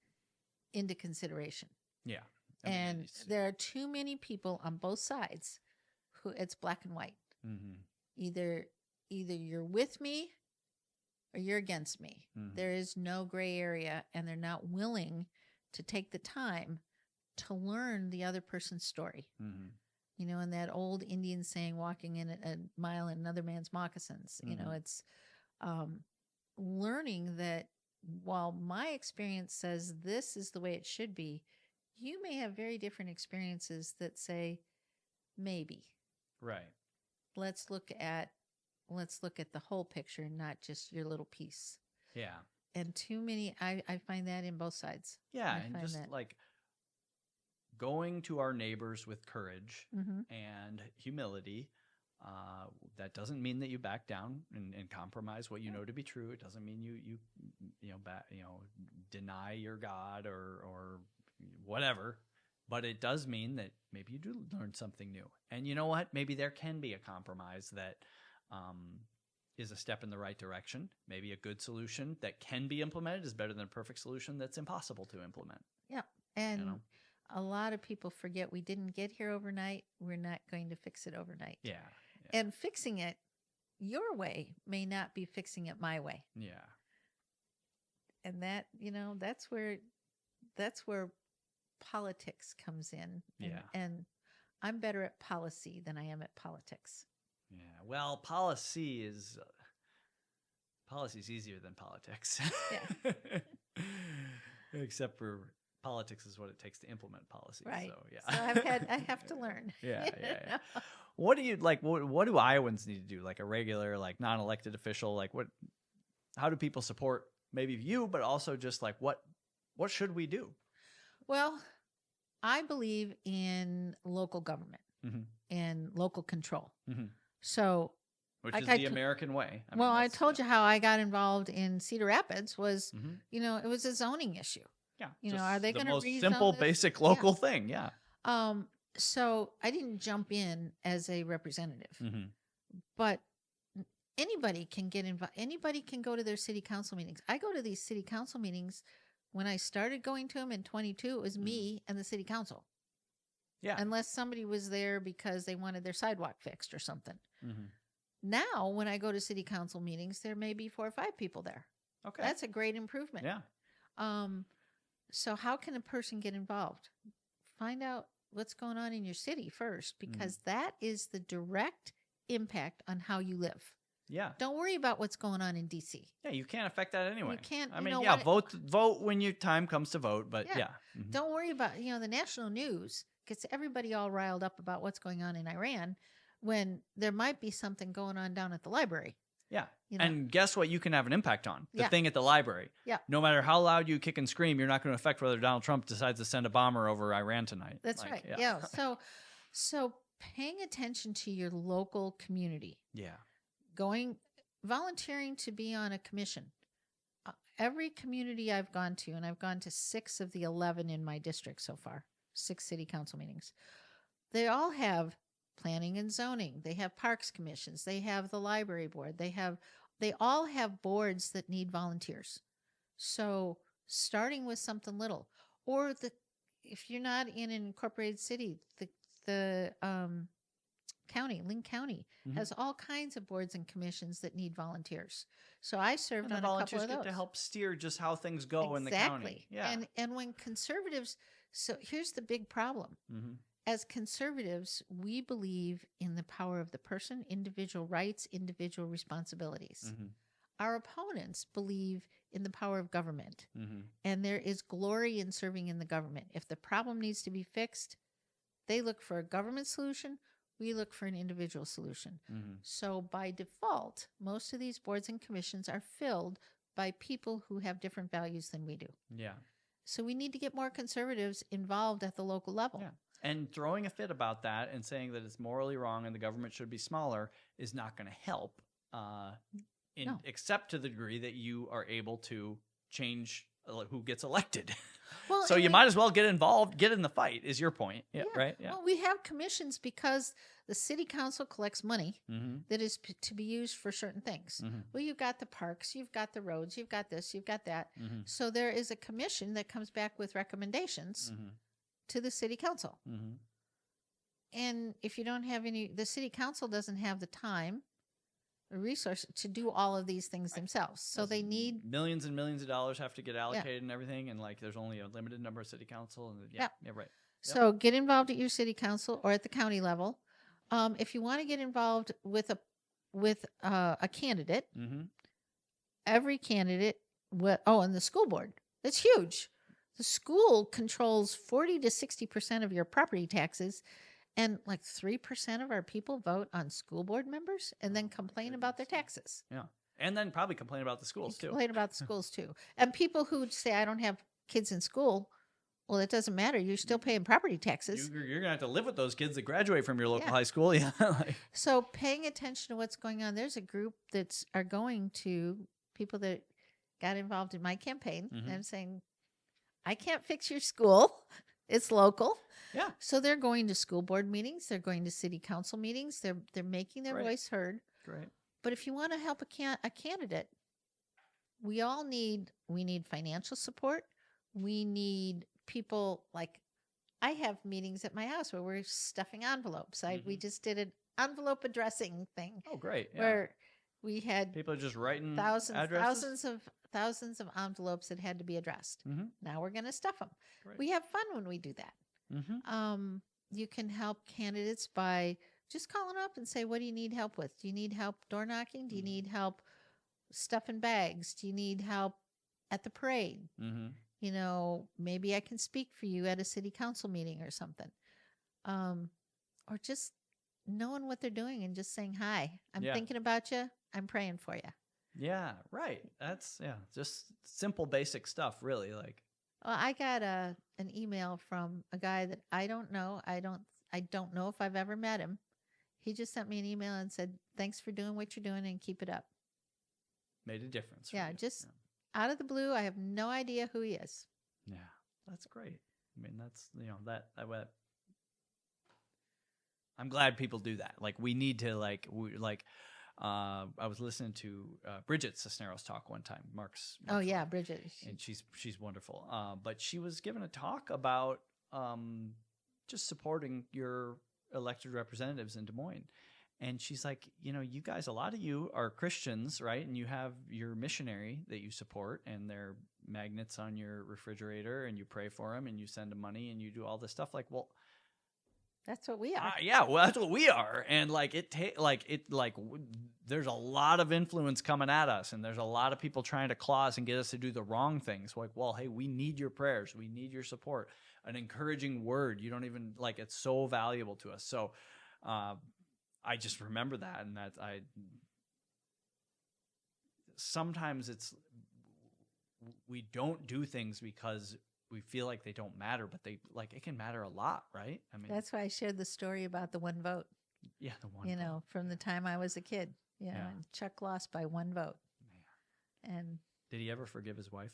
into consideration. Yeah. And there are too many people on both sides who it's black and white. Either you're with me or you're against me. There is no gray area, and they're not willing to take the time to learn the other person's story. And that old Indian saying, walking in a mile in another man's moccasins, it's learning that while my experience says this is the way it should be, you may have very different experiences that say, maybe. Right. Let's look at the whole picture, not just your little piece. Yeah. And too many, I find that in both sides. Yeah, and just like going to our neighbors with courage and humility. That doesn't mean that you back down and compromise what you know to be true. It doesn't mean you deny your God or whatever. But it does mean that maybe you do learn something new. And you know what? Maybe there can be a compromise that is a step in the right direction. Maybe a good solution that can be implemented is better than a perfect solution that's impossible to implement. Yeah. And a lot of people forget we didn't get here overnight. We're not going to fix it overnight. Yeah. And fixing it your way may not be fixing it my way. Yeah. And that, that's where politics comes in. And I'm better at policy than I am at politics. Yeah. Well, policy is easier than politics. Yeah. Except for politics is what it takes to implement policy. Right. So, yeah. So I have to learn. Yeah. What do you like? What do Iowans need to do? Like a regular, like non-elected official? Like how do people support maybe you, but also just like what should we do? Well, I believe in local government and local control. So, which is the American way. I told you how I got involved in Cedar Rapids was, it was a zoning issue. Yeah. Are they going to rezone simple, basic local thing? Yeah. So I didn't jump in as a representative, but anybody can get involved. Anybody can go to their city council meetings. I go to these city council meetings. When I started going to them in 22, it was me and the city council. Yeah. Unless somebody was there because they wanted their sidewalk fixed or something. Now, when I go to city council meetings, there may be 4 or 5 people there. Okay. That's a great improvement. Yeah. So how can a person get involved? Find out what's going on in your city first, because that is the direct impact on how you live. Yeah. Don't worry about what's going on in DC. Yeah, you can't affect that anyway. You can't. Vote when your time comes to vote, but yeah. Don't worry about, the national news gets everybody all riled up about what's going on in Iran when there might be something going on down at the library. Yeah. And guess what you can have an impact on? The thing at the library. Yeah. No matter how loud you kick and scream, you're not going to affect whether Donald Trump decides to send a bomber over Iran tonight. That's right. Yeah. So paying attention to your local community. Yeah. Volunteering to be on a commission. Every community I've gone to, and I've gone to 6 of the 11 in my district so far, 6 city council meetings, they all have planning and zoning. They have parks commissions. They have the library board. They all have boards that need volunteers. So starting with something little, or if you're not in an incorporated city, the county, Linn County, has all kinds of boards and commissions that need volunteers. So I served on a couple of those. To help steer just how things go in the county. Yeah. And when conservatives, so here's the big problem. As conservatives, we believe in the power of the person, individual rights, individual responsibilities. Our opponents believe in the power of government. And there is glory in serving in the government. If the problem needs to be fixed, they look for a government solution. We look for an individual solution. So by default, most of these boards and commissions are filled by people who have different values than we do. Yeah. So we need to get more conservatives involved at the local level. Yeah. And throwing a fit about that and saying that it's morally wrong and the government should be smaller is not going to help, except to the degree that you are able to change who gets elected. Well, so you might as well get involved, get in the fight, is your point. Yeah. Right? Yeah. Well, we have commissions because the city council collects money that is to be used for certain things. Well, you've got the parks, you've got the roads, you've got this, you've got that. So there is a commission that comes back with recommendations to the city council. And if you don't have the city council doesn't have the time or resource to do all of these things themselves. So they need millions and millions of dollars have to get allocated and everything. And there's only a limited number of city council. And right. So get involved at your city council or at the county level. If you want to get involved with a candidate, every candidate, and the school board, it's huge. The school controls 40 to 60% of your property taxes, and like 3% of our people vote on school board members and then complain about their taxes. Yeah. And then probably complain about the schools too. Complain about the schools too. And people who say, I don't have kids in school, well, it doesn't matter. You're still paying property taxes. You're going to have to live with those kids that graduate from your local high school. Yeah. So paying attention to what's going on, there's a group that's are going to people that got involved in my campaign. And I'm saying, I can't fix your school. It's local. Yeah. So they're going to school board meetings. They're going to city council meetings. They're making their voice heard. Great. But if you want to help a candidate, we need financial support. We need people like I have meetings at my house where we're stuffing envelopes. We just did an envelope addressing thing. Oh, great. Yeah. Where we had people are just writing thousands of envelopes that had to be addressed. Now we're going to stuff them. Great. We have fun when we do that. You can help candidates by just calling up and say, what do you need help with? Do you need help door knocking? Do you need help stuffing bags? Do you need help at the parade? You know, maybe I can speak for you at a city council meeting or something. Or just knowing what they're doing and just saying, hi, I'm thinking about you. I'm praying for you. Yeah, right. That's, just simple, basic stuff, really. Like, well, I got an email from a guy that I don't know. I don't know if I've ever met him. He just sent me an email and said, thanks for doing what you're doing and keep it up. Made a difference. Yeah, just out of the blue. I have no idea who he is. Yeah, that's great. I mean, that's, I'm glad people do that. Like, we need to, I was listening to Bridget Cisneros talk one time. Mark's oh yeah, Bridget, and she's wonderful. But she was giving a talk about just supporting your elected representatives in Des Moines, and she's like, you guys, a lot of you are Christians, right? And you have your missionary that you support, and they're magnets on your refrigerator, and you pray for them, and you send them money, and you do all this stuff. Like, well. That's what we are. That's what we are. And there's a lot of influence coming at us, and there's a lot of people trying to claw us and get us to do the wrong things. Like, well, hey, we need your prayers. We need your support. An encouraging word. You don't even it's so valuable to us. So, I just remember that. And sometimes we don't do things because we feel like they don't matter, but it can matter a lot, right? I mean, that's why I shared the story about the one vote. Yeah, the one vote. From the time I was a kid, and Chuck lost by one vote. Man. And did he ever forgive his wife?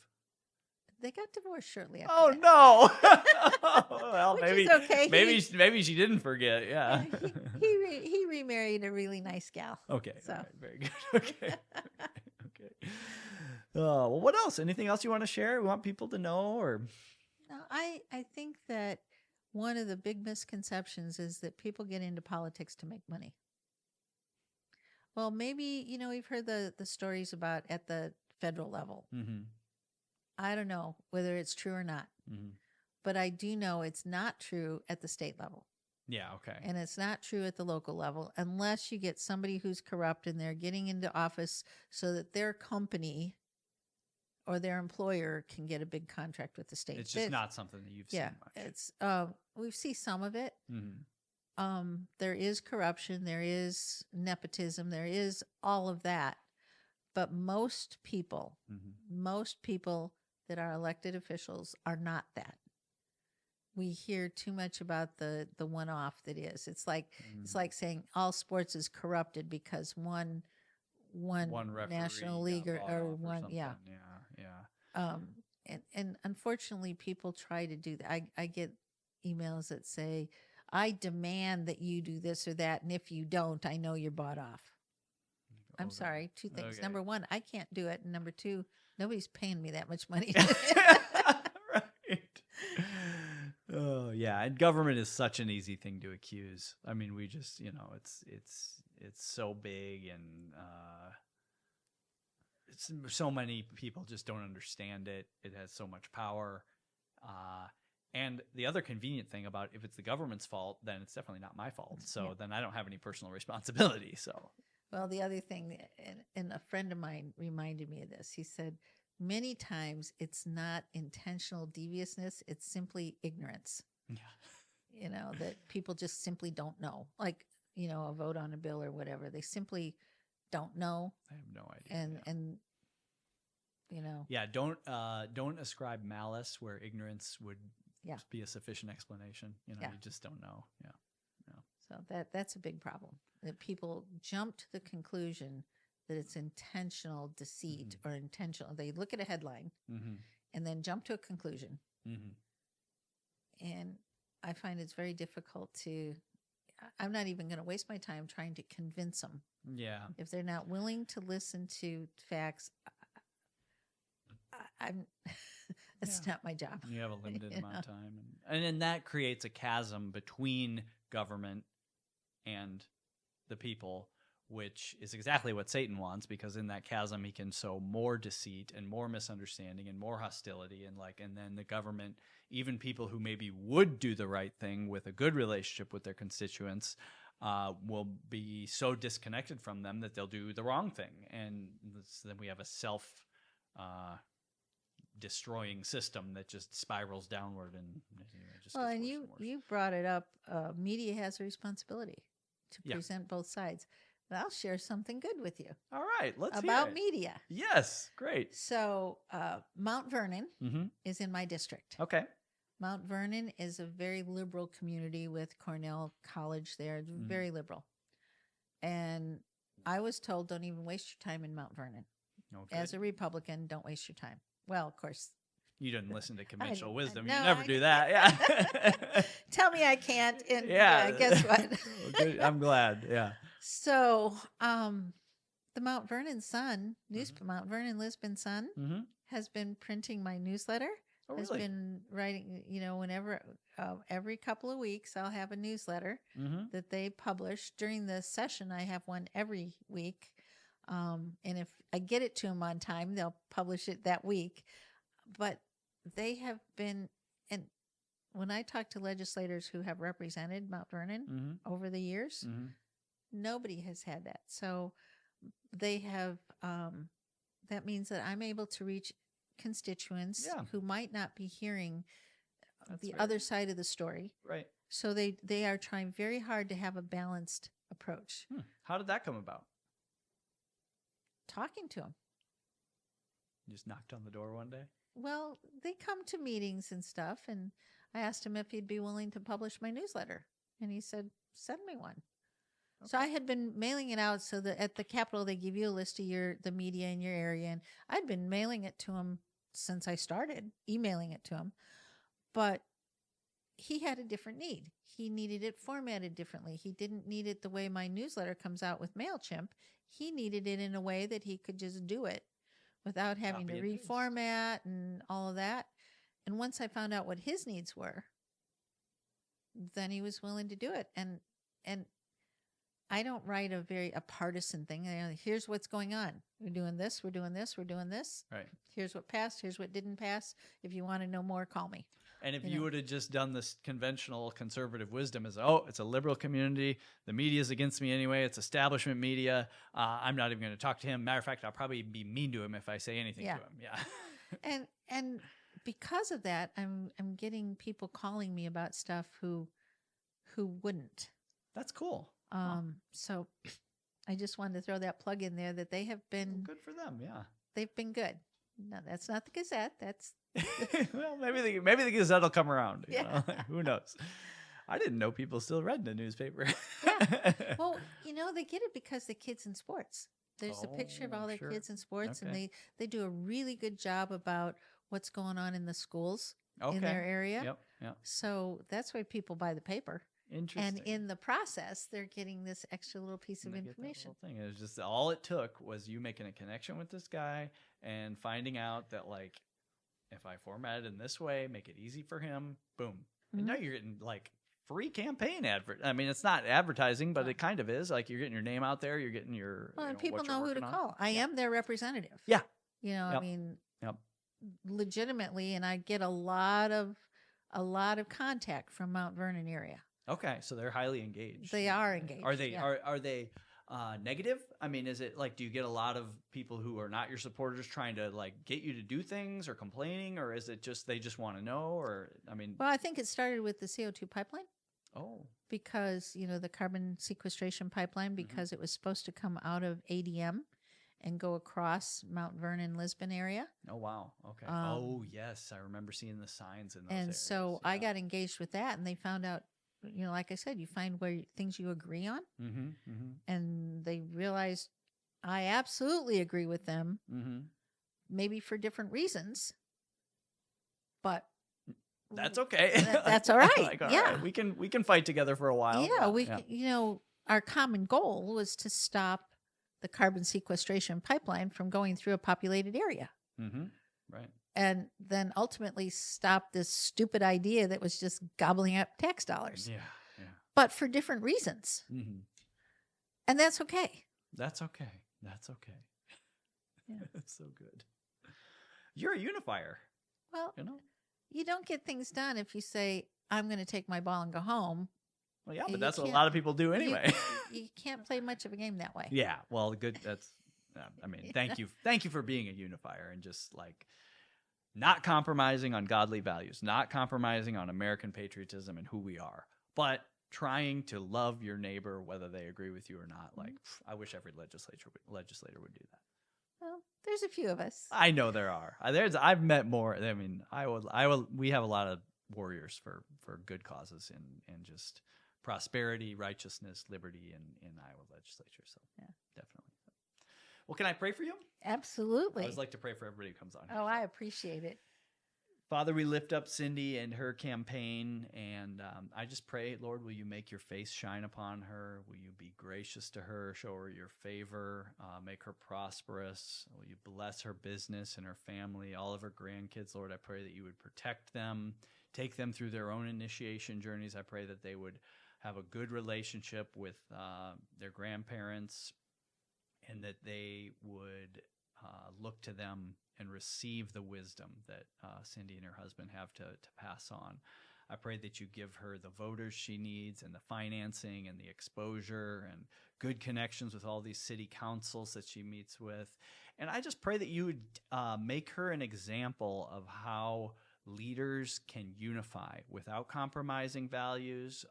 They got divorced shortly after. Oh that. No! Well, maybe okay. Maybe she didn't forget. Yeah. He remarried a really nice gal. Okay. So right, very good. Okay. Okay. Well, what else? Anything else you want to share? We want people to know, or? No, I think that one of the big misconceptions is that people get into politics to make money. Well, maybe, we've heard the stories about at the federal level. I don't know whether it's true or not, but I do know it's not true at the state level. Yeah, okay. And it's not true at the local level unless you get somebody who's corrupt and they're getting into office so that their company or their employer can get a big contract with the state. It's just not something that you've seen much. It's we see some of it. There is corruption, there is nepotism, there is all of that. But most people that are elected officials are not that. We hear too much about the one-off that is. It's like saying all sports is corrupted because one national league or one yeah. And unfortunately, people try to do that. I get emails that say, I demand that you do this or that, and if you don't, I know you're bought off. I'm sorry, two things. Okay. Number one, I can't do it. And number two, nobody's paying me that much money. Right. Oh, yeah. And government is such an easy thing to accuse. I mean, we just, it's so big, and so many people just don't understand it. It has so much power. And the other convenient thing about if it's the government's fault, then it's definitely not my fault. So then I don't have any personal responsibility. So, well, the other thing, and a friend of mine reminded me of this. He said, many times it's not intentional deviousness. It's simply ignorance. Yeah. That people just simply don't know. Like, a vote on a bill or whatever. They simply don't know. I have no idea. And Yeah, don't ascribe malice where ignorance would be a sufficient explanation. You just don't know. Yeah. So that's a big problem, that people jump to the conclusion that it's intentional deceit or intentional. They look at a headline and then jump to a conclusion. And I find it's very difficult I'm not even going to waste my time trying to convince them. Yeah. If they're not willing to listen to facts, it's not my job. You have a limited amount of time. And then that creates a chasm between government and the people, which is exactly what Satan wants, because in that chasm he can sow more deceit and more misunderstanding and more hostility, and then the government, even people who maybe would do the right thing with a good relationship with their constituents, will be so disconnected from them that they'll do the wrong thing, and then we have a self destroying system that just spirals downward and just well, gets and worse and you brought it up. Media has a responsibility to present both sides. But I'll share something good with you. All right, let's hear about it. media. Yes, great. So Mount Vernon is in my district. Okay. Mount Vernon is a very liberal community with Cornell College there, very liberal. And I was told, don't even waste your time in Mount Vernon. Okay. As a Republican, don't waste your time. Well, of course. You didn't listen to conventional wisdom. No, you never do that. Yeah. Tell me I can't. And guess what? Good. I'm glad. Yeah. So the Mount Vernon Sun, Mount Vernon Lisbon Sun, has been printing my newsletter. Oh, has really? been writing, whenever, every couple of weeks, I'll have a newsletter that they publish. During the session, I have one every week. And if I get it to them on time, they'll publish it that week. But they have been, and when I talk to legislators who have represented Mount Vernon over the years, nobody has had that. So they have, that means that I'm able to reach constituents who might not be hearing the other side of the story. Right. So they are trying very hard to have a balanced approach. How did that come about? Talking to them. You just knocked on the door one day? Well, they come to meetings and stuff, and I asked him if he'd be willing to publish my newsletter. And he said, send me one. Okay. So I had been mailing it out so that at the Capitol, they give you a list of the media in your area. And I'd been mailing it to him since I started, emailing it to him. But he had a different need. He needed it formatted differently. He didn't need it the way my newsletter comes out with MailChimp. He needed it in a way that he could just do it without having to reformat and all of that. And once I found out what his needs were, then he was willing to do it. And I don't write a partisan thing. Here's what's going on. We're doing this, we're doing this, we're doing this. Right. Here's what passed, here's what didn't pass. If you want to know more, call me. And if you would have just done this conventional conservative wisdom as, it's a liberal community, the media is against me anyway, it's establishment media, I'm not even going to talk to him. Matter of fact, I'll probably be mean to him if I say anything to him. Yeah. And because of that, I'm getting people calling me about stuff who wouldn't. That's cool. So I just wanted to throw that plug in there that they have been good for them. Yeah. They've been good. No, that's not the Gazette. That's well, maybe the Gazette will come around. You know? Who knows? I didn't know people still read the newspaper. Yeah. Well, they get it because the kids in sports. There's a picture of all their kids in sports, and they do a really good job about what's going on in the schools in their area. Yep. So that's why people buy the paper. Interesting. And in the process, they're getting this extra little piece of information. Thing. It was just all it took was you making a connection with this guy and finding out that, like, if I format it in this way, make it easy for him, boom. And now you're getting like free campaign advert. I mean, it's not advertising, but it kind of is. Like, you're getting your name out there. You're getting your. Well, and people know who to call. I am their representative. Yeah. I mean, legitimately, and I get a lot of contact from Mount Vernon area. Okay, so they're highly engaged. They are engaged. Are they? Yeah. Are they negative? I mean, is it like, do you get a lot of people who are not your supporters trying to like get you to do things or complaining, or is it just they just want to know? Or I mean, Well, I think it started with the CO2 pipeline. Oh, Because, the carbon sequestration pipeline, because it was supposed to come out of ADM and go across Mount Vernon, Lisbon area. oh wow, okay. Yes, I remember seeing the signs in those And areas. so I got engaged with that, and they found out, like I said, you find things you agree on, and they realized I absolutely agree with them, maybe for different reasons, but that's okay. That's all right. Like, all yeah, right, we can fight together for a while. Yeah, our common goal was to stop the carbon sequestration pipeline from going through a populated area. Right. And then ultimately stop this stupid idea that was just gobbling up tax dollars. Yeah. But for different reasons. And that's okay. That's okay. Yeah. That's so good. You're a unifier. Well, you don't get things done if you say, I'm going to take my ball and go home. Well, yeah, but that's what a lot of people do anyway. You can't play much of a game that way. Yeah, well, good. That's, I mean, thank you for being a unifier and just like not compromising on godly values, not compromising on American patriotism and who we are, but trying to love your neighbor whether they agree with you or not. Like, I wish every legislator would do that. Well, there's a few of us. I know there are. I've met more. I mean, we have a lot of warriors for good causes and just prosperity, righteousness, liberty in Iowa Legislature. So yeah, definitely. Well, can I pray for you? Absolutely. I always like to pray for everybody who comes on here. Oh, I appreciate it. Father, we lift up Cindy and her campaign, and I just pray, Lord, will you make your face shine upon her? Will you be gracious to her, show her your favor, make her prosperous? Will you bless her business and her family, all of her grandkids? Lord, I pray that you would protect them, take them through their own initiation journeys. I pray that they would have a good relationship with their grandparents, and that they would look to them and receive the wisdom that Cindy and her husband have to pass on. I pray that you give her the voters she needs and the financing and the exposure and good connections with all these city councils that she meets with. And I just pray that you would make her an example of how leaders can unify without compromising values,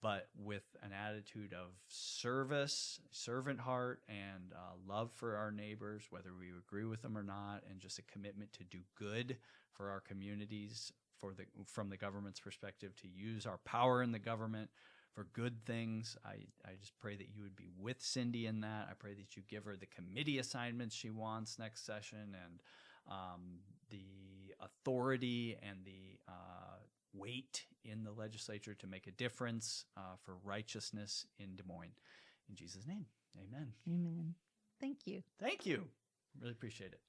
but with an attitude of service, servant heart, and love for our neighbors, whether we agree with them or not, and just a commitment to do good for our communities, from the government's perspective, to use our power in the government for good things. I just pray that you would be with Cindy in that. I pray that you give her the committee assignments she wants next session, and the authority and the weight in the legislature to make a difference for righteousness in Des Moines. In Jesus' name, amen. Amen. Thank you. Thank you. Really appreciate it.